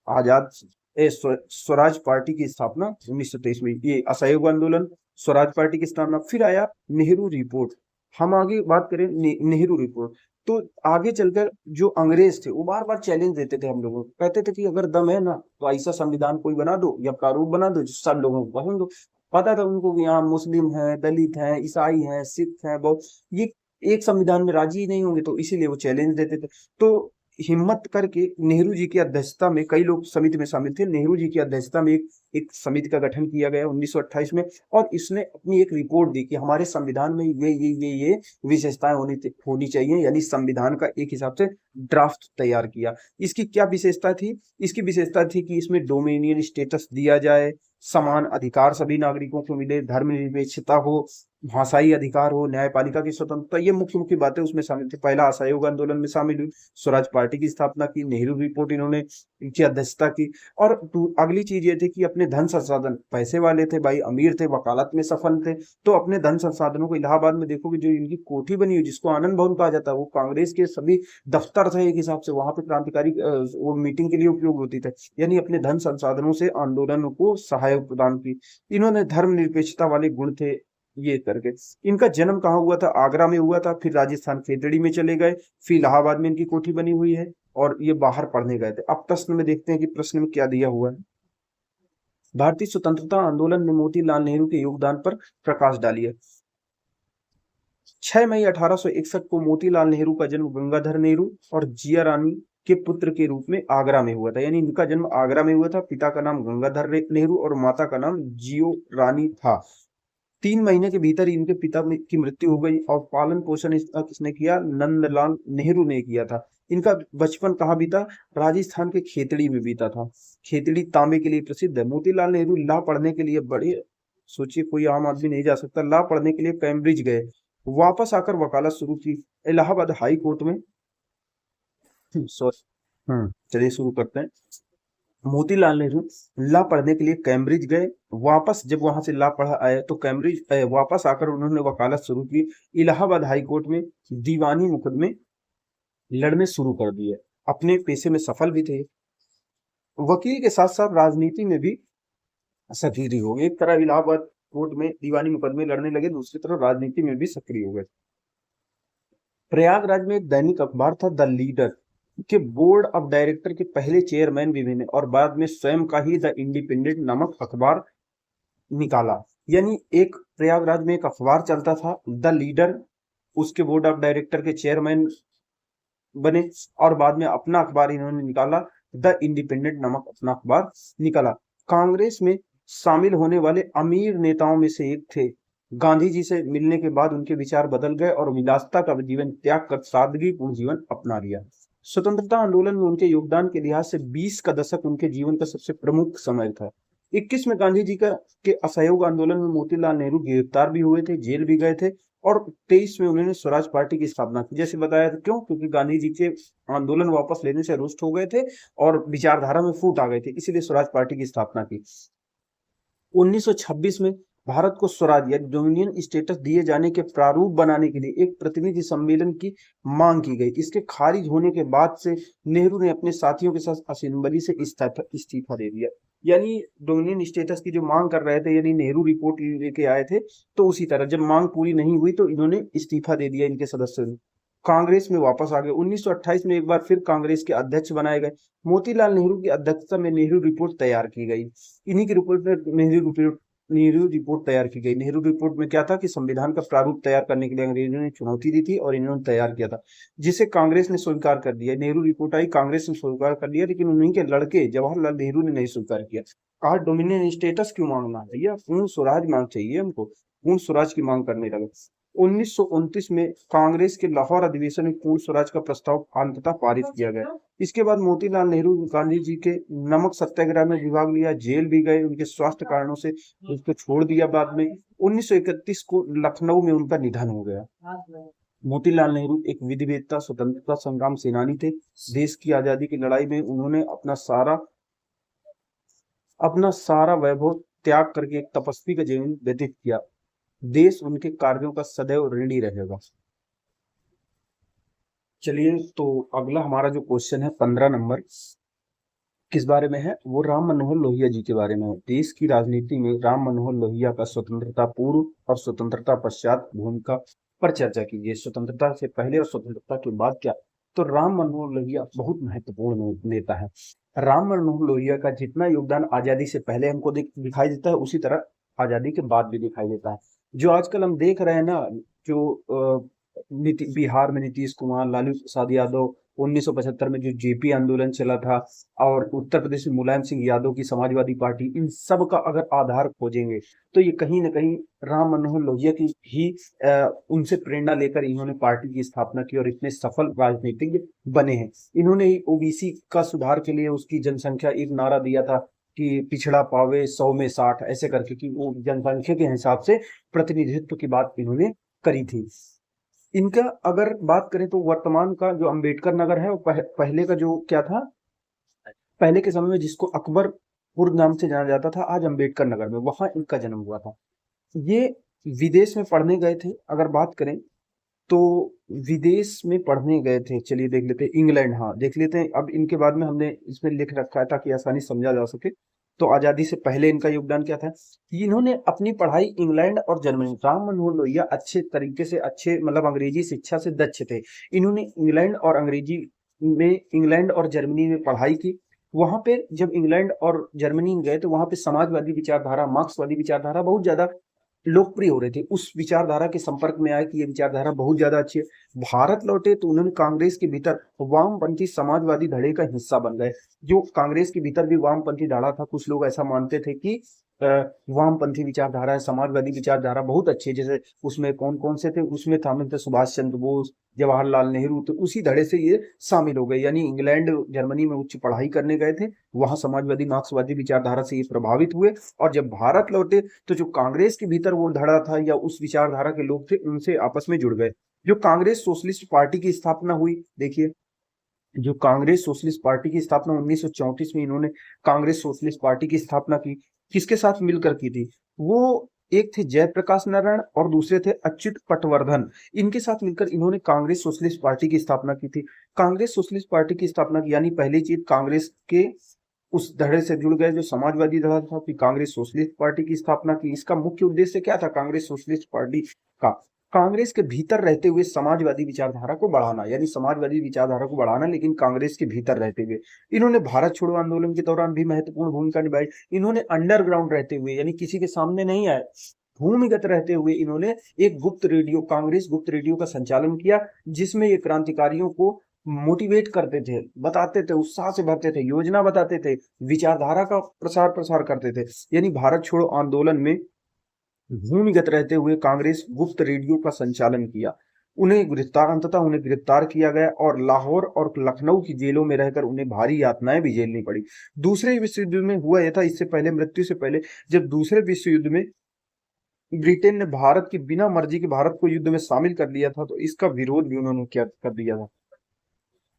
Speaker 2: आजाद स्वराज पार्टी की स्थापना 1923 में, ये असहयोग आंदोलन, स्वराज पार्टी की स्थापना। फिर आया नेहरू रिपोर्ट। हम आगे बात करें नेहरू रिपोर्ट, तो आगे चलकर जो अंग्रेज थे वो बार बार चैलेंज देते थे हम लोगों को, कहते थे कि अगर दम है ना तो ऐसा संविधान कोई बना दो या प्रारूप बना दो जो सब लोगों को पसंद हो। पता था उनको कि यहाँ मुस्लिम है, दलित है, ईसाई है, सिख है, बहुत, ये एक संविधान में राजी नहीं होंगे, तो इसीलिए वो चैलेंज देते थे। तो हिम्मत करके नेहरू जी की अध्यक्षता में कई लोग समिति में शामिल थे। नेहरू जी की अध्यक्षता में एक समिति का गठन किया गया 1928 में, और इसने अपनी एक रिपोर्ट दी कि हमारे संविधान में ये विशेषताएं होनी चाहिए, यानी संविधान का एक हिसाब से ड्राफ्ट तैयार किया। इसकी क्या विशेषता थी? इसकी विशेषता थी कि इसमें डोमिनियन स्टेटस दिया जाए, समान अधिकार सभी नागरिकों को मिले, धर्मनिरपेक्षता हो, भाषाई अधिकार हो, न्यायपालिका की स्वतंत्रता, ये मुख्य मुख्य बातें उसमें शामिल थी। पहला असहयोग आंदोलन में शामिल हुई, स्वराज पार्टी की स्थापना की, नेहरू रिपोर्ट इन्होंने इनकी अध्यक्षता की। और अगली चीज ये थी कि अपने धन संसाधन, पैसे वाले थे भाई, अमीर थे, वकालत में सफल थे, तो अपने धन संसाधनों को इलाहाबाद में देखोगे जो इनकी कोठी बनी हुई जिसको आनंद भवन कहा जाता है, वो कांग्रेस के सभी दफ्तर थे एक हिसाब से, वहां पे क्रांतिकारी वो मीटिंग के लिए उपयोग होती थे। यानी अपने धन संसाधनों से आंदोलन को सहायता प्रदान की। इन्होंने धर्मनिरपेक्षता वाले गुण थे ये करके। इनका जन्म कहाँ हुआ था? आगरा में हुआ था, फिर राजस्थान खेतड़ी में चले गए, फिर इलाहाबाद में इनकी कोठी बनी हुई है, और ये बाहर पढ़ने गए थे। अब प्रश्न में देखते हैं कि प्रश्न में क्या दिया हुआ है। भारतीय स्वतंत्रता आंदोलन में मोतीलाल नेहरू के योगदान पर प्रकाश डालिए। 6 मई 1861 को मोतीलाल नेहरू का जन्म गंगाधर नेहरू और जिया रानी के पुत्र के रूप में आगरा में हुआ था। यानी इनका जन्म आगरा में हुआ था। पिता का नाम गंगाधर नेहरू और माता का नाम जियो रानी था। 3 महीने के भीतर ही इनके पिता की मृत्यु हो गई, और पालन पोषण इसका किसने किया? नंदलाल नेहरू ने किया था। इनका बचपन कहाँ बीता? राजस्थान के खेतड़ी में बीता था। खेतड़ी तांबे के लिए प्रसिद्ध है। मोतीलाल नेहरू ला पढ़ने के लिए बड़े, सोचिए कोई आम आदमी नहीं जा सकता, ला पढ़ने के लिए कैम्ब्रिज गए, वापस आकर वकालत शुरू की इलाहाबाद हाई कोर्ट में। सॉरी, चलिए शुरू करते हैं। मोतीलाल नेहरू ला पढ़ने के लिए कैम्ब्रिज गए, वापस जब वहां से ला पढ़ा आए तो कैम्ब्रिज वापस आकर उन्होंने वकालत शुरू की। इलाहाबाद हाई कोर्ट में दीवानी मुकदमे लड़ने शुरू कर दिए। अपने पेशे में सफल भी थे, वकील के साथ साथ राजनीति में भी सक्रिय हो गए। एक तरह इलाहाबाद कोर्ट में दीवानी मुकदमे लड़ने लगे, दूसरी तरफ राजनीति में भी सक्रिय हो गए। प्रयागराज में एक दैनिक अखबार था द लीडर के बोर्ड ऑफ डायरेक्टर के पहले चेयरमैन भी बने, और बाद में स्वयं का ही द इंडिपेंडेंट नामक अखबार निकाला। यानी एक प्रयागराज में एक अखबार चलता था द लीडर, उसके बोर्ड ऑफ डायरेक्टर के चेयरमैन बने, और बाद में अपना अखबार इन्होंने निकाला, द इंडिपेंडेंट नामक अपना अखबार निकाला। कांग्रेस में शामिल होने वाले अमीर नेताओं में से एक थे। गांधी जी से मिलने के बाद उनके विचार बदल गए और विलासिता का जीवन त्याग कर सादगीपूर्ण जीवन अपना लिया। स्वतंत्रता आंदोलन में उनके योगदान के लिहाज से 20 का दशक उनके जीवन का सबसे प्रमुख समय था। 21 में गांधी जी के असहयोग आंदोलन में मोतीलाल नेहरू गिरफ्तार भी हुए थे, जेल भी गए थे, और 23 में उन्होंने स्वराज पार्टी की स्थापना की। जैसे बताया था, क्यों? क्योंकि गांधी जी के आंदोलन वापस लेने से रुष्ट हो गए थे और विचारधारा में फूट आ गए थे, इसीलिए स्वराज पार्टी की स्थापना की। 1926 में भारत को स्वराज या डोमिनियन स्टेटस दिए जाने के प्रारूप बनाने के लिए एक प्रतिनिधि सम्मेलन की मांग की गई। इसके खारिज होने के बाद से नेहरू ने अपने साथियों के साथ असेंबली से इस्तीफा दे दिया। यानी डोमिनियन स्टेटस की जो मांग कर रहे थे, यानी नेहरू रिपोर्ट लेके आए थे, तो उसी तरह जब मांग पूरी नहीं हुई तो इन्होंने इस्तीफा दे दिया इनके सदस्यों ने, कांग्रेस में वापस आ गए। 1928 में एक बार फिर कांग्रेस के अध्यक्ष बनाए गए। मोतीलाल नेहरू की अध्यक्षता में नेहरू रिपोर्ट तैयार की गई। इन्हीं की रिपोर्ट में नेहरू रिपोर्ट तैयार की गई। नेहरू रिपोर्ट में क्या था कि संविधान का प्रारूप तैयार करने के लिए अंग्रेजों ने चुनौती दी थी और इन्होंने तैयार किया था, जिसे कांग्रेस ने स्वीकार कर दिया। नेहरू रिपोर्ट आई, कांग्रेस ने स्वीकार कर दिया, लेकिन उन्हीं के लड़के जवाहरलाल नेहरू ने नहीं स्वीकार किया। आज डोमिनियन स्टेटस क्यों मांगना है भैया? पूर्ण स्वराज मांग चाहिए हमको, पूर्ण स्वराज की मांग करने लगे। 1929 में कांग्रेस के लाहौर अधिवेशन में पूर्ण स्वराज का प्रस्ताव अंततः पारित किया गया। इसके बाद मोतीलाल नेहरू गांधी जी के नमक सत्याग्रह में भाग लिया, जेल भी गए, उनके स्वास्थ्य कारणों से उसको छोड़ दिया। बाद में 1931 को लखनऊ में उनका निधन हो गया। मोतीलाल नेहरू एक विधिवेत्ता, स्वतंत्रता संग्राम सेनानी थे। देश की आजादी की लड़ाई में उन्होंने अपना सारा वैभव त्याग करके एक तपस्वी का जीवन व्यतीत किया। देश उनके कार्यों का सदैव ऋणी रहेगा। चलिए, तो अगला हमारा जो क्वेश्चन है 15 नंबर, किस बारे में है? वो राम मनोहर लोहिया जी के बारे में है। देश की राजनीति में राम मनोहर लोहिया का स्वतंत्रता पूर्व और स्वतंत्रता पश्चात भूमिका पर चर्चा कीजिए। स्वतंत्रता से पहले और स्वतंत्रता के बाद क्या? तो राम मनोहर लोहिया बहुत महत्वपूर्ण नेता है। राम मनोहर लोहिया का जितना योगदान आजादी से पहले हमको दिखाई देता है, उसी तरह आजादी के बाद भी दिखाई देता है। जो आजकल हम देख रहे हैं ना, जो बिहार में नीतीश कुमार, लालू प्रसाद यादव, 1975 में जो जेपी आंदोलन चला था, और उत्तर प्रदेश में मुलायम सिंह यादव की समाजवादी पार्टी, इन सब का अगर आधार खोजेंगे तो ये कहीं ना कहीं राम मनोहर लोहिया की ही उनसे प्रेरणा लेकर इन्होंने पार्टी की स्थापना की और इतने सफल राजनीतिज्ञ बने हैं। इन्होंने ही ओबीसी का सुधार के लिए उसकी जनसंख्या एक नारा दिया था, कि पिछड़ा पावे 100 में 60 ऐसे करके, कि वो जनसंख्या के हिसाब से प्रतिनिधित्व की बात इन्होंने करी थी। इनका अगर बात करें तो वर्तमान का जो अंबेडकर नगर है वो पहले का जो क्या था, पहले के समय में जिसको अकबरपुर नाम से जाना जाता था, आज अंबेडकर नगर में, वहां इनका जन्म हुआ था। ये विदेश में पढ़ने गए थे, अगर बात करें तो विदेश में पढ़ने गए थे। चलिए देख लेते हैं, इंग्लैंड, हाँ देख लेते हैं। अब इनके बाद में हमने इसमें लिख रखा है ताकि आसानी समझा जा सके। तो आजादी से पहले इनका योगदान क्या था कि इन्होंने अपनी पढ़ाई इंग्लैंड और जर्मनी, राम मनोहर लोहिया अच्छे तरीके से, अच्छे मतलब अंग्रेजी शिक्षा से दक्ष थे। इन्होंने इंग्लैंड और जर्मनी में पढ़ाई की। वहां पे जब इंग्लैंड और जर्मनी गए तो वहां पे समाजवादी विचारधारा, मार्क्सवादी विचारधारा बहुत ज्यादा लोकप्रिय हो रहे थे। उस विचारधारा के संपर्क में आए कि ये विचारधारा बहुत ज्यादा अच्छी है। भारत लौटे तो उन्होंने कांग्रेस के भीतर वामपंथी समाजवादी धड़े का हिस्सा बन गए। जो कांग्रेस के भीतर भी वामपंथी धड़ा था, कुछ लोग ऐसा मानते थे कि वामपंथी विचारधारा है, समाजवादी विचारधारा बहुत अच्छी है। जैसे उसमें कौन कौन से थे, उसमें शामिल थे सुभाष चंद्र बोस, जवाहरलाल नेहरू। तो उसी धड़े से ये शामिल हो गए, यानी इंग्लैंड जर्मनी में उच्च पढ़ाई करने गए थे, वहां समाजवादी मार्क्सवादी विचारधारा से ये प्रभावित हुए। और जब भारत लौटे तो जो कांग्रेस के भीतर वो धड़ा था या उस विचारधारा के लोग थे, उनसे आपस में जुड़ गए। जो कांग्रेस सोशलिस्ट पार्टी की स्थापना हुई, देखिए जो कांग्रेस सोशलिस्ट पार्टी की स्थापना 1934 में इन्होंने कांग्रेस सोशलिस्ट पार्टी की स्थापना की। किसके साथ मिलकर की थी वो? एक थे जयप्रकाश नारायण और दूसरे थे अच्युत पटवर्धन। इनके साथ मिलकर इन्होंने कांग्रेस सोशलिस्ट पार्टी की स्थापना की थी। कांग्रेस सोशलिस्ट पार्टी की स्थापना की, यानी पहली चीज कांग्रेस के उस धड़े से जुड़ गए जो समाजवादी धड़ा था। फिर कांग्रेस सोशलिस्ट पार्टी की स्थापना की। इसका मुख्य उद्देश्य क्या था कांग्रेस सोशलिस्ट पार्टी का? कांग्रेस के भीतर रहते हुए समाजवादी विचारधारा को बढ़ाना, यानी समाजवादी विचारधारा को बढ़ाना, लेकिन कांग्रेस के भीतर रहते हुए। इन्होंने भारत छोड़ो आंदोलन के दौरान भी महत्वपूर्ण भूमिका निभाई। इन्होंने अंडरग्राउंड रहते हुए, यानी किसी के सामने नहीं आए, भूमिगत रहते हुए इन्होंने एक गुप्त रेडियो, कांग्रेस गुप्त रेडियो का संचालन किया, जिसमें ये क्रांतिकारियों को मोटिवेट करते थे, बताते थे, उत्साह से भरते थे, योजना बताते थे, विचारधारा का प्रसार करते थे। यानी भारत छोड़ो आंदोलन में भूमिगत रहते हुए कांग्रेस गुप्त रेडियो का संचालन किया। अंततः उन्हें गिरफ्तार किया गया और लाहौर और लखनऊ की जेलों में रहकर उन्हें भारी यातनाएं भी झेलनी पड़ी। दूसरे विश्व युद्ध में हुआ यह था, इससे पहले, मृत्यु से पहले, जब दूसरे विश्व युद्ध में ब्रिटेन ने भारत की बिना मर्जी के भारत को युद्ध में शामिल कर लिया था, तो इसका विरोध भी उन्होंने क्या कर दिया था।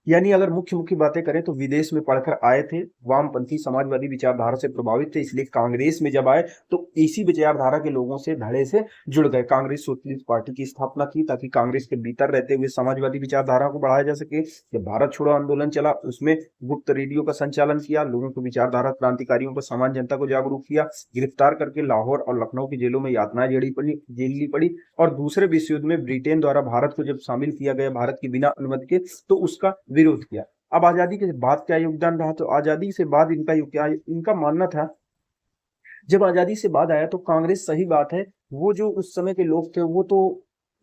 Speaker 2: यानी अगर मुख्य मुख्य बातें करें तो विदेश में पढ़कर आए थे, वामपंथी समाजवादी विचारधारा से प्रभावित थे, इसलिए कांग्रेस में जब आए तो इसी विचारधारा के लोगों से धड़े से जुड़ गए। कांग्रेस सोशलिस्ट पार्टी की स्थापना की ताकि कांग्रेस के भीतर रहते हुए समाजवादी विचारधारा को बढ़ाया जा सके। जब भारत छोड़ो आंदोलन चला उसमें गुप्त रेडियो का संचालन किया, लोगों को विचारधारा, क्रांतिकारियों को, सामान्य जनता को जागरूक किया, गिरफ्तार करके लाहौर और लखनऊ की जेलों में यातनाएं झेलनी पड़ी। और दूसरे विश्व युद्ध में ब्रिटेन द्वारा भारत को जब शामिल किया गया भारत की बिना अनुमति के, तो उसका विरोध किया। अब आजादी के बाद क्या योगदान रहा? तो आजादी से बाद इनका मानना था, जब आजादी से बाद आया तो कांग्रेस, सही बात है, वो जो उस समय के लोग थे वो तो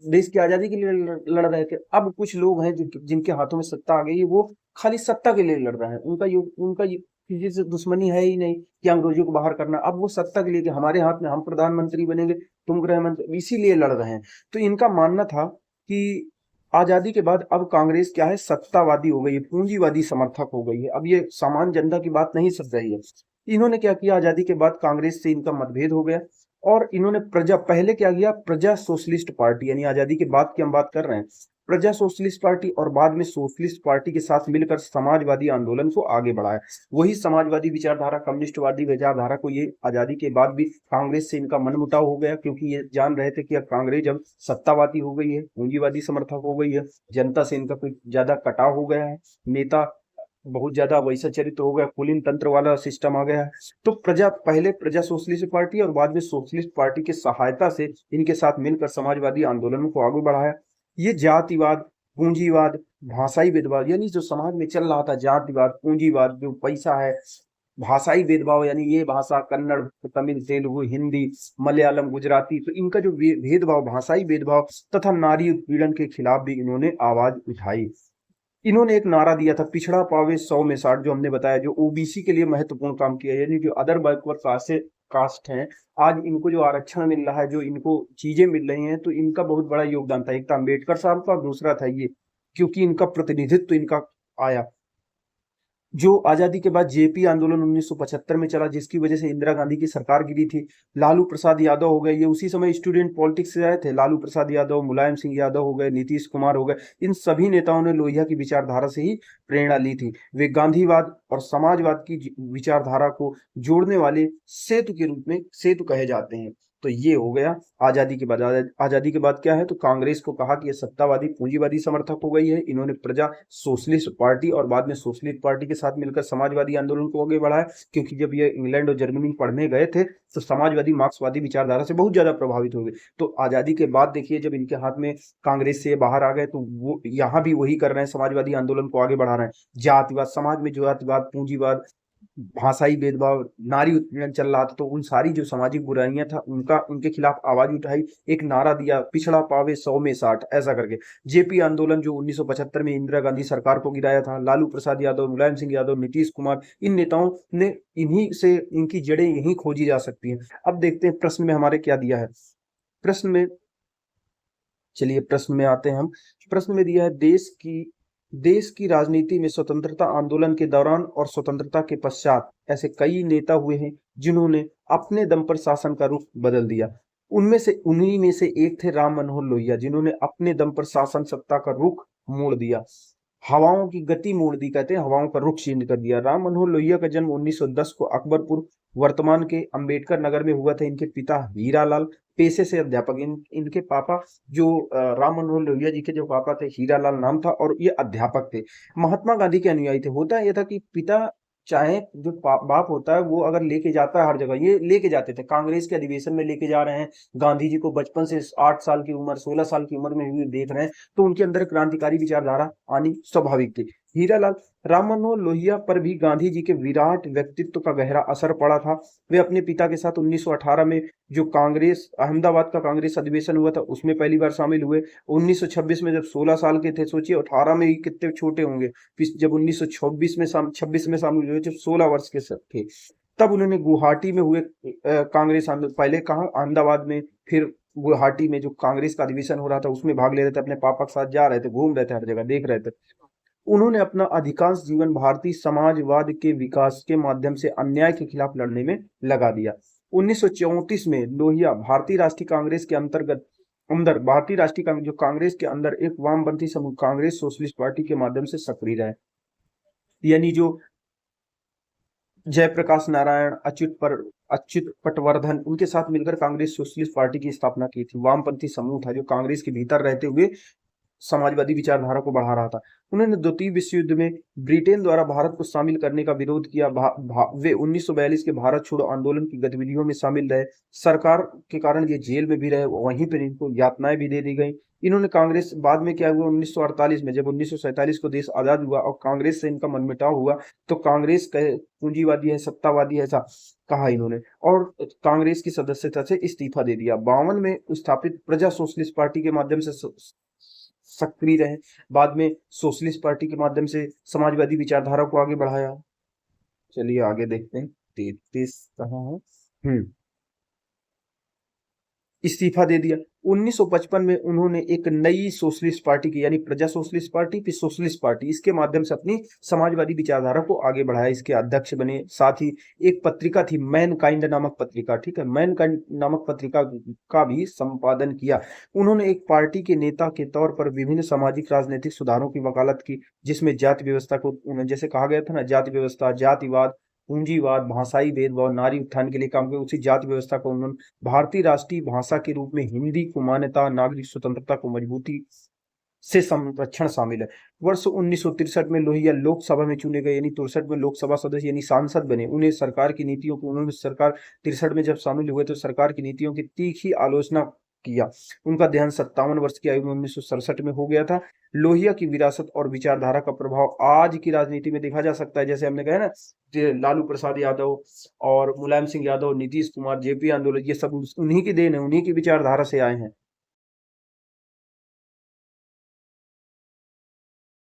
Speaker 2: देश की आजादी के लिए लड़ रहे थे। अब कुछ लोग हैं जिनके हाथों में सत्ता आ गई है, वो खाली सत्ता के लिए लड़ रहे हैं। उनका किसी से दुश्मनी है ही नहीं कि अंग्रेजों को बाहर करना। अब वो सत्ता के लिए कि हमारे हाथ में, हम प्रधानमंत्री बनेंगे, तुम गृह मंत्री, इसीलिए लड़ रहे हैं। तो इनका मानना था कि आजादी के बाद अब कांग्रेस क्या है, सत्तावादी हो गई है, पूंजीवादी समर्थक हो गई है। अब ये सामान्य जनता की बात नहीं सुन रही है। इन्होंने क्या किया, आजादी के बाद कांग्रेस से इनका मतभेद हो गया और इन्होंने पहले क्या किया, प्रजा सोशलिस्ट पार्टी, यानी आजादी के बाद की हम बात कर रहे हैं, प्रजा सोशलिस्ट पार्टी, और बाद में सोशलिस्ट पार्टी के साथ मिलकर समाजवादी आंदोलन को आगे बढ़ाया। वही समाजवादी विचारधारा, कम्युनिस्टवादी विचारधारा को ये आजादी के बाद भी कांग्रेस से इनका मनमुटाव हो गया, क्योंकि ये जान रहे थे कि अब कांग्रेस जब सत्तावादी हो गई है, पूंजीवादी समर्थक हो गई है, जनता से इनका कोई ज्यादा कटाव हो गया है, नेता बहुत ज्यादा वैसा चरित्र हो गया, कुलीन तंत्र वाला सिस्टम आ गया है। तो पहले प्रजा सोशलिस्ट पार्टी और बाद में सोशलिस्ट पार्टी की सहायता से इनके साथ मिलकर समाजवादी आंदोलन को आगे बढ़ाया। ये जातिवाद, पूंजीवाद, भाषाई भेदभाव, यानी जो समाज में चल रहा था जातिवाद, पूंजीवाद, जो पैसा है, भाषाई भेदभाव, यानी ये भाषा कन्नड़, तमिल, तेलुगु, हिंदी, मलयालम, गुजराती, तो इनका जो भेदभाव, भाषाई भेदभाव तथा नारी उत्पीड़न के खिलाफ भी इन्होंने आवाज उठाई। इन्होंने एक नारा दिया था, पिछड़ा पावे 100 में 60, जो हमने बताया, जो ओबीसी के लिए महत्वपूर्ण काम किया, यानी जो अदर बैकवर्ड कास्ट हैं, आज इनको जो आरक्षण मिल रहा है, जो इनको चीजें मिल रही हैं, तो इनका बहुत बड़ा योगदान था। एक था अम्बेडकर साहब का और दूसरा था ये, क्योंकि इनका प्रतिनिधित्व इनका आया। जो आजादी के बाद जेपी आंदोलन 1975 में चला, जिसकी वजह से इंदिरा गांधी की सरकार गिरी थी। लालू प्रसाद यादव हो गए, ये उसी समय स्टूडेंट पॉलिटिक्स से आए थे। लालू प्रसाद यादव, मुलायम सिंह यादव हो गए, नीतीश कुमार हो गए, इन सभी नेताओं ने लोहिया की विचारधारा से ही प्रेरणा ली थी। वे गांधीवाद और समाजवाद की विचारधारा को जोड़ने वाले सेतु के रूप में सेतु कहे जाते हैं। तो ये हो गया आजादी के बाद। आजादी के बाद क्या है, तो कांग्रेस को कहा कि ये सत्तावादी पूंजीवादी समर्थक हो गई है। इन्होंने प्रजा सोशलिस्ट पार्टी और बाद में सोशलिस्ट पार्टी के साथ मिलकर समाजवादी आंदोलन को आगे बढ़ाया, क्योंकि जब ये इंग्लैंड और जर्मनी पढ़ने गए थे तो समाजवादी मार्क्सवादी विचारधारा से बहुत ज्यादा प्रभावित हो गए। तो आजादी के बाद देखिए, जब इनके हाथ में कांग्रेस से बाहर आ गए तो वो यहाँ भी वही कर रहे हैं, समाजवादी आंदोलन को आगे बढ़ा रहे हैं। जातिवाद, समाज में जातिवाद, पूंजीवाद, भाषाई भेदभाव, नारी उत्पीड़न चल रहा था, तो उन सारी जो सामाजिक बुराइयां था उनका उनके खिलाफ आवाज उठाई। एक नारा दिया, पिछड़ा पावे 100 में 60, ऐसा करके। जेपी आंदोलन जो 1975 में इंदिरा गांधी सरकार को गिराया था, लालू प्रसाद यादव, मुलायम सिंह यादव, नीतीश कुमार, इन नेताओं ने, इन्हीं से इनकी जड़ें यहीं खोजी जा सकती हैं। अब देखते हैं प्रश्न में हमारे क्या दिया है। प्रश्न में, चलिए प्रश्न में आते हैं हम। प्रश्न में दिया है, देश की राजनीति में स्वतंत्रता आंदोलन के दौरान और स्वतंत्रता के पश्चात ऐसे कई नेता हुए हैं जिन्होंने अपने दम पर शासन का रुख बदल दिया। उन्हीं में से एक थे राम मनोहर लोहिया, जिन्होंने अपने दम पर शासन सत्ता का रुख मोड़ दिया, हवाओं की गति मोड़ दी, कहते हैं हवाओं का रुख चेंज कर दिया। राम मनोहर लोहिया का जन्म 1910 को अकबरपुर, वर्तमान के अंबेडकर नगर में हुआ था। इनके पिता हीरालाल पेशे से अध्यापक, इनके पापा जो राम मनोहर लोहिया जी के जो पापा थे, हीरालाल नाम था, और ये अध्यापक थे, महात्मा गांधी के अनुयायी थे। होता यह था कि पिता, चाहे जो बाप होता है वो अगर लेके जाता है हर जगह, ये लेके जाते थे। कांग्रेस के अधिवेशन में लेके जा रहे हैं, गांधी जी को बचपन से 8 साल की उम्र, 16 साल की उम्र में भी देख रहे हैं, तो उनके अंदर क्रांतिकारी विचारधारा आनी स्वाभाविक थी। हीरालाल, राम मनोहर लोहिया पर भी गांधी जी के विराट व्यक्तित्व का गहरा असर पड़ा था। वे अपने पिता के साथ 1918 में जो कांग्रेस, अहमदाबाद का कांग्रेस अधिवेशन हुआ था, उसमें पहली बार शामिल हुए। 1926 में जब 16 साल के थे, सोचिए 18 में ही कितने छोटे होंगे, जब 1926 में 26 में शामिल हुए, जब 16 वर्ष के थे, तब उन्होंने गुवाहाटी में हुए कांग्रेस आंदोलन, पहले कहा अहमदाबाद में, फिर गुवाहाटी में जो कांग्रेस का अधिवेशन हो रहा था उसमें भाग ले रहे थे। अपने पापा के साथ जा रहे थे, घूम रहे थे, हर जगह देख रहे थे। उन्होंने अपना अधिकांश जीवन भारतीय समाजवाद के विकास के माध्यम से अन्याय के खिलाफ लड़ने में लगा दिया। 1934 में लोहिया भारतीय राष्ट्रीय कांग्रेस के अंदर भारतीय राष्ट्रीय कांग्रेस, जो कांग्रेस के अंदर एक वामपंथी समूह कांग्रेस सोशलिस्ट पार्टी के माध्यम से सक्रिय रहे। यानी जो जयप्रकाश नारायण, अच्युत पटवर्धन, उनके साथ मिलकर कांग्रेस सोशलिस्ट पार्टी की स्थापना की थी। वामपंथी समूह था जो कांग्रेस के भीतर रहते हुए समाजवादी विचारधारा को बढ़ा रहा था। उन्होंने द्वितीय विश्व युद्ध में ब्रिटेन द्वारा भारत को शामिल करने का विरोध किया। वे 1942 के भारत छोड़ो आंदोलन की गतिविधियों में शामिल रहे। सरकार के कारण ये जेल में भी रहे, वहीं पर इनको यातनाएं भी दे दी गई। इन्होंने कांग्रेस, बाद में क्या हुआ 1948 में, जब 1947 को देश आजाद हुआ और कांग्रेस से इनका मनमुटाव हुआ, तो कांग्रेस पूंजीवादी है, सत्तावादी है, ऐसा कहा इन्होंने, और कांग्रेस की सदस्यता से इस्तीफा दे दिया। 52 में स्थापित प्रजा सोशलिस्ट पार्टी के माध्यम से सक्रिय रहे। बाद में सोशलिस्ट पार्टी के माध्यम से समाजवादी विचारधारा को आगे बढ़ाया। चलिए आगे देखते हैं, 33 कहाँ है। इस्तीफा दे दिया। 1955 में उन्होंने एक नई सोशलिस्ट पार्टी की, यानी प्रजा सोशलिस्ट पार्टी, फिर सोशलिस्ट पार्टी, इसके माध्यम से अपनी समाजवादी विचारधारा को आगे बढ़ाया। इसके अध्यक्ष बने। साथ ही एक पत्रिका थी मैनकाइंड नामक पत्रिका, ठीक है, मैनकाइंड नामक पत्रिका का भी संपादन किया। उन्होंने एक पार्टी के नेता के तौर पर विभिन्न सामाजिक राजनीतिक सुधारों की वकालत की, जिसमें जाति व्यवस्था को, जैसे कहा गया था ना, जाति व्यवस्था, जातिवाद, पूंजीवाद, भाषाई भेदभाव, नारी उत्थान के लिए काम किया। उसी जाति व्यवस्था को उन्होंने भारतीय राष्ट्रीय भाषा के रूप में हिंदी को मान्यता, नागरिक स्वतंत्रता को मजबूती से संरक्षण शामिल है। वर्ष 1963 में लोहिया लोकसभा में चुने गए, यानी 63 में लोकसभा सदस्य यानी सांसद बने। उन्हें सरकार की नीतियों को, उन्होंने सरकार 63 में जब शामिल हुए तो सरकार की नीतियों की तीखी आलोचना किया। उनका देहांत 57 वर्ष की आयु में 1967 में हो गया था। लोहिया की विरासत और विचारधारा का प्रभाव आज की राजनीति में देखा जा सकता है। जैसे हमने कहा ना, लालू प्रसाद यादव और मुलायम सिंह यादव, नीतीश कुमार, जेपी आंदोलन, ये सब उन्हीं की देन है, उन्हीं की विचारधारा से आए हैं।